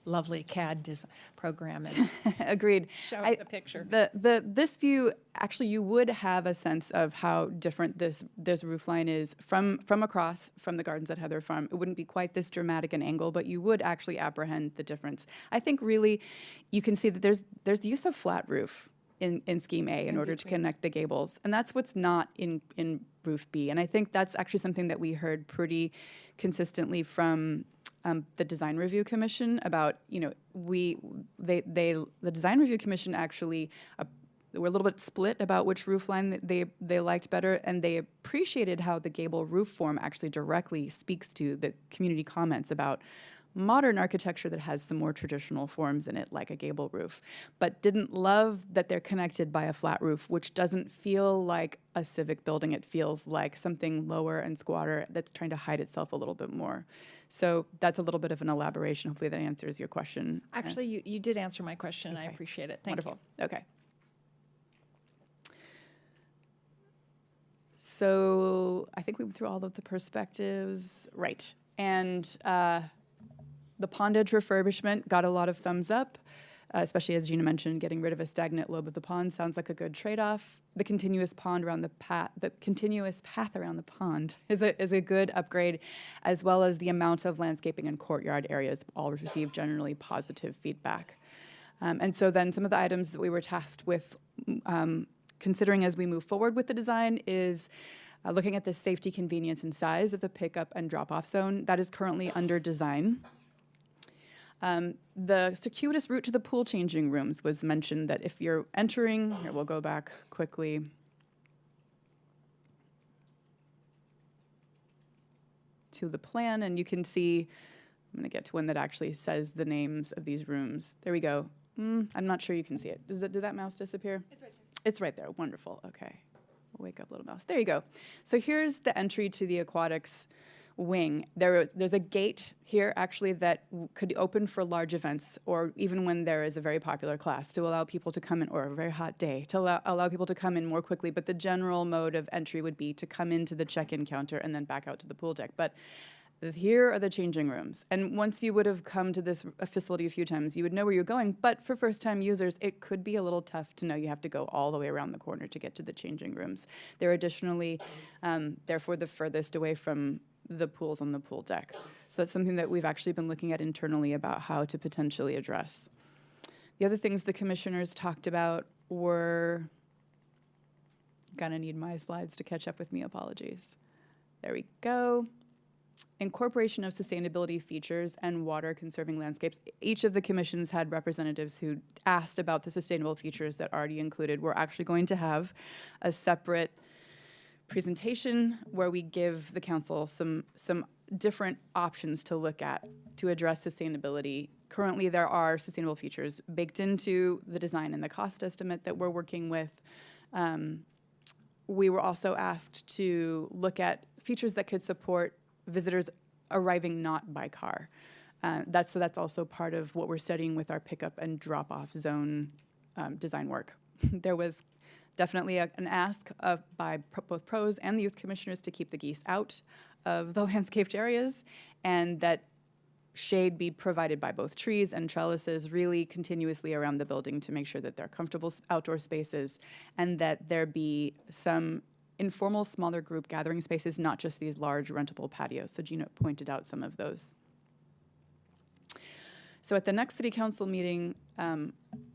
lovely CAD program. And Agreed. show us a picture. This view, actually, you would have a sense of how different this roof line is from across from the gardens at Heather Farm. It wouldn't be quite this dramatic an angle, but you would actually apprehend the difference. I think really you can see that there's use of flat roof in Scheme A in order to connect the gables, and that's what's not in Roof B. And I think that's actually something that we heard pretty consistently from the Design Review Commission about, the Design Review Commission actually were a little bit split about which roof line that they liked better, and they appreciated how the gable roof form actually directly speaks to the community comments about modern architecture that has some more traditional forms in it, like a gable roof, but didn't love that they're connected by a flat roof, which doesn't feel like a civic building. It feels like something lower and squatter that's trying to hide itself a little bit more. So that's a little bit of an elaboration. Hopefully that answers your question. Actually, you did answer my question. Okay. I appreciate it. Thank Wonderful. You. Okay. So I think we went through all of the perspectives. Right. And the pond edge refurbishment got a lot of thumbs up, especially as Gina mentioned, getting rid of a stagnant lobe of the pond sounds like a good trade-off. The continuous path around the pond is a good upgrade, as well as the amount of landscaping and courtyard areas all received generally positive feedback. And so then some of the items that we were tasked with considering as we move forward with the design is looking at the safety, convenience, and size of the pickup and drop-off zone. That is currently under design. The circuitous route to the pool changing rooms was mentioned, that if you're entering, here we'll go back quickly. To the plan, and you can see, I'm going to get to one that actually says the names of these rooms. There we go. I'm not sure you can see it. Did that mouse disappear? It's right there. It's right there. Wonderful. Okay. We'll wake up, little mouse. There you go. So here's the entry to the aquatics wing. There's a gate here actually that could open for large events, or even when there is a very popular class, to allow people to come in, or a very hot day, to allow people to come in more quickly. But the general mode of entry would be to come into the check-in counter and then back out to the pool deck. But here are the changing rooms. And once you would have come to this facility a few times, you would know where you're going. But for first-time users, it could be a little tough to know you have to go all the way around the corner to get to the changing rooms. They're additionally, therefore, the furthest away from the pools on the pool deck. So that's something that we've actually been looking at internally about how to potentially address. The other things the commissioners talked about were, gonna need my slides to catch up with me, apologies. There we go. Incorporation of sustainability features and water conserving landscapes. Each of the commissions had representatives who asked about the sustainable features that already included. We're actually going to have a separate presentation where we give the council some different options to look at to address sustainability. Currently, there are sustainable features baked into the design and the cost estimate that we're working with. We were also asked to look at features that could support visitors arriving not by car. That's also part of what we're studying with our pickup and drop-off zone design work. There was definitely an ask by both pros and the youth commissioners to keep the geese out of the landscaped areas, and that shade be provided by both trees and trellises really continuously around the building to make sure that they're comfortable outdoor spaces, and that there be some informal, smaller group gathering spaces, not just these large rentable patios. So Gina pointed out some of those. So at the next city council meeting,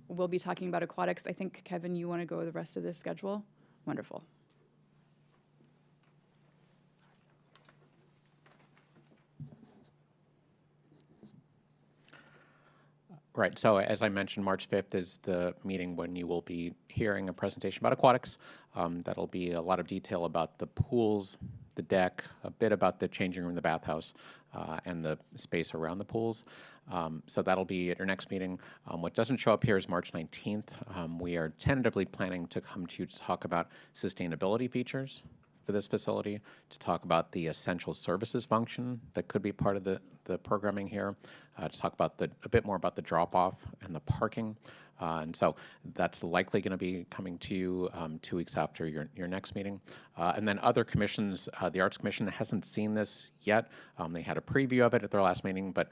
we'll be talking about aquatics. I think, Kevin, you want to go the rest of this schedule? Wonderful. Right. So as I mentioned, March 5th is the meeting when you will be hearing a presentation about aquatics. That'll be a lot of detail about the pools, the deck, a bit about the changing room, the bathhouse, and the space around the pools. So that'll be at your next meeting. What doesn't show up here is March 19th. We are tentatively planning to come to you to talk about sustainability features for this facility, to talk about the essential services function that could be part of the programming here, to talk about a bit more about the drop-off and the parking. And so that's likely going to be coming to you 2 weeks after your next meeting. And then other commissions, the Arts Commission hasn't seen this yet. They had a preview of it at their last meeting, but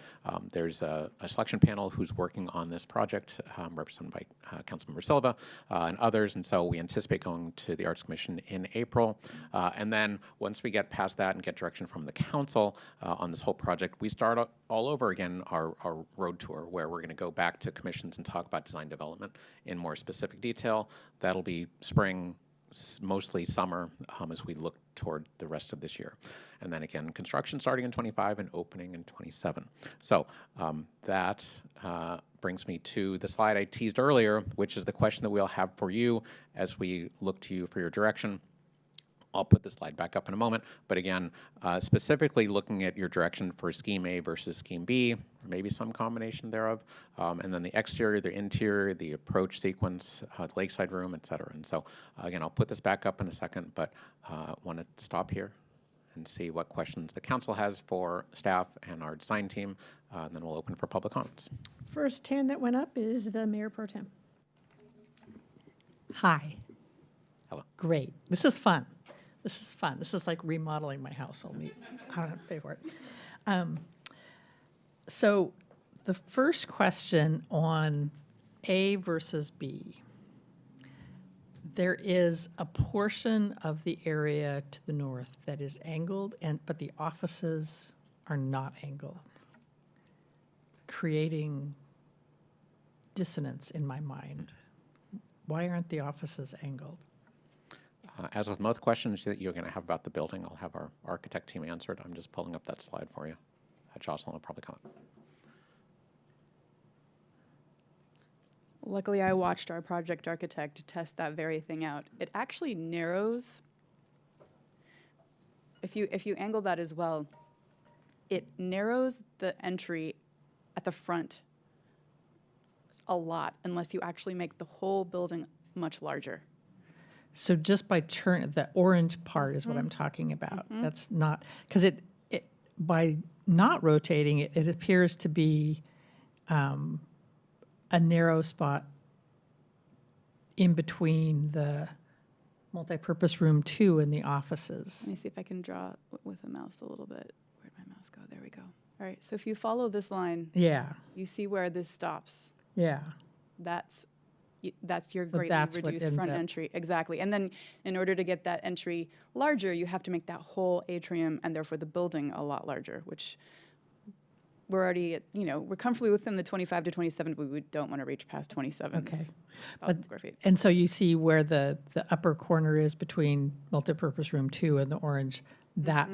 there's a selection panel who's working on this project, represented by Councilmember Silva and others. And so we anticipate going to the Arts Commission in April. And then once we get past that and get direction from the council on this whole project, we start all over again our road tour, where we're going to go back to commissions and talk about design development in more specific detail. That'll be spring, mostly summer, as we look toward the rest of this year. And then again, construction starting in 25 and opening in 27. So that brings me to the slide I teased earlier, which is the question that we'll have for you as we look to you for your direction. I'll put the slide back up in a moment, but again, specifically looking at your direction for Scheme A versus Scheme B, or maybe some combination thereof, and then the exterior, the interior, the approach sequence, the lakeside room, et cetera. And so, again, I'll put this back up in a second, but want to stop here and see what questions the council has for staff and our design team, and then we'll open for public comments. First hand that went up is the Mayor Pro Tem. Hi. Hello. Great. This is fun. This is fun. This is like remodeling my house, only I don't have to pay for it. So the first question on A versus B. There is a portion of the area to the north that is angled, but the offices are not angled, creating dissonance in my mind. Why aren't the offices angled? As with most questions that you're going to have about the building, I'll have our architect team answer it. I'm just pulling up that slide for you. Jocelyn will probably comment. Luckily, I watched our project architect test that very thing out. It actually narrows. If you angle that as well, it narrows the entry at the front a lot, unless you actually make the whole building much larger. So just by the orange part is what I'm talking about. That's not, because it by not rotating it, it appears to be a narrow spot in between the multipurpose room 2 and the offices. Let me see if I can draw with the mouse a little bit. Where'd my mouse go? There we go. All right, so if you follow this line, Yeah, you see where this stops. yeah. That's your So greatly that's what reduced ends front up- entry. Exactly. And then in order to get that entry larger, you have to make that whole atrium and therefore the building a lot larger, which we're already at, we're comfortably within the 25 to 27, but we don't want to reach past 27. Okay. 1,000 square feet. And so you see where the upper corner is between multipurpose room 2 and the orange, that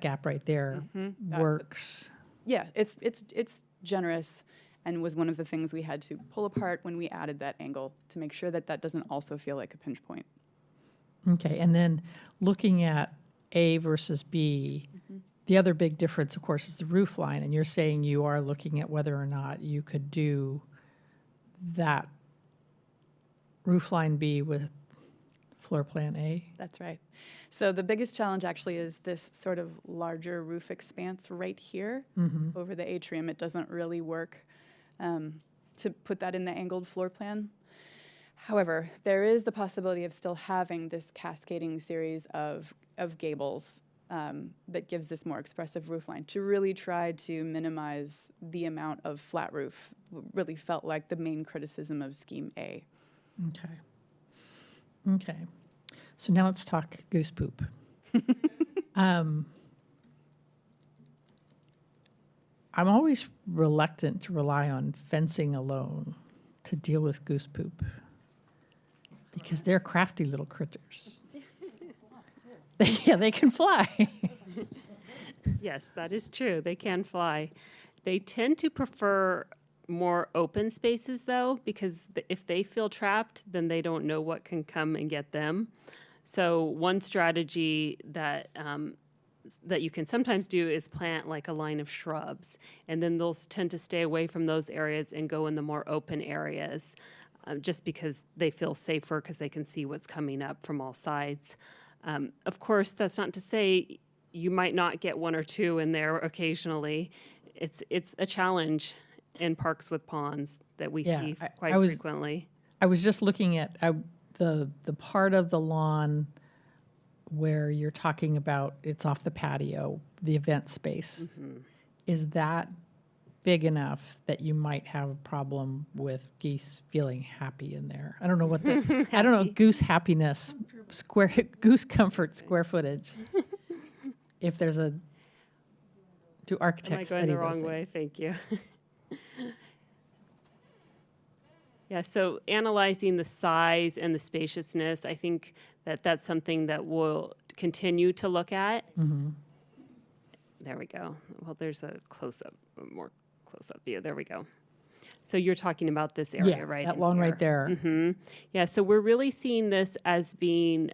gap right there works. Yeah, it's generous and was one of the things we had to pull apart when we added that angle to make sure that that doesn't also feel like a pinch point. Okay, and then looking at A versus B, the other big difference, of course, is the roof line, and you're saying you are looking at whether or not you could do that roof line B with floor plan A? That's right. So the biggest challenge actually is this sort of larger roof expanse right here over the atrium. It doesn't really work to put that in the angled floor plan. However, there is the possibility of still having this cascading series of gables that gives this more expressive roof line to really try to minimize the amount of flat roof. Really felt like the main criticism of Scheme A. Okay. So now let's talk goose poop. I'm always reluctant to rely on fencing alone to deal with goose poop because they're crafty little critters. Yeah, they can fly. Yes, that is true. They can fly. They tend to prefer more open spaces though, because if they feel trapped, then they don't know what can come and get them. So one strategy that that you can sometimes do is plant like a line of shrubs, and then they'll tend to stay away from those areas and go in the more open areas, just because they feel safer because they can see what's coming up from all sides. Of course, that's not to say you might not get one or two in there occasionally. It's a challenge in parks with ponds that we see quite frequently. I was just looking at the part of the lawn where you're talking about it's off the patio, the event space. Mm-hmm. Is that big enough that you might have a problem with geese feeling happy in there? I don't know what the I don't know goose happiness goose comfort square footage. If there's a do architects Am I going study the wrong those way? things? Thank you. Yeah, so analyzing the size and the spaciousness, I think that that's something that we'll continue to look at. Mm-hmm. There we go. Well, there's a close-up, a more close-up view. There we go. So you're talking about this area, right? That in lawn here. right there. Mm-hmm. Yeah, so we're really seeing this as being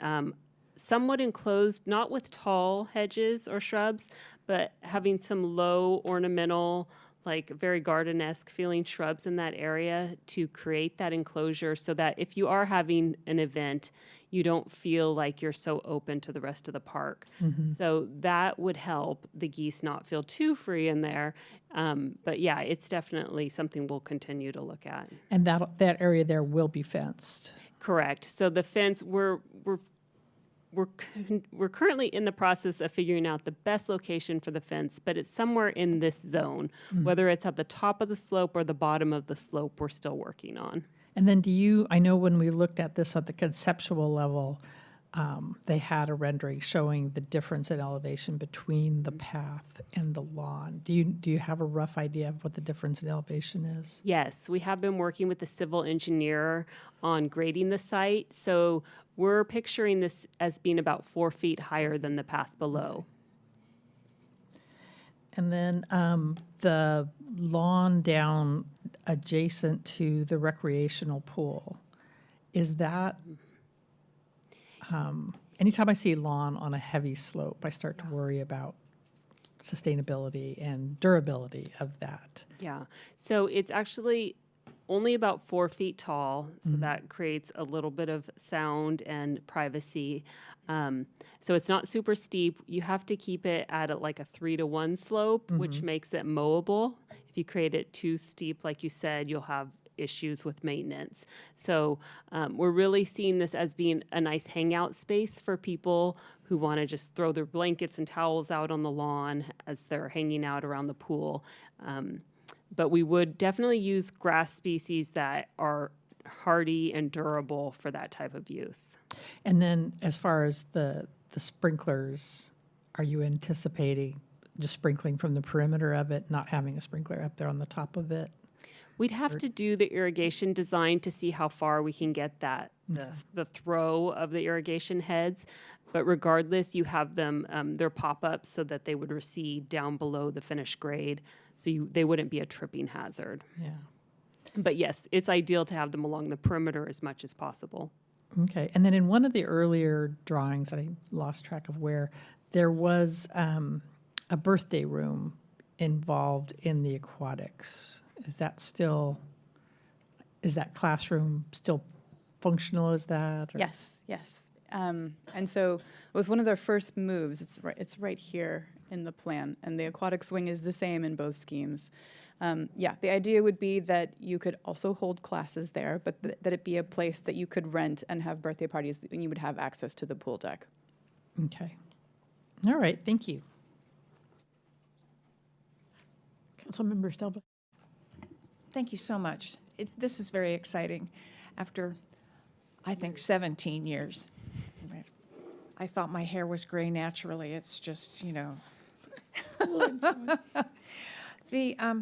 somewhat enclosed, not with tall hedges or shrubs, but having some low ornamental, like very garden-esque feeling shrubs in that area to create that enclosure so that if you are having an event, you don't feel like you're so open to the rest of the park. Mm-hmm. So that would help the geese not feel too free in there. But yeah, it's definitely something we'll continue to look at. And that area there will be fenced. Correct. So the fence, we're currently in the process of figuring out the best location for the fence, but it's somewhere in this zone. Mm-hmm. Whether it's at the top of the slope or the bottom of the slope, we're still working on. And then I know when we looked at this at the conceptual level, they had a rendering showing the difference in elevation between the path and the lawn. Do you have a rough idea of what the difference in elevation is? Yes, we have been working with the civil engineer on grading the site. So we're picturing this as being about 4 feet higher than the path below. And then the lawn down adjacent to the recreational pool, is that, anytime I see lawn on a heavy slope, I start to worry about sustainability and durability of that. Yeah, so it's actually only about 4 feet tall, so that creates a little bit of sound and privacy. So it's not super steep. You have to keep it at a 3-to-1 slope, which makes it mowable. If you create it too steep, like you said, you'll have issues with maintenance. So we're really seeing this as being a nice hangout space for people who want to just throw their blankets and towels out on the lawn as they're hanging out around the pool. But we would definitely use grass species that are hardy and durable for that type of use. And then as far as the sprinklers, are you anticipating just sprinkling from the perimeter of it, not having a sprinkler up there on the top of it? We'd have to do the irrigation design to see how far we can get that, the throw of the irrigation heads. But regardless, you have them, they're pop-ups so that they would recede down below the finished grade. So they wouldn't be a tripping hazard. Yeah. But yes, it's ideal to have them along the perimeter as much as possible. Okay. And then in one of the earlier drawings, I lost track of where, there was a birthday room involved in the aquatics. Is that classroom still functional as that? Or? Yes, yes. And so it was one of their first moves. It's right here in the plan, and the aquatic swing is the same in both schemes. The idea would be that you could also hold classes there, but that it be a place that you could rent and have birthday parties, and you would have access to the pool deck. Okay. All right. Thank you. Councilmember Stelba. Thank you so much. This is very exciting. After, I think, 17 years. I thought my hair was gray naturally. It's just,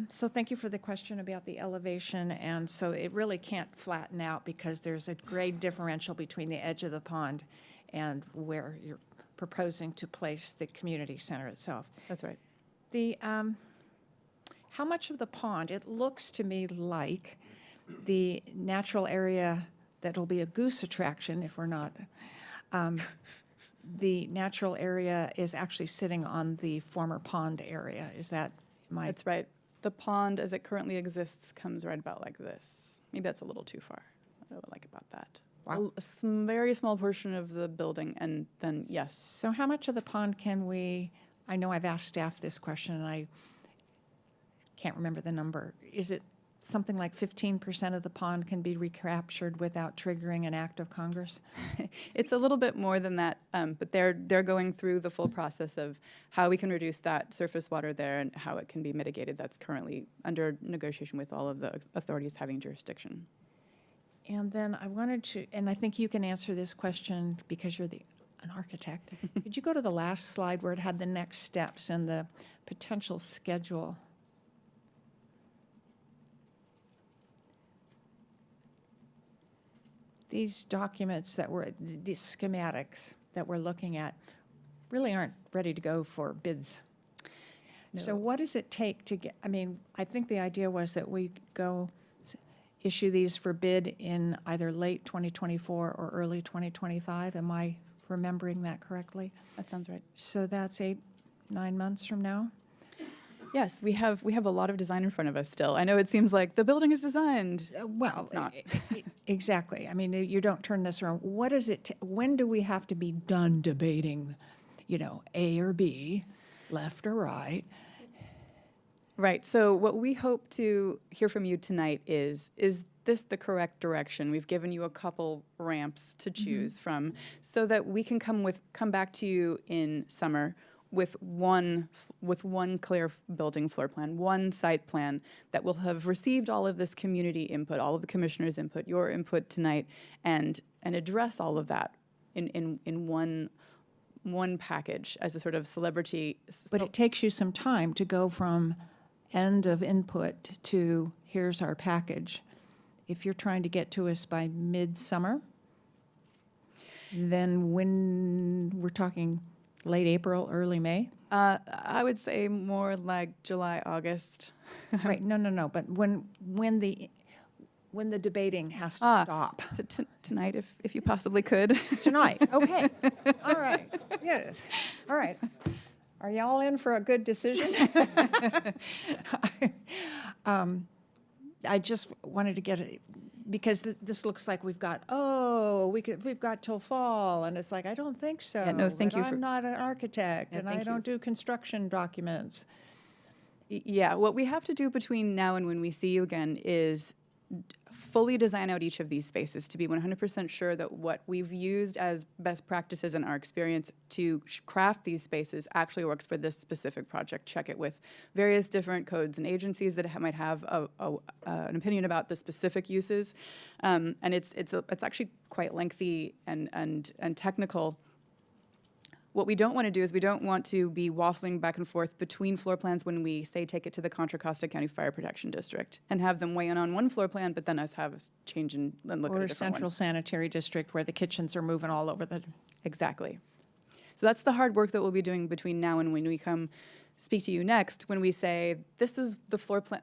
So thank you for the question about the elevation. And so it really can't flatten out because there's a grade differential between the edge of the pond and where you're proposing to place the community center itself. That's right. how much of the pond, it looks to me like the natural area that'll be a goose attraction if we're not, the natural area is actually sitting on the former pond area. Is that my? That's right. The pond, as it currently exists, comes right about like this. Maybe that's a little too far. I don't like about that. Wow. Very small portion of the building, and then, yes. So how much of the pond can we, I know I've asked staff this question, and I can't remember the number. Is it something like 15% of the pond can be recaptured without triggering an act of Congress? It's a little bit more than that, but they're going through the full process of how we can reduce that surface water there and how it can be mitigated. That's currently under negotiation with all of the authorities having jurisdiction. And then I wanted to, and I think you can answer this question because you're an architect. Could you go to the last slide where it had the next steps and the potential schedule? These documents that were, these schematics that we're looking at really aren't ready to go for bids. No. So what does it take to get, I mean, I think the idea was that we go issue these for bid in either late 2024 or early 2025. Am I remembering that correctly? That sounds right. So that's 8-9 months from now? Yes, we have a lot of design in front of us still. I know it seems like the building is designed. Well, it's not. Exactly. I mean, you don't turn this around. What is it, when do we have to be done debating, you know, A or B, left or right? Right. So what we hope to hear from you tonight is this the correct direction? We've given you a couple ramps to choose from so that we can come back to you in summer with one clear building floor plan, one site plan that will have received all of this community input, all of the commissioners' input, your input tonight, and address all of that in one package as a sort of celebrity. But it takes you some time to go from end of input to here's our package. If you're trying to get to us by midsummer, then when we're talking late April, early May? I would say more like July, August. Right, no, but when the debating has to stop. So tonight, if you possibly could. Tonight, okay. All right, yes, all right. Are y'all in for a good decision? I just wanted to get it, because this looks like we've got till fall, and it's like, I don't think so. Yeah, no, thank but you I'm not an architect, Yeah, and thank I don't you. do construction documents. Yeah, what we have to do between now and when we see you again is fully design out each of these spaces to be 100% sure that what we've used as best practices in our experience to craft these spaces actually works for this specific project. Check it with various different codes and agencies that might have an opinion about the specific uses, and it's actually quite lengthy and technical. What we don't want to do is we don't want to be waffling back and forth between floor plans when we say take it to the Contra Costa County Fire Protection District and have them weigh in on one floor plan, but then us have a change and look at a Or different central one. sanitary district where the kitchens are moving all over the. Exactly. So that's the hard work that we'll be doing between now and when we come speak to you next, when we say this is the floor plan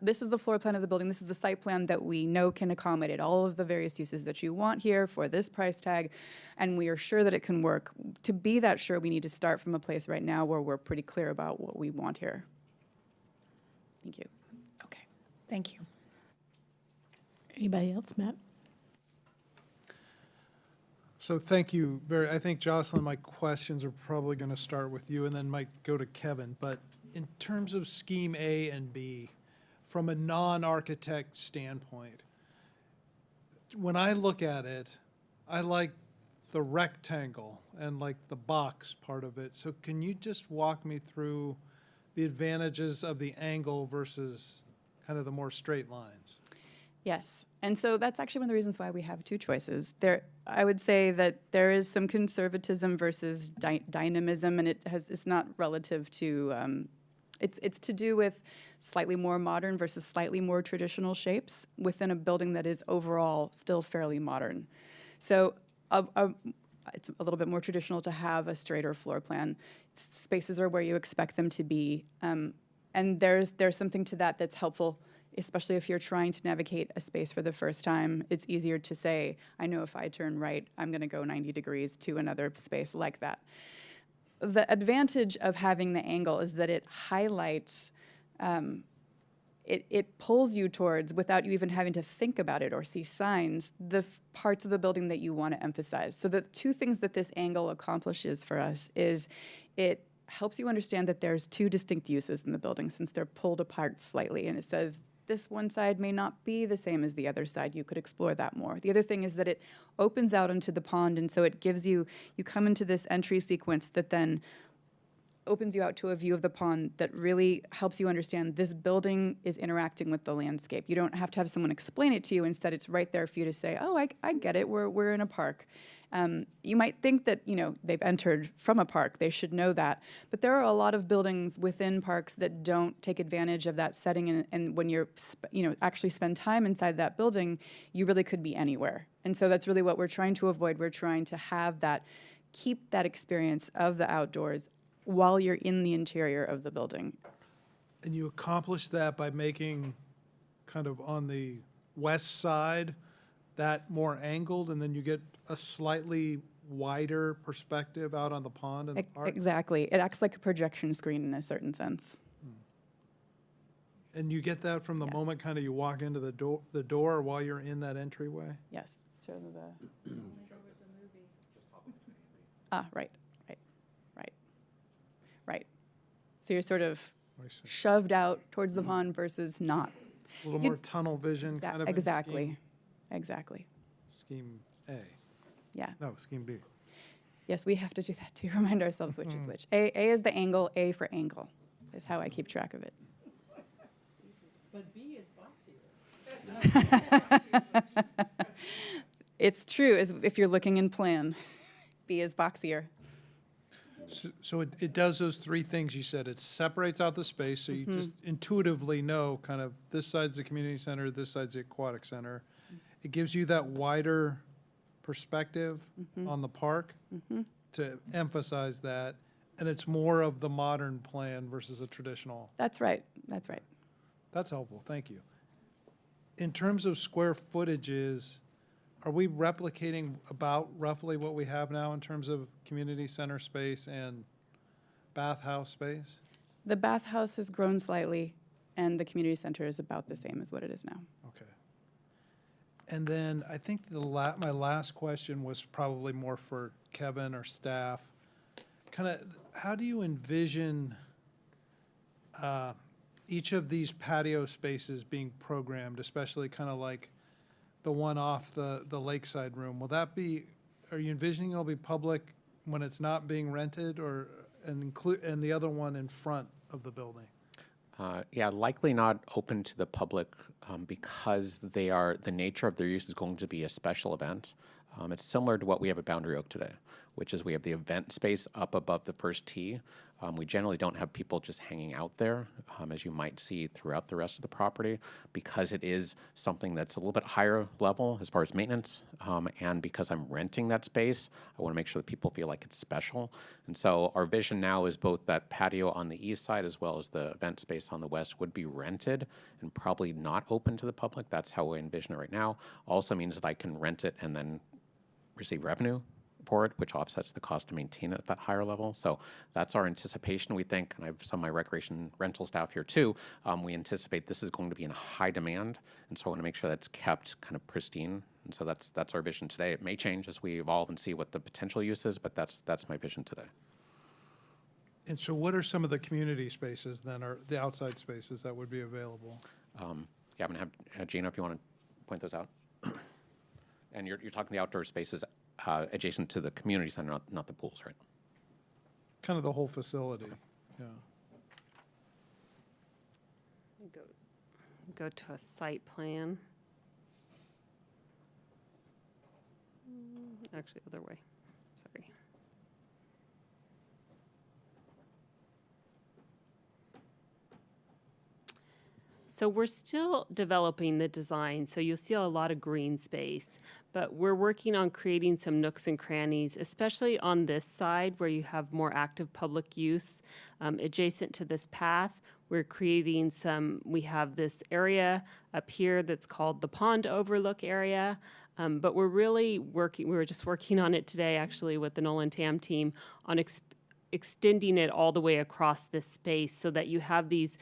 of the building, this is the site plan that we know can accommodate all of the various uses that you want here for this price tag, and we are sure that it can work. To be that sure, we need to start from a place right now where we're pretty clear about what we want here. Thank you. Okay, thank you. Anybody else, Matt? So thank you I think, Jocelyn, my questions are probably going to start with you and then might go to Kevin. But in terms of scheme A and B, from a non-architect standpoint, when I look at it, I like the rectangle and like the box part of it. So can you just walk me through the advantages of the angle versus kind of the more straight lines? Yes, and so that's actually one of the reasons why we have two choices. I would say that there is some conservatism versus dynamism, and it's not relative to. It's to do with slightly more modern versus slightly more traditional shapes within a building that is overall still fairly modern. So it's a little bit more traditional to have a straighter floor plan. Spaces are where you expect them to be. And there's something to that that's helpful, especially if you're trying to navigate a space for the first time. It's easier to say, I know if I turn right, I'm going to go 90 degrees to another space like that. The advantage of having the angle is that it highlights, it pulls you towards, without you even having to think about it or see signs, the parts of the building that you want to emphasize. So the two things that this angle accomplishes for us is it helps you understand that there's two distinct uses in the building since they're pulled apart slightly. And it says this one side may not be the same as the other side. You could explore that more. The other thing is that it opens out onto the pond, and so it gives you come into this entry sequence that then opens you out to a view of the pond that really helps you understand this building is interacting with the landscape. You don't have to have someone explain it to you. Instead, it's right there for you to say, oh, I get it. We're in a park. You might think that, they've entered from a park. They should know that. But there are a lot of buildings within parks that don't take advantage of that setting. And when you're, actually spend time inside that building, you really could be anywhere. And so that's really what we're trying to avoid. We're trying to have that, keep that experience of the outdoors while you're in the interior of the building. And you accomplish that by making kind of on the west side that more angled, and then you get a slightly wider perspective out on the pond and the park? Exactly. It acts like a projection screen in a certain sense. And you get that from the moment kind of you walk into the door while you're in that entryway? Yes. Show them the... Right. So you're sort of shoved out towards the pond versus not. A little more tunnel vision kind of. Exactly. Scheme A. Yeah. No, scheme B. Yes, we have to do that to remind ourselves which is which. A is the angle, A for angle is how I keep track of it. But B is boxier. It's true, if you're looking in plan. B is boxier. So it does those three things you said. It separates out the space, so you just intuitively know kind of this side's the community center, this side's the aquatic center. It gives you that wider perspective on the park to emphasize that, and it's more of the modern plan versus a traditional. That's right. That's helpful, thank you. In terms of square footages, are we replicating about roughly what we have now in terms of community center space and bathhouse space? The bathhouse has grown slightly, and the community center is about the same as what it is now. Okay. And then I think my last question was probably more for Kevin or staff. Kind of, how do you envision each of these patio spaces being programmed, especially kind of like the one off the lakeside room? Will that be, are you envisioning it'll be public when it's not being rented, or and the other one in front of the building? Yeah, likely not open to the public because the nature of their use is going to be a special event. It's similar to what we have at Boundary Oak today, which is we have the event space up above the first tee. We generally don't have people just hanging out there, as you might see throughout the rest of the property, because it is something that's a little bit higher level as far as maintenance, and because I'm renting that space, I want to make sure that people feel like it's special. And so our vision now is both that patio on the east side as well as the event space on the west would be rented and probably not open to the public. That's how we envision it right now. Also means that I can rent it and then receive revenue for it, which offsets the cost to maintain it at that higher level. So that's our anticipation. We think, and I have some of my recreation rental staff here too, we anticipate this is going to be in high demand, and so I want to make sure that's kept kind of pristine. And so that's our vision today. It may change as we evolve and see what the potential use is, but that's my vision today. And so what are some of the community spaces then, or the outside spaces that would be available? Yeah, I'm going to have Gina, if you want to point those out. And you're talking the outdoor spaces adjacent to the community center, not the pools, right? Kind of the whole facility, yeah. Go to a site plan. Actually, other way. Sorry. So we're still developing the design, so you'll see a lot of green space, but we're working on creating some nooks and crannies, especially on this side where you have more active public use. Adjacent to this path, we're creating we have this area up here that's called the Pond Overlook area. But we're really we were just working on it today, actually, with the Nolan Tam team on extending it all the way across this space so that you have these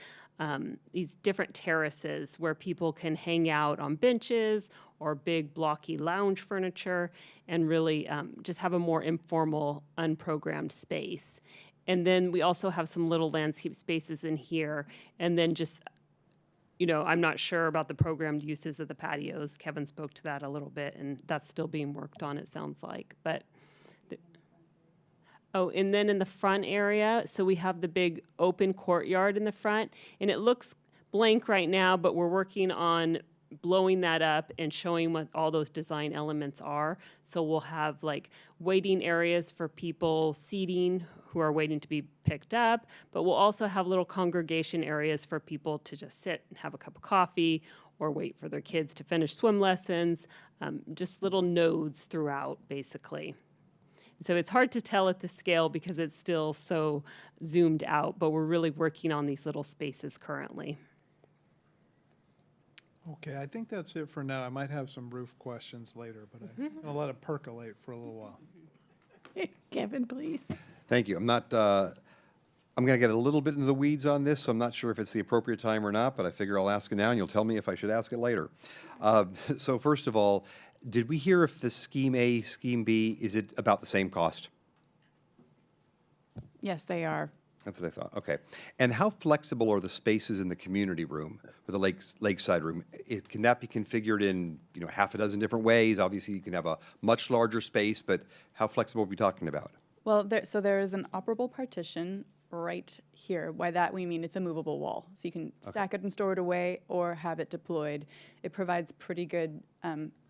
different terraces where people can hang out on benches or big blocky lounge furniture and really just have a more informal, unprogrammed space. And then we also have some little landscape spaces in here. And then just, I'm not sure about the programmed uses of the patios. Kevin spoke to that a little bit, and that's still being worked on, it sounds like. But and then in the front area, so we have the big open courtyard in the front, and it looks blank right now, but we're working on blowing that up and showing what all those design elements are. So we'll have like waiting areas for people seating who are waiting to be picked up, but we'll also have little congregation areas for people to just sit and have a cup of coffee or wait for their kids to finish swim lessons, just little nodes throughout, basically. So it's hard to tell at the scale because it's still so zoomed out, but we're really working on these little spaces currently. Okay, I think that's it for now. I might have some roof questions later, but I'll let it percolate for a little while. Kevin, please. Thank you. I'm going to get a little bit into the weeds on this, so I'm not sure if it's the appropriate time or not, but I figure I'll ask it now, and you'll tell me if I should ask it later. So first of all, did we hear if the Scheme A, Scheme B, is it about the same cost? Yes, they are. That's what I thought. Okay. And how flexible are the spaces in the community room or the lakeside room? Can that be configured in half a dozen different ways? Obviously, you can have a much larger space, but how flexible are we talking about? Well, there is an operable partition right here. By that we mean it's a movable wall. So you can stack it and store it away or have it deployed. It provides pretty good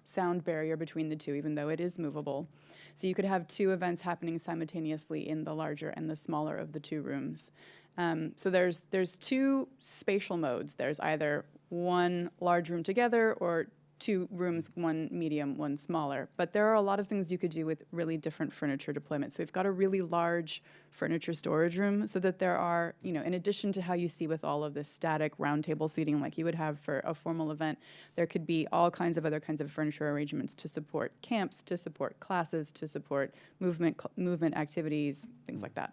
sound barrier between the two, even though it is movable. So you could have two events happening simultaneously in the larger and the smaller of the two rooms. So there's two spatial modes. There's either one large room together or two rooms, one medium, one smaller. But there are a lot of things you could do with really different furniture deployment. So we've got a really large furniture storage room so that there are, in addition to how you see with all of this static round table seating like you would have for a formal event, there could be all kinds of other kinds of furniture arrangements to support camps, to support classes, to support movement activities, things like that.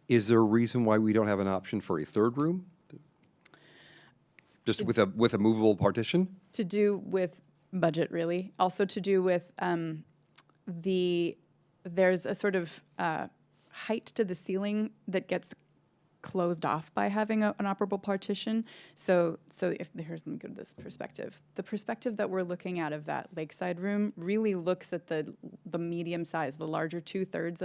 Is there a reason why we don't have an option for a third room? Just with a movable partition? To do with budget, really. Also to do with there's a sort of height to the ceiling that gets closed off by having an operable partition. So let me go to this perspective. The perspective that we're looking at of that lakeside room really looks at the medium size, the larger 2/3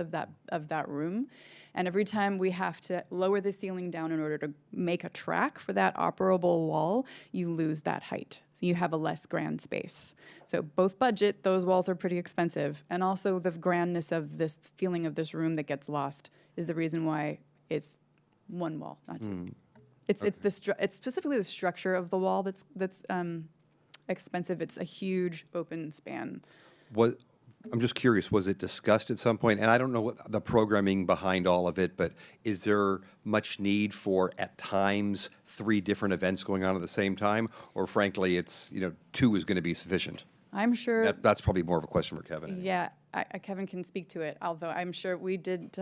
of that room. And every time we have to lower the ceiling down in order to make a track for that operable wall, you lose that height. So you have a less grand space. So both budget, those walls are pretty expensive, and also the grandness of this feeling of this room that gets lost is the reason why it's one wall, not two. It's specifically the structure of the wall that's expensive. It's a huge open span. I'm just curious, was it discussed at some point? And I don't know what the programming behind all of it, but is there much need for, at times, 3 different events going on at the same time? Or frankly, it's, 2 is going to be sufficient? I'm sure. That's probably more of a question for Kevin. Yeah, Kevin can speak to it, although I'm sure we did,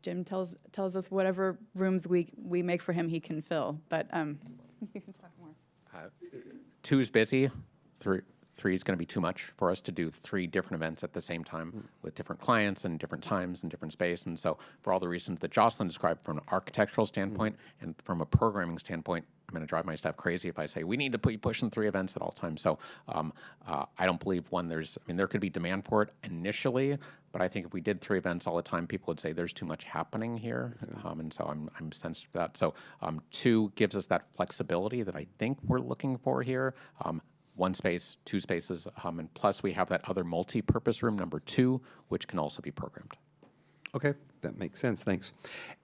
Jim tells us whatever rooms we make for him, he can fill. But you can talk more. 2 is busy. 3 is going to be too much for us to do 3 different events at the same time with different clients and different times and different space. And so for all the reasons that Jocelyn described from an architectural standpoint and from a programming standpoint, I'm going to drive my staff crazy if I say we need to put pushing 3 events at all times. So I don't believe there could be demand for it initially, but I think if we did 3 events all the time, people would say there's too much happening here. And so I'm sensitive to that. So 2 gives us that flexibility that I think we're looking for here. 1 space, 2 spaces, and plus we have that other multi-purpose room, number 2, which can also be programmed. Okay, that makes sense. Thanks.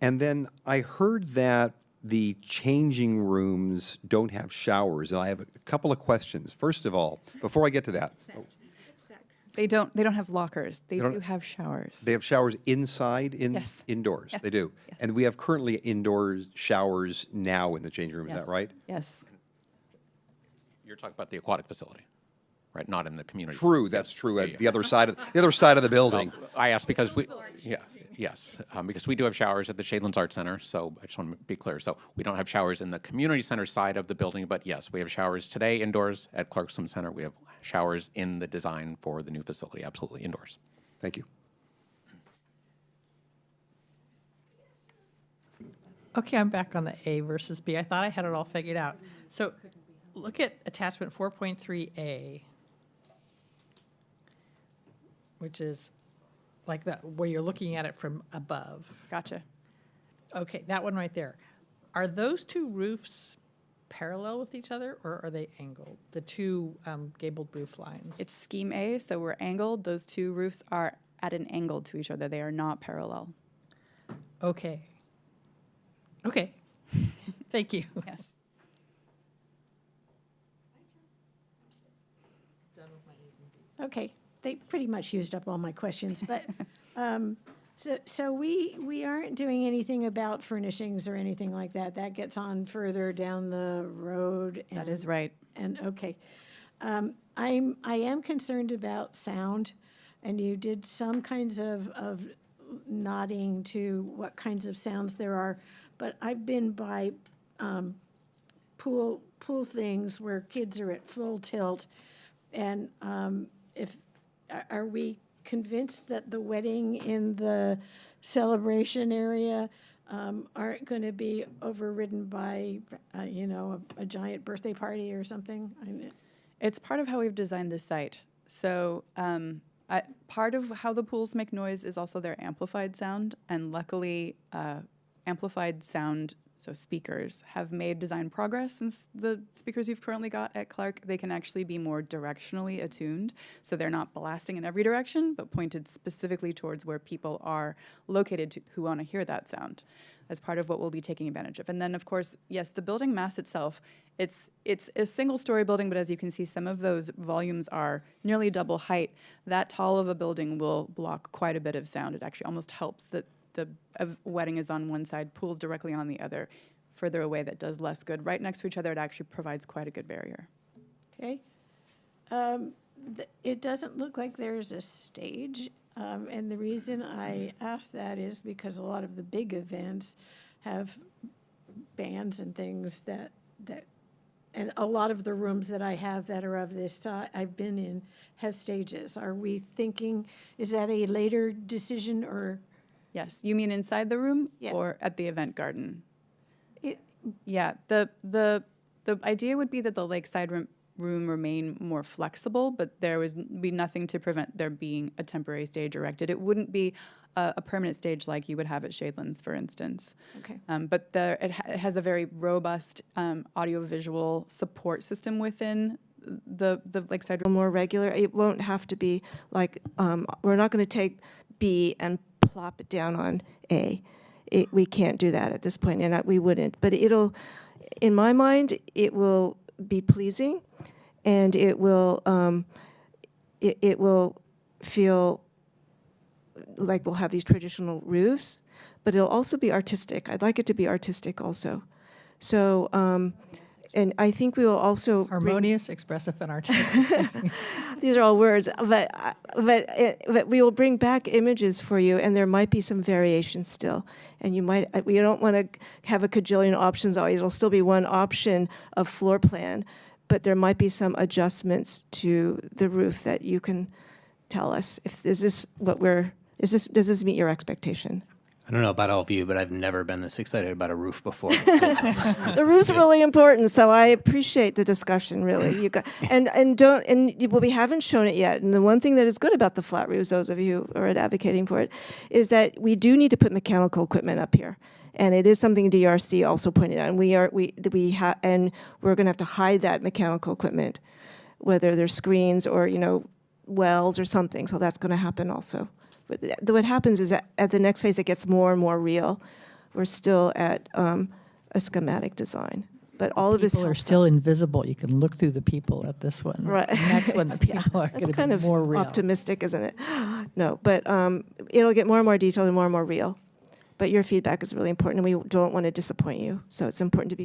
And then I heard that the changing rooms don't have showers, and I have a couple of questions. First of all, before I get to that, They don't have lockers. They don't- do have showers. they have showers inside, Yes. indoors. Yes. They do, and we have currently indoor showers now in the changing room. Is Yes. that right? Yes. You're talking about the aquatic facility, right? Not in the community. True, that's true. At the other side of the building. Well, I asked because because we do have showers at the Shadelands Art Center, so I just want to be clear. So we don't have showers in the community center side of the building, but yes, we have showers today indoors at Clark Swim Center. We have showers in the design for the new facility, absolutely indoors. Thank you. Okay, I'm back on the A versus B. I thought I had it all figured out. So look at attachment 4.3A, which is like that, where you're looking at it from above. Gotcha. Okay, that one right there. Are those two roofs parallel with each other, or are they angled? The two gabled roof lines? It's scheme A, so we're angled. Those two roofs are at an angle to each other. They are not parallel. Okay. Okay. Thank you. Yes. Okay, they pretty much used up all my questions, but, so we aren't doing anything about furnishings or anything like that. That gets on further down the road. That is right. And, okay. I am concerned about sound, and you did some kinds of nodding to what kinds of sounds there are, but I've been by pool things where kids are at full tilt, and are we convinced that the wedding in the celebration area aren't going to be overridden by, a giant birthday party or something? It's part of how we've designed this site. So part of how the pools make noise is also their amplified sound, and luckily amplified sound, so speakers, have made design progress since the speakers you've currently got at Clark. They can actually be more directionally attuned, so they're not blasting in every direction, but pointed specifically towards where people are located who want to hear that sound, as part of what we'll be taking advantage of. And then, of course, yes, the building mass itself, it's a single-story building, but as you can see, some of those volumes are nearly double height. That tall of a building will block quite a bit of sound. It actually almost helps that the wedding is on one side, pool's directly on the other. Further away, that does less good. Right next to each other, it actually provides quite a good barrier. Okay. It doesn't look like there's a stage, and the reason I ask that is because a lot of the big events have bands and things that and a lot of the rooms that I have that are of this size, I've been in, have stages. Are we thinking, is that a later decision, or? Yes, you mean inside the room Yeah. or at the event garden? Yeah, the idea would be that the lakeside room remain more flexible, but there would be nothing to prevent there being a temporary stage erected. It wouldn't be a permanent stage like you would have at Shadelands, for instance. Okay. But it has a very robust audiovisual support system within the lakeside room. More regular. It won't have to be like, we're not going to take B and plop it down on A. We can't do that at this point, and we wouldn't. But it'll, in my mind, it will be pleasing, and it will it will feel like we'll have these traditional roofs, but it'll also be artistic. I'd like it to be artistic also. So, and I think we will also Harmonious, expressive, and artistic. these are all words, but we will bring back images for you, and there might be some variations still. And we don't want to have a cajillion options always. It'll still be one option of floor plan, but there might be some adjustments to the roof that you can tell us if does this meet your expectation? I don't know about all of you, but I've never been this excited about a roof before. The roof's really important, so I appreciate the discussion. Really, what we haven't shown it yet. And the one thing that is good about the flat roofs, those of you who are advocating for it, is that we do need to put mechanical equipment up here, and it is something DRC also pointed out. And we're going to have to hide that mechanical equipment, whether there's screens or wells or something. So that's going to happen also. But what happens is that at the next phase, it gets more and more real. We're still at a schematic design. But all of this People are helps still us. invisible. You can look through the people at this one. Right. The next one, the Yeah, people are that's going to kind be of more real. optimistic, isn't it? No, but it'll get more and more detailed and more real. But your feedback is really important, and we don't want to disappoint you. So it's important to be